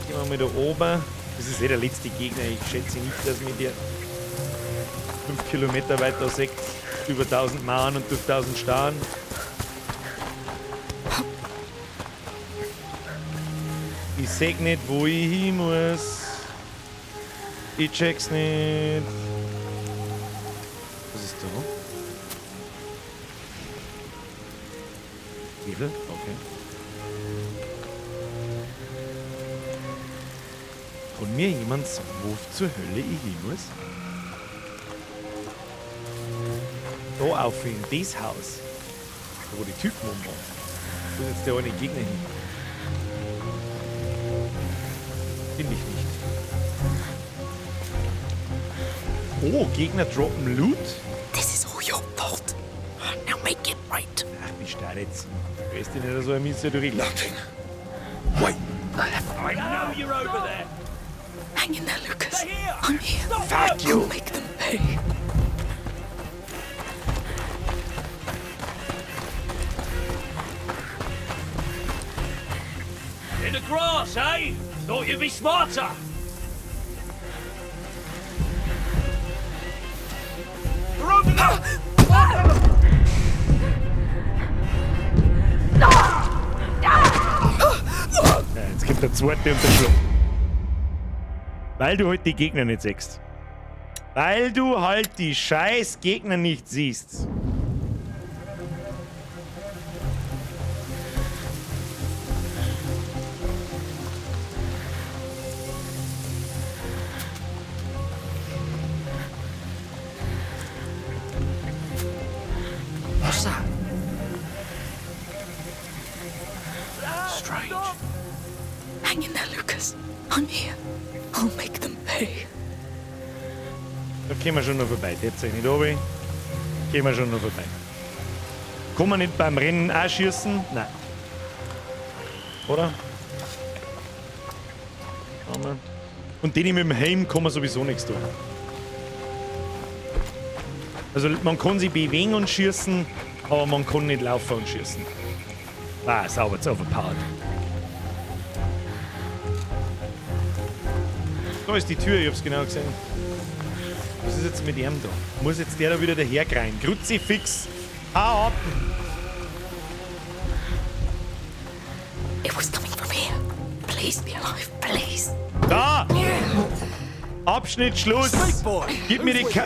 Gehen wir mal da oben. Das ist der letzte Gegner. Ich schätze nicht, dass mir der 5 Kilometer weiter sägt. Über 1000 Mauern und durch 1000 Stauen. Ich sag nicht, wo ich hin muss. Ich check's nicht. Was ist da? Hebel? Okay. Kann mir jemand sagen, wo zur Hölle ich hin muss? Da auf in das Haus. Wo die Typen umbauen. Wo ist jetzt der eine Gegner hin? Finde ich nicht. Oh, Gegner droppen Loot? This is all your fault. Now make it right. Ach, wie starr jetzt. Weißt du nicht so ein Amicia, du redest? Nothing. Wait. I know you're over there. Hang in there, Lucas. I'm here. Fuck you. I'll make them pay. In the grass, eh? Thought you'd be smarter. Ja, jetzt kommt der zweite und der Schluck. Weil du halt die Gegner nicht siehst. Weil du halt die scheiß Gegner nicht siehst. I'm here. I'll make them pay. Da gehen wir schon noch vorbei. Jetzt nicht runter. Gehen wir schon noch vorbei. Kann man nicht beim Rennen auch schießen? Nein. Oder? Und den mit dem Helm kann man sowieso nichts tun. Also man kann sich bewegen und schießen, aber man kann nicht laufen und schießen. Ah, sauber, it's overpowered. Da ist die Tür, ich hab's genau gesehen. Was ist jetzt mit ihm da? Muss jetzt der da wieder daherkreien? Kruzifix! Hau ab! It was coming from here. Please be alive, please. Da! Abschnitt, Schluss! Gib mir die Gib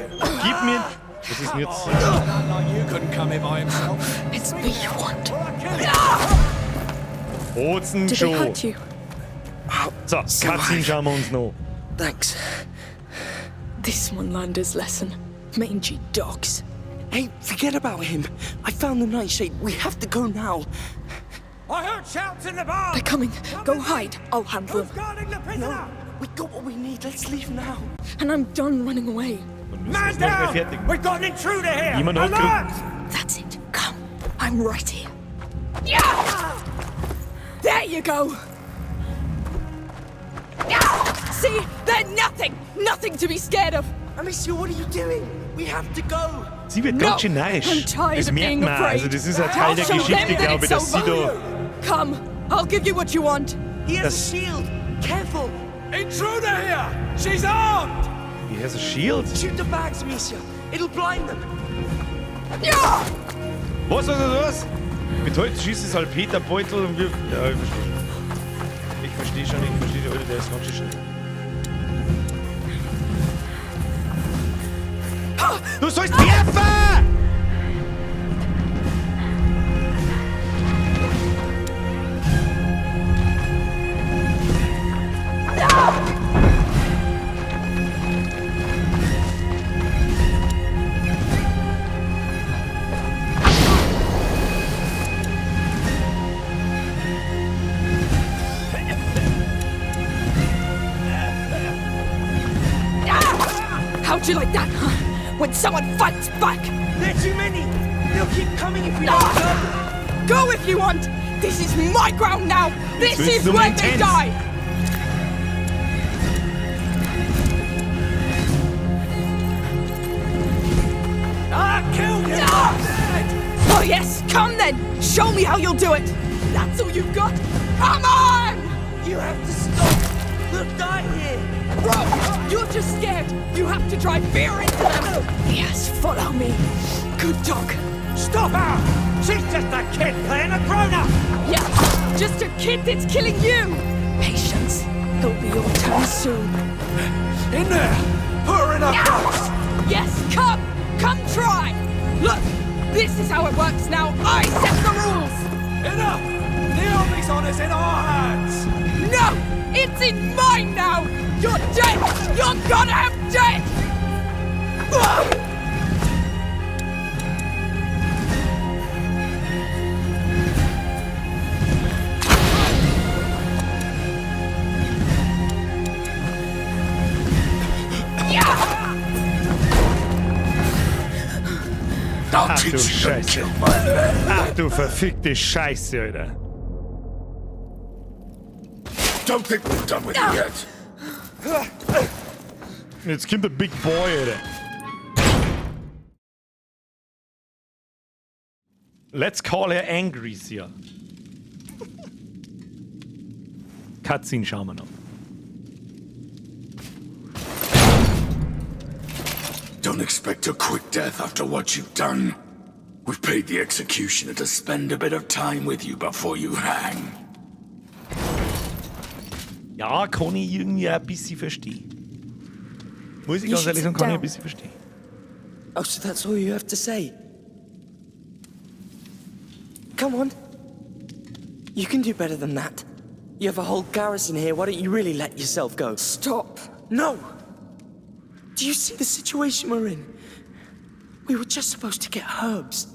mir... Was ist denn jetzt? It's me you want. Ozen Did they schon. hurt you? So, Cutscene schauen wir uns noch. Thanks. This one learned his lesson. Mangy dogs. Hey, forget about him. I found the nightshade. We have to go now. I heard shouts in the bar! They're coming. Go hide. I'll handle them. Guarding the prisoner! No, we got what we need. Let's leave now. And I'm done running away. Man down! We've got an intruder here! Jemand hat Alert! That's it. Come. I'm right here. Yeah! There you go! See? They're nothing! Nothing to be scared of! Amicia, what are you doing? We have to go! Sie wird ganz schön narrisch. I'm tired Das of merkt being man. afraid. Also das ist ein Teil der I'll show Geschichte, them that glaube ich, it's dass sie da... over. Come, I'll give you what you want. He has Das- a shield. Careful! Intruder here! She's armed! He has a shield? Shoot the bags, Amicia. It'll blind them. Ja! Was? Mit Holz schießt es Salpeterbeutel und wirft... Ja, ich verstehe schon. Alter, der ist ganz schön schnell. Du sollst werfen! How'd you like that, huh? When someone fights back! There are too many. They'll keep coming if we don't go. Go if you want! This is my ground now! This is where they die! I killed you! Oh yes, come then! Show me how you'll do it! That's all you've got? Come on! You have to stop. They'll die here. Bro, you're just scared! You have to drive fear into them! Yes, follow me. Good dog. Stop her! She's just a kid playing a grown-up! Yeah, just a kid that's killing you! Patience. It'll be your turn soon. In there! Put her in a box! Yes, come! Come try! Look, this is how it works now. I set the rules! Enough! The army's on us in our hands! No! It's in mine now! You're dead! You're goddamn dead! Ach du Scheiße. Ach du verfickte Scheiße, Alter. Don't think we're done with you yet. Jetzt kommt der Big Boy, Alter. Let's call her angry, hier. Cutscene schauen wir noch. Don't expect a quick death after what you've done. We've paid the executioner to spend a bit of time with you before you hang. Ja, kann ich irgendwie ein bisschen verstehen. Muss ich ganz ehrlich sagen, kann ich ein bisschen verstehen. Oh, so that's all you have to say? Come on. You can do better than that. You have a whole garrison here. Why don't you really let yourself go? Stop. No! Do you see the situation we're in? We were just supposed to get herbs.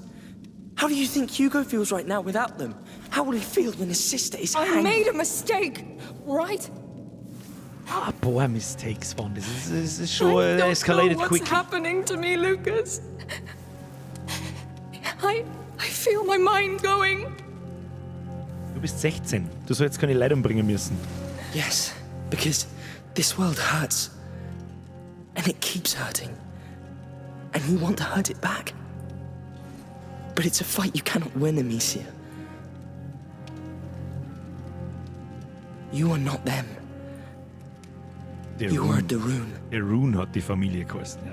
How do you think Hugo feels right now without them? How will he feel when his sister is hanged? I made a mistake, right? Boah, Mistakes waren. Das ist schon I don't escalated know what's quick. happening to me, Lucas. I feel my mind going. Du bist 16. Du sollst keine Leid umbringen müssen. Yes, because this world hurts. And it keeps hurting. And you want to hurt it back. But it's a fight you cannot win, Amicia. You are not them. You are Darum. Darum hat die Familie geheißen. Ja.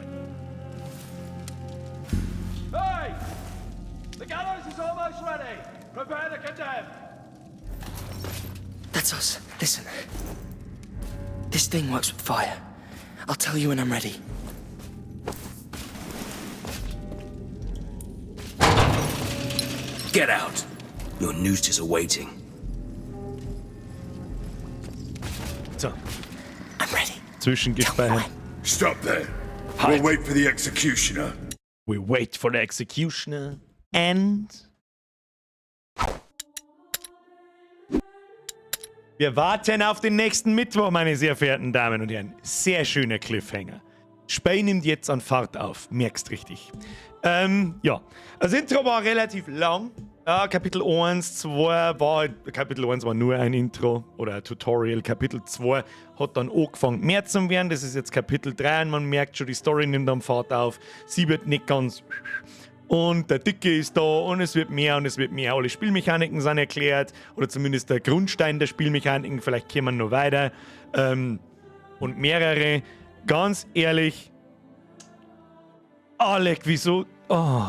Hey! The gallows is almost ready. Prepare the condemned. That's us. Listen. This thing works with fire. I'll tell you when I'm ready. Get out. Your noose is awaiting. So. I'm ready. Zwischengift bei Stop there. We'll wait for the executioner. We wait for the executioner. And... Wir warten auf den nächsten Mittwoch, meine sehr verehrten Damen und Herren. Sehr schöner Cliffhanger. Spey nimmt jetzt an Fahrt auf. Merkst richtig. Ja. Das Intro war relativ lang. Kapitel 1, 2 war... Kapitel 1 war nur ein Intro oder ein Tutorial. Kapitel 2 hat dann angefangen mehr zu werden. Das ist jetzt Kapitel 3 und man merkt schon, die Story nimmt an Fahrt auf. Sie wird nicht ganz... Und der Dicke ist da und es wird mehr und es wird mehr. Alle Spielmechaniken sind erklärt oder zumindest der Grundstein der Spielmechaniken. Vielleicht kommen wir noch weiter. Und mehrere. Ganz ehrlich. Alec, wieso? Oh.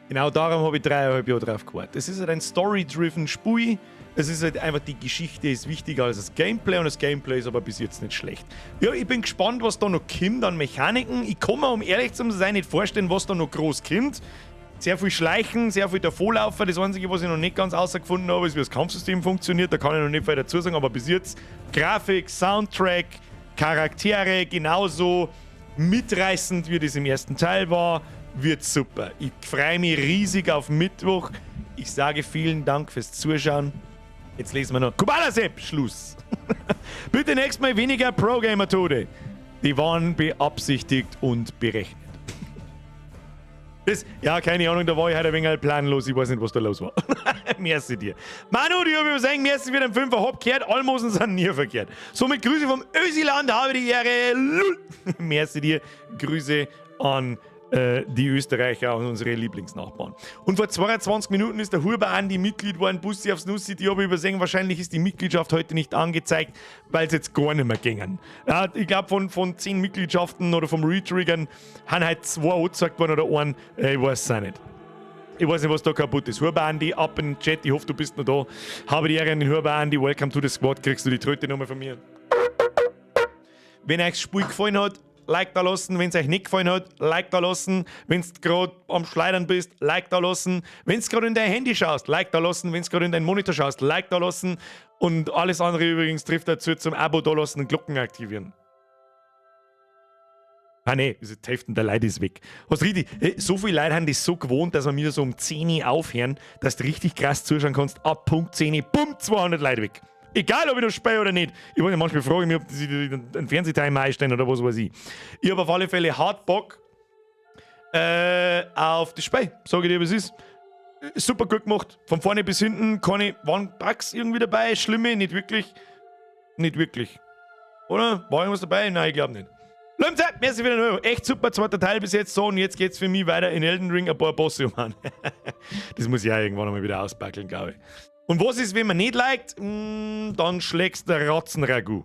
Genau darum habe ich 3,5 Jahre drauf gewartet. Es ist halt ein Story-driven Spiel. Es ist halt einfach, die Geschichte ist wichtiger als das Gameplay und das Gameplay ist aber bis jetzt nicht schlecht. Ja, ich bin gespannt, was da noch kommt an Mechaniken. Ich kann mir, um ehrlich zu sein, nicht vorstellen, was da noch groß kommt. Sehr viel Schleichen, sehr viel Davonlaufen. Das Einzige, was ich noch nicht ganz herausgefunden habe, ist, wie das Kampfsystem funktioniert. Da kann ich noch nicht viel dazu sagen, aber bis jetzt Grafik, Soundtrack, Charaktere genauso mitreißend, wie das im ersten Teil war, wird super. Ich freue mich riesig auf Mittwoch. Ich sage vielen Dank fürs Zuschauen. Jetzt lesen wir noch. Kubala-Sepp, Schluss. Bitte nächstes Mal weniger Pro-Gamer-Tode. Die waren beabsichtigt und berechnet. Das, ja, keine Ahnung, da war ich halt ein wenig planlos. Ich weiß nicht, was da los war. Merci dir. Manu, die habe ich sagen, merci für den 5er Hop gehört. Almosen sind nie verkehrt. Somit Grüße vom Ösiland, habe die Ehre. Merci dir. Grüße an die Österreicher und unsere Lieblingsnachbarn. Und vor 22 Minuten ist der Huber Andi Mitglied geworden, Bussi aufs Nussi, die habe ich übersehen. Wahrscheinlich ist die Mitgliedschaft heute nicht angezeigt, weil es jetzt gar nicht mehr gingen. Ja, ich glaube, von 10 Mitgliedschaften oder vom Retriggern haben halt 2 angezeigt worden oder 1. Ich weiß es auch nicht. Ich weiß nicht, was da kaputt ist. Huber Andi, ab in den Chat, ich hoffe, du bist noch da. Habe die Ehre an den Huber Andi, welcome to the squad, kriegst du die Tröte nochmal von mir. Wenn euch das Spiel gefallen hat, Like da lassen, wenn es euch nicht gefallen hat, Like da lassen, wenn du gerade am Schleudern bist, Like da lassen, wenn du gerade in dein Handy schaust, Like da lassen, wenn du gerade in deinen Monitor schaust, Like da lassen und alles andere übrigens trifft dazu zum Abo da lassen und Glocken aktivieren. Ah ne, die Hälfte der Leute ist weg. Hast richtig, so viele Leute haben das so gewohnt, dass wir wieder so um 10 Uhr aufhören, dass du richtig krass zuschauen kannst, ab Punkt 10 Uhr, bumm, 200 Leute weg. Egal, ob ich noch spiele oder nicht. Ich wollte manchmal fragen, ob sie einen Fernsehtimer einstellen oder was weiß ich. Ich habe auf alle Fälle hart Bock auf das Spiel. Sage ich dir, was ist. Super gut gemacht. Von vorne bis hinten waren Bugs irgendwie dabei. Schlimme, nicht wirklich. Nicht wirklich. Oder? War irgendwas dabei? Nein, ich glaube nicht. Leute, merci für den Euro. Echt super, zweiter Teil bis jetzt so. Und jetzt geht's für mich weiter in Elden Ring ein paar Bosse um. Das muss ich auch irgendwann einmal wieder ausbackeln, glaube ich. Und was ist, wenn man nicht liked? Dann schlägst du Ratzenragout.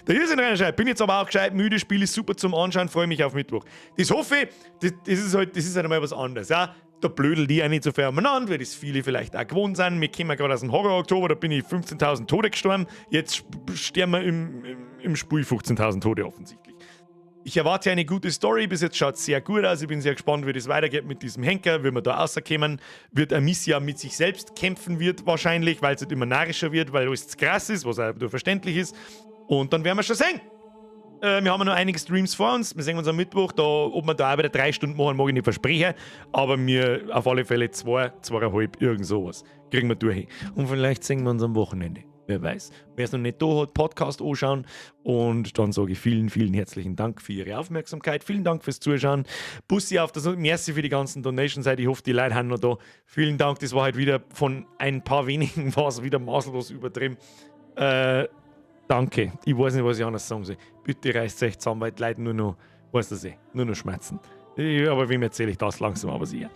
Der Irrsinn reinschreibt, bin jetzt aber auch gescheit müde, Spiel ist super zum Anschauen, freue mich auf Mittwoch. Das hoffe ich, das ist halt einmal was anderes. Ja? Da blödel die auch nicht so viel umeinander, weil das viele vielleicht auch gewohnt sind. Wir kommen gerade aus dem Horror-Oktober, da bin ich 15.000 Tode gestorben. Jetzt sterben wir im Spiel 15.000 Tode offensichtlich. Ich erwarte eine gute Story, bis jetzt schaut es sehr gut aus. Ich bin sehr gespannt, wie das weitergeht mit diesem Henker, wie wir da rauskommen. Wird Amicia mit sich selbst kämpfen wird wahrscheinlich, weil es halt immer narischer wird, weil alles zu krass ist, was auch verständlich ist. Und dann werden wir schon sehen. Wir haben noch einige Streams vor uns. Wir sehen uns am Mittwoch. Ob wir da auch wieder 3 Stunden machen, mag ich nicht versprechen. Aber wir auf alle Fälle 2, 2,5, irgend sowas kriegen wir durch. Und vielleicht sehen wir uns am Wochenende. Wer weiß. Wer es noch nicht da hat, Podcast anschauen. Und dann sage ich vielen, vielen herzlichen Dank für Ihre Aufmerksamkeit. Vielen Dank fürs Zuschauen. Bussi auf das Merci für die ganzen Donations. Ich hoffe, die Leute haben noch da. Vielen Dank. Das war halt wieder von ein paar wenigen, war es wieder maßlos übertrieben. Danke. Ich weiß nicht, was ich anders sagen soll. Bitte reißt euch zusammen, weil die Leute nur noch, weißt du, nur noch schmerzen. Aber wem erzähle ich das langsam, aber sicher.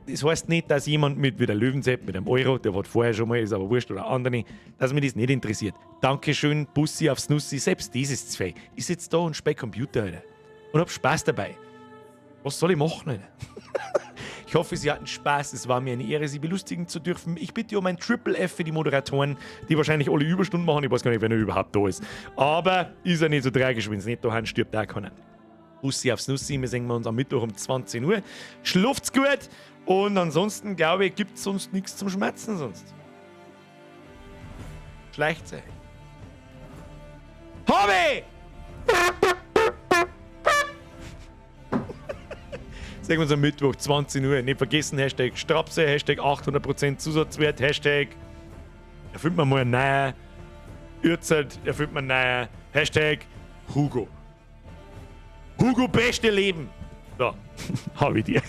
Das heißt nicht, dass jemand mit wie der Löwensepp, mit einem Euro, der hat vorher schon mal, ist aber wurscht, oder andere, dass mich das nicht interessiert. Dankeschön, Bussi aufs Nussi, selbst das ist zu viel. Ich sitze da und spiele Computer, Alter. Und hab Spaß dabei. Was soll ich machen, Alter? Ich hoffe, Sie hatten Spaß. Es war mir eine Ehre, Sie belustigen zu dürfen. Ich bitte um ein Triple F für die Moderatoren, die wahrscheinlich alle Überstunden machen. Ich weiß gar nicht, wenn er überhaupt da ist. Aber ist er nicht so tragisch, wenn es nicht da haben, stirbt auch keiner. Bussi aufs Nussi, wir sehen uns am Mittwoch um 20 Uhr. Schlaft's gut und ansonsten, glaube ich, gibt es sonst nichts zum Schmerzen sonst. Schleicht euch. Habe! Sehen wir uns am Mittwoch 20 Uhr. Nicht vergessen, Hashtag Strapse, Hashtag 800% Zusatzwert, Hashtag erfüllt man mal ein neuer, Uhrzeit erfüllt man neuer, Hashtag Hugo. Hugo, beste Leben. So, habe ich dir.